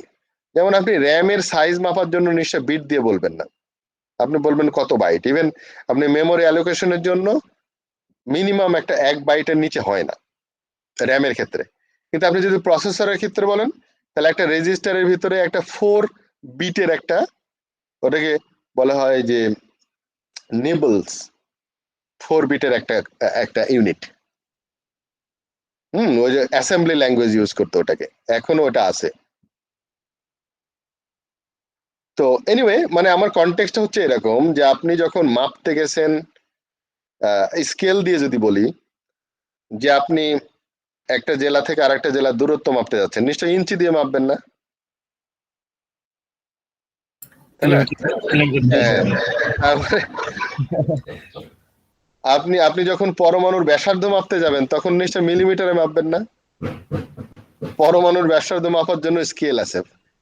যেমন আপনি র্যামের সাইজ মাপার জন্য নিশ্চয় বিট দিয়ে বলবেন না, আপনি বলবেন কত বাইট। ইভেন আপনি মেমোরি অ্যালোকেশনের জন্য মিনিমাম একটা 1 বাইটের নিচে হয় না র্যামের ক্ষেত্রে। কিন্তু আপনি যদি প্রসেসরের ক্ষেত্রে বলেন, তাহলে একটা রেজিস্টারের ভিতরে একটা 4 বিটের একটা, ওটাকে বলা হয় যে নিবলস, 4 বিটের একটা ইউনিট। ওই যে অ্যাসেম্বলি ল্যাঙ্গুয়েজ ইউজ করতে ওটাকে, এখনো ওটা আছে। তো এনিওয়ে, মানে আমার কনটেক্সটটা হচ্ছে এরকম যে আপনি যখন মাপতে গেছেন, স্কেল দিয়ে যদি বলি যে আপনি একটা জেলা থেকে আরেকটা জেলার দূরত্ব মাপতে যাচ্ছেন, নিশ্চয়ই ইঞ্চি দিয়ে মাপবেন না, তাই না? তারপরে আপনি যখন পরমাণুর ব্যাসার্ধ মাপতে যাবেন, তখন নিশ্চয় মিলিমিটারে মাপবেন না। পরমাণুর ব্যাসার্ধ মাপার জন্য স্কেল আছে,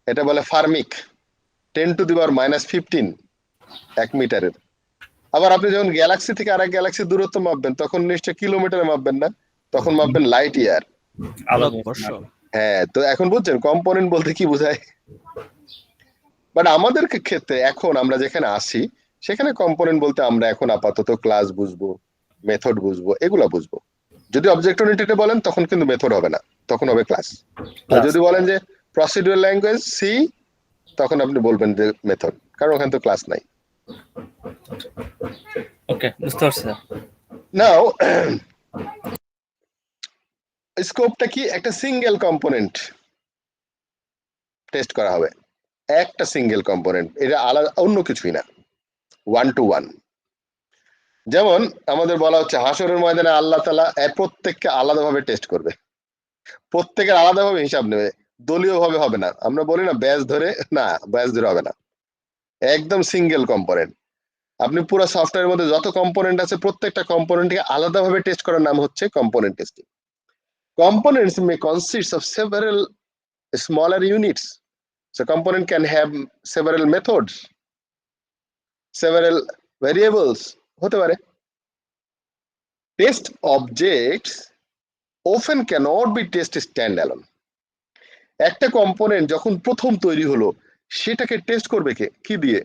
এটা বলে ফার্মিক, 10⁻⁻15 1 মিটারের। আবার আপনি যখন গ্যালাক্সি থেকে আরেক গ্যালাক্সির দূরত্ব মাপবেন, তখন নিশ্চয় কিলোমিটারে মাপবেন না, তখন মাপবেন লাইট ইয়ার। হ্যাঁ, তো এখন বুঝছেন কম্পোনেন্ট বলতে কি বোঝায়? বাট আমাদের ক্ষেত্রে এখন আমরা যেখানে আসি, সেখানে কম্পোনেন্ট বলতে আমরা এখন আপাতত ক্লাস বুঝবো, মেথড বুঝবো, এগুলা বুঝবো। যদি অবজেক্ট ওরিয়েন্টেড বলেন, তখন কিন্তু মেথড হবে না, তখন হবে ক্লাস। আর যদি বলেন যে প্রসিডিউরাল ল্যাঙ্গুয়েজ সি, তখন আপনি বলবেন যে মেথড, কারণ ওখানে তো ক্লাস নাই। ওকে, বুঝতে পারছি। নাও স্কোপটা কি? একটা সিঙ্গেল কম্পোনেন্ট টেস্ট করা হবে, একটা সিঙ্গেল কম্পোনেন্ট, এটা আলাদা অন্য কিছুই না, 1 to 1। যেমন আমাদের বলা হচ্ছে হাসরের ময়দানে আল্লাহ তাআলা প্রত্যেককে আলাদাভাবে টেস্ট করবে, প্রত্যেকের আলাদাভাবে হিসাব নেবে, দলীয় ভাবে হবে না। আমরা বলি না ব্যাচ ধরে, না, ব্যাচ ধরে হবে না, একদম সিঙ্গেল কম্পোনেন্ট। আপনি পুরো সফটওয়্যারের মধ্যে যত কম্পোনেন্ট আছে, প্রত্যেকটা কম্পোনেন্টকে আলাদাভাবে টেস্ট করার নাম হচ্ছে component testing. Components may consist of several smaller units. So component can have several methods, several variables, হতে পারে। Test objects often cannot be tested standalone. একটা কম্পোনেন্ট যখন প্রথম তৈরি হলো, সেটাকে টেস্ট করবে কি দিয়ে?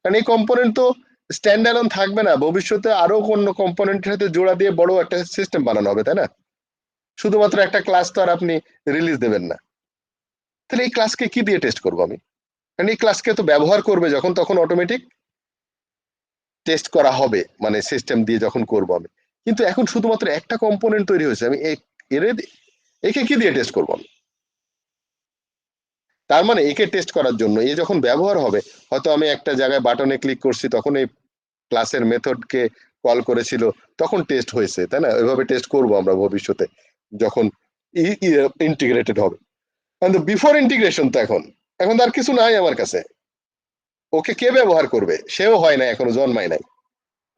কারণ এই কম্পোনেন্ট তো স্ট্যান্ডালোন থাকবে না, ভবিষ্যতে আরো কোন কম্পোনেন্টের সাথে জোড়া দিয়ে বড় একটা সিস্টেম বানানো হবে, তাই না? শুধুমাত্র একটা ক্লাস তো আর আপনি রিলিজ দেবেন না। তাহলে এই ক্লাসকে কি দিয়ে টেস্ট করবো আমি? কারণ এই ক্লাসকে তো ব্যবহার করবে যখন, তখন অটোমেটিক টেস্ট করা হবে, মানে সিস্টেম দিয়ে যখন করবো আমি। কিন্তু এখন শুধুমাত্র একটা কম্পোনেন্ট তৈরি হয়েছে, আমি একে কি দিয়ে টেস্ট করবো আমি? তার মানে একে টেস্ট করার জন্য এ যখন ব্যবহার হবে, হয়তো আমি একটা জায়গায় বাটনে ক্লিক করছি, তখন এই ক্লাসের মেথডকে কল করেছিল, তখন টেস্ট হয়েছে, তাই না? এভাবে টেস্ট করবো আমরা ভবিষ্যতে যখন ইন্টিগ্রেটেড হবে। কিন্তু বিফোর ইন্টিগ্রেশন তো এখন তো আর কিছু নাই আমার কাছে, ওকে কে ব্যবহার করবে? সেও হয় না, এখনো জন্মায় নাই।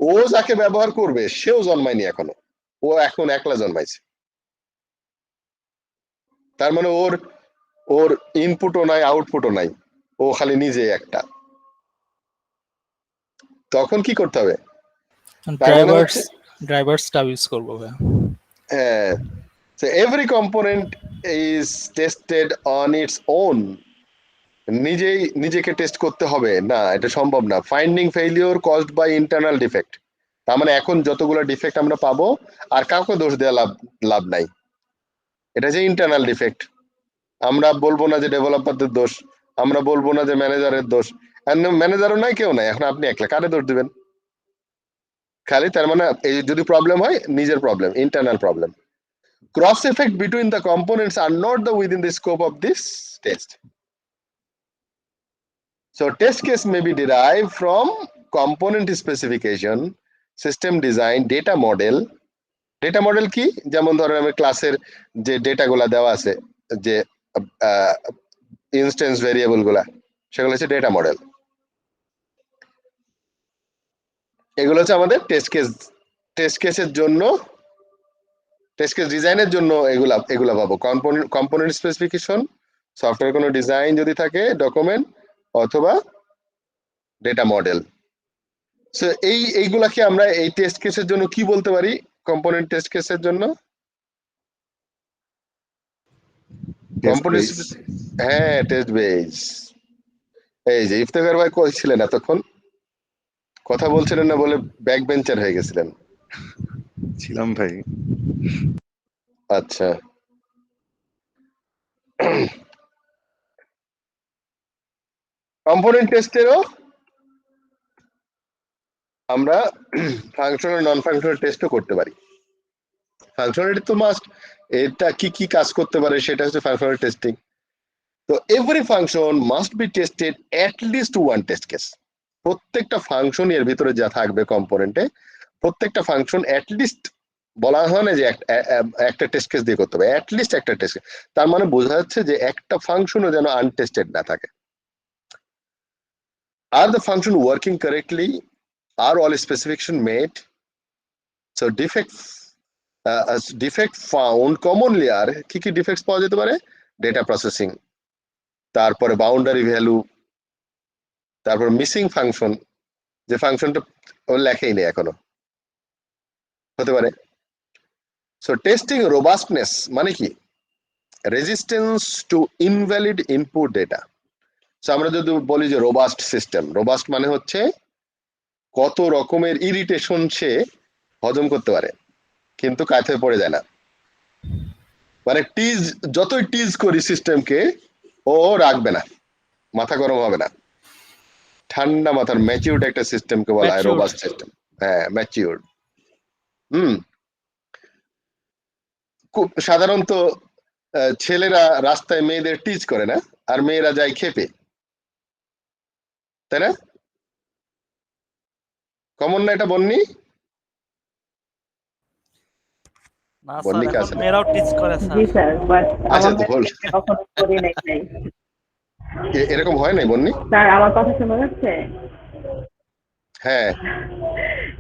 ও যাকে ব্যবহার করবে সেও জন্মায়নি এখনো, ও এখন একলা জন্মাইছে। তার মানে ওর ওর ইনপুটও নাই, আউটপুটও নাই, ও খালি নিজে একটা। তখন কি করতে হবে? তার মানে হচ্ছে ড্রাইভারসটা ইউজ করব ভাই। হ্যাঁ, so every component is tested on its own. নিজেই নিজেকে টেস্ট করতে হবে না, এটা সম্ভব না। Finding failure caused by internal defect, তার মানে এখন যতগুলো ডিফেক্ট আমরা পাবো আর কাউকে দোষ দেওয়া লাভ নাই, এটা যে ইন্টারনাল ডিফেক্ট। আমরা বলবো না যে ডেভেলপারদের দোষ, আমরা বলবো না যে ম্যানেজারের দোষ, ম্যানেজারও নাই, কেউ নাই, এখন আপনি একলা, কারে দোষ দিবেন? খালি তার মানে এই যদি প্রবলেম হয় নিজের problem, internal problem. Cross effect between the components are not within the scope of this test. So test case may be derived from component specification, system design, data model. Data model কি? যেমন ধরেন আমি ক্লাসের যে data গুলা দেওয়া আছে, যে ইনস্ট্যান্স ভেরিয়েবল গুলা, সেগুলো হচ্ছে ডেটা মডেল। এগুলো হচ্ছে আমাদের টেস্ট কেসের জন্য, টেস্ট কেস ডিজাইনের জন্য এগুলা পাবো। কম্পোনেন্ট স্পেসিফিকেশন, সফটওয়্যার কোনো ডিজাইন যদি থাকে, ডকুমেন্ট অথবা ডেটা মডেল। সো এইগুলাকে আমরা এই টেস্ট কেসের জন্য কি বলতে পারি? কম্পোনেন্ট টেস্ট কেসের জন্য কম্পোনেন্ট, হ্যাঁ, টেস্ট বেস। এই যে ইফতেখার ভাই কইছিলেন এতক্ষণ, কথা বলছিলেন না বলে ব্যাক বেঞ্চার হয়ে গেছিলেন। ছিলাম ভাই। আচ্ছা, কম্পোনেন্ট টেস্টেরও আমরা ফাংশনাল নন ফাংশনাল টেস্টও করতে পারি। ফাংশনালিটি তো মাস্ট, এটা কি কি কাজ করতে পারে সেটা হচ্ছে ফাংশনাল টেস্টিং। তো every function must be tested at least one test case. প্রত্যেকটা ফাংশন এর ভিতরে যা থাকবে কম্পোনেন্টে, প্রত্যেকটা ফাংশন অ্যাট লিস্ট, বলা হয় না যে একটা টেস্ট কেস দিয়ে করতে হবে, অ্যাট লিস্ট একটা টেস্ট কেস। তার মানে বোঝা যাচ্ছে যে একটা ফাংশনও যেন আনটেস্টেড না থাকে। আর দ্য ফাংশন ওয়ার্কিং কারেক্টলি, আর all specification made. So defect found commonly, আর কি কি ডিফেক্টস পাওয়া যেতে পারে? ডেটা প্রসেসিং, তারপরে বাউন্ডারি ভ্যালু, তারপর মিসিং ফাংশন, যে ফাংশনটা লেখেই নেই এখনো, হতে পারে। সো টেস্টিং রোবাস্টনেস মানে কি? Resistance to invalid input data. So আমরা যদি বলি যে রোবাস্ট সিস্টেম, রোবাস্ট মানে হচ্ছে কত রকমের ইরিটেশন সে হজম করতে পারে কিন্তু কাছে পড়ে যায় না। মানে যতই টিজ করি সিস্টেমকে, ও রাখবে না, মাথা গরম হবে না, ঠান্ডা মাথার ম্যাচিউরড একটা সিস্টেমকে বলা হয় রোবাস্ট সিস্টেম। হ্যাঁ, ম্যাচিউরড। খুব সাধারণত ছেলেরা রাস্তায় মেয়েদের টিজ করে না, আর মেয়েরা যায় খেপে, তাই না? কমন না এটা? বন্নি না স্যার, এখন মেয়েরাও টিচ করে স্যার। জি স্যার, বাট আচ্ছা, আমার বল। কখনো করি নাই। এরকম হয় নাই বন্নি? স্যার আমার কথা শোনা যাচ্ছে? হ্যাঁ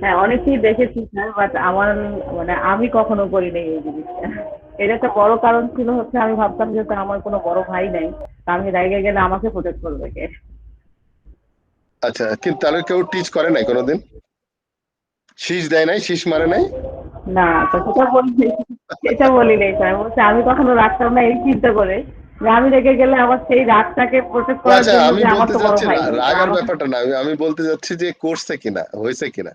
হ্যাঁ, অনেকেই দেখেছি স্যার, বাট আমার মানে আমি কখনো করি নাই এই জিনিসটা। এটা একটা বড় কারণ ছিল হচ্ছে আমি ভাবতাম যে আমার কোনো বড় ভাই নাই, আমি রেগে গেলে আমাকে প্রোটেক্ট করবে কে। আচ্ছা, কিন্তু তাহলে কেউ টিচ করে নাই কোনোদিন? শীষ দেয় নাই, শীষ মারে নাই? না, তো সেটা বলি নাই স্যার, বলছে আমি কখনো রাখতাম না এই চিন্তা করে যে আমি রেগে গেলে আমার সেই রাগটাকে প্রোটেক্ট করার আচ্ছা, জন্য আমি যে আমার বলতে তো বড় যাচ্ছি ভাই না নেই। রাগার ব্যাপারটা না, আমি বলতে যাচ্ছি যে করছে কিনা, হয়েছে কিনা,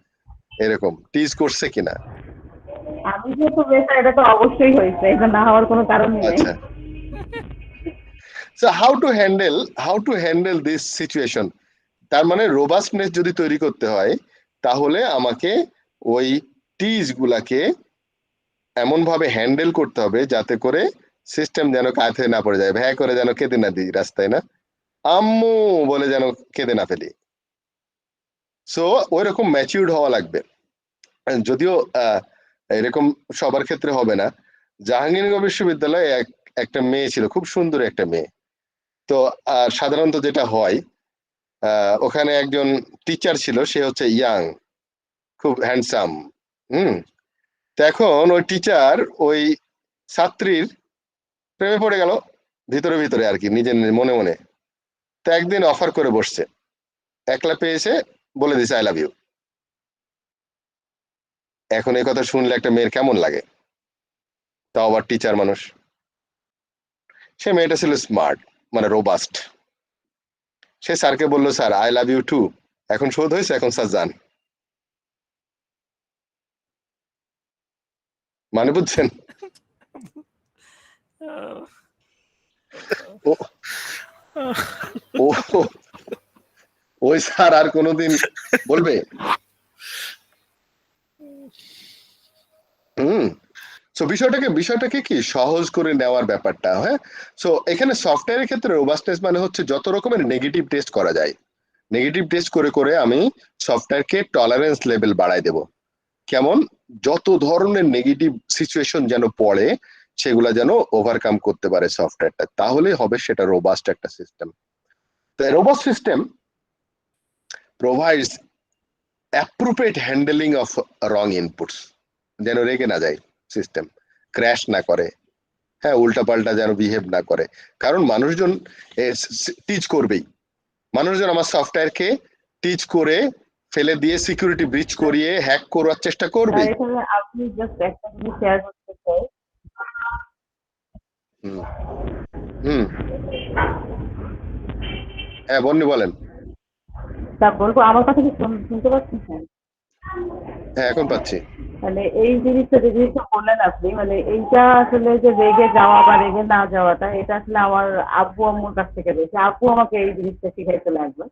এরকম টিচ করছে কিনা। আমি যেহেতু বেশ, এটা তো অবশ্যই হয়েছে, এটা না হওয়ার কোনো কারণই নেই। আচ্ছা, so how to handle this situation? তার মানে রোবাস্টনেস যদি তৈরি করতে হয় তাহলে আমাকে ওই টিজ গুলাকে এমন ভাবে হ্যান্ডেল করতে হবে যাতে করে সিস্টেম যেন কাঁথে না পড়ে যায়, ভ্যা করে যেন কেঁদে না দিই রাস্তায়, না আম্মু বলে যেন কেঁদে না ফেলি। সো ওই রকম ম্যাচিউরড হওয়া লাগবে। যদিও এরকম সবার ক্ষেত্রে হবে না। জাহাঙ্গীরনগর বিশ্ববিদ্যালয়ে একটা মেয়ে ছিল, খুব সুন্দর একটা মেয়ে। তো সাধারণত যেটা হয় ওখানে একজন টিচার ছিল, সে হচ্ছে ইয়াং, খুব হ্যান্ডসাম। তো এখন ওই টিচার ওই ছাত্রীর প্রেমে পড়ে গেল ভিতরে ভিতরে আর কি, নিজের মনে মনে। তো একদিন অফার করে বসছে, একলা পেয়েছে, বলে দিছে আই লাভ ইউ। এখন এই কথা শুনলে একটা মেয়ের কেমন লাগে? তাও আবার টিচার মানুষ। সে মেয়েটা ছিল স্মার্ট, মানে রোবাস্ট। সে স্যারকে বললো, sir I love you too. এখন শোধ হয়েছে, এখন স্যার যান। মানে বুঝছেন? ওই স্যার আর কোনোদিন বলবে? বিষয়টাকে কি সহজ করে নেওয়ার ব্যাপারটা। হ্যাঁ, সো এখানে সফটওয়্যারের ক্ষেত্রে রোবাস্টনেস মানে হচ্ছে যত রকমের নেগেটিভ টেস্ট করা যায়, নেগেটিভ টেস্ট করে করে আমি সফটওয়্যারকে টলারেন্স লেভেল বাড়াই দেব। কেমন? যত ধরনের নেগেটিভ সিচুয়েশন যেন পড়ে সেগুলা যেন ওভারকাম করতে পারে সফটওয়্যারটা, তাহলে হবে সেটা রোবাস্ট একটা সিস্টেম। তো robust system provides appropriate handling of wrong inputs, যেন রেগে না যায় সিস্টেম, ক্র্যাশ না করে, হ্যাঁ উল্টাপাল্টা যেন বিহেভ না করে। কারণ মানুষজন টিচ করবেই, মানুষজন আমার সফটওয়্যারকে টিচ করে ফেলে দিয়ে সিকিউরিটি ব্রিচ করিয়ে হ্যাক করার চেষ্টা করবে। আপনি জাস্ট একটা জিনিস শেয়ার করতে চাই। হ্যাঁ বন্নি বলেন। তা বলবো, আমার কথা কি শুনতে পাচ্ছেন? হ্যাঁ এখন পাচ্ছি। মানে এই জিনিসটা যে জিনিসটা বললেন আপনি, মানে এইটা আসলে যে রেগে যাওয়া বা রেগে না যাওয়াটা, এটা আসলে আমার আব্বু আম্মুর কাছ থেকে রয়েছে। আব্বু আমাকে এই জিনিসটা শিখাইতে লাগবে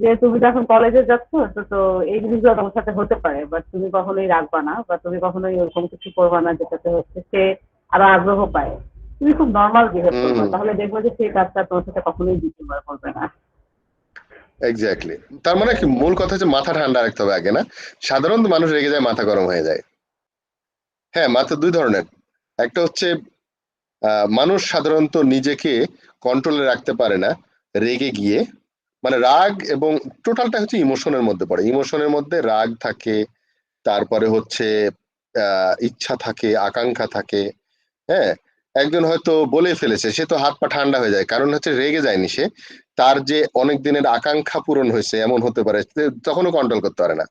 যে তুমি যখন কলেজে যাচ্ছ তো এই জিনিসগুলো তোমার সাথে হতে পারে, বাট তুমি কখনোই রাখবা না বা তুমি কখনোই ওরকম কিছু করবা না যেটাতে হচ্ছে সে আরো আগ্রহ পায়। তুমি খুব নর্মাল বিহেভ করবে, তাহলে দেখবো যে সেই কাজটা তোমার সাথে কখনোই দ্বিতীয়বার করবে না। এক্স্যাক্টলি। তার মানে কি, মূল কথা হচ্ছে মাথা ঠান্ডা রাখতে হবে আগে না। সাধারণত মানুষ রেগে যায়, মাথা গরম হয়ে যায়। হ্যাঁ, মাথা দুই ধরনের। একটা হচ্ছে মানুষ সাধারণত নিজেকে কন্ট্রোলে রাখতে পারে না রেগে গিয়ে, মানে রাগ এবং টোটালটা হচ্ছে ইমোশনের মধ্যে পড়ে। ইমোশনের মধ্যে রাগ থাকে, তারপরে হচ্ছে ইচ্ছা থাকে, আকাঙ্ক্ষা থাকে। হ্যাঁ, একজন হয়তো বলে ফেলেছে, সে তো হাত পা ঠান্ডা হয়ে যায়, কারণ হচ্ছে রেগে যায়নি সে, তার যে অনেক দিনের আকাঙ্ক্ষা পূরণ হয়েছে এমন হতে পারে, তখনও কন্ট্রোল করতে পারে না,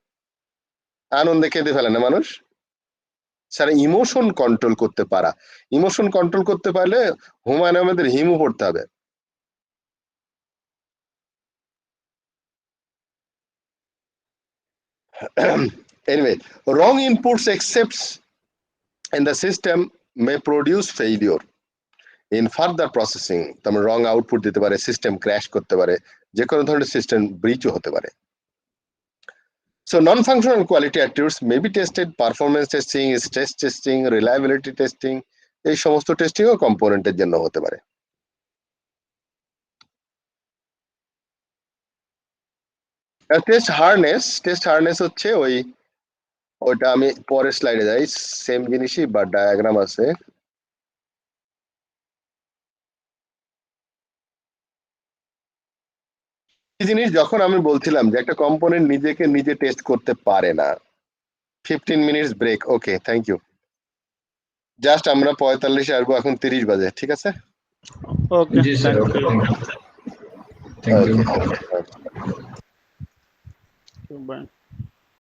আনন্দে কেঁদে ফেলে না মানুষ। স্যার ইমোশন কন্ট্রোল করতে পারা, ইমোশন কন্ট্রোল করতে পারলে হুমায়ুন আহমেদের হিমু পড়তে হবে। Anyway, wrong inputs accepts in the system may produce failure in further processing. তারপর রং আউটপুট দিতে পারে, সিস্টেম ক্র্যাশ করতে পারে, যে কোনো ধরনের সিস্টেম ব্রিচও হতে পারে। So non-functional quality attributes may be tested, performance testing, stress testing, reliability testing, এই সমস্ত টেস্টিংও কম্পোনেন্টের জন্য হতে পারে। টেস্ট হার্নেস হচ্ছে ওইটা আমি পরের স্লাইডে যাই, সেম জিনিসই বা ডায়াগ্রাম আছে। এই জিনিস যখন আমি বলছিলাম যে একটা কম্পোনেন্ট নিজেকে নিজে টেস্ট করতে পারে না। 15 minutes break. Okay, thank you. Just আমরা 45-এ আসবো, এখন 30 বাজে, ঠিক আছে? Okay, thank you. Thank you. Bye.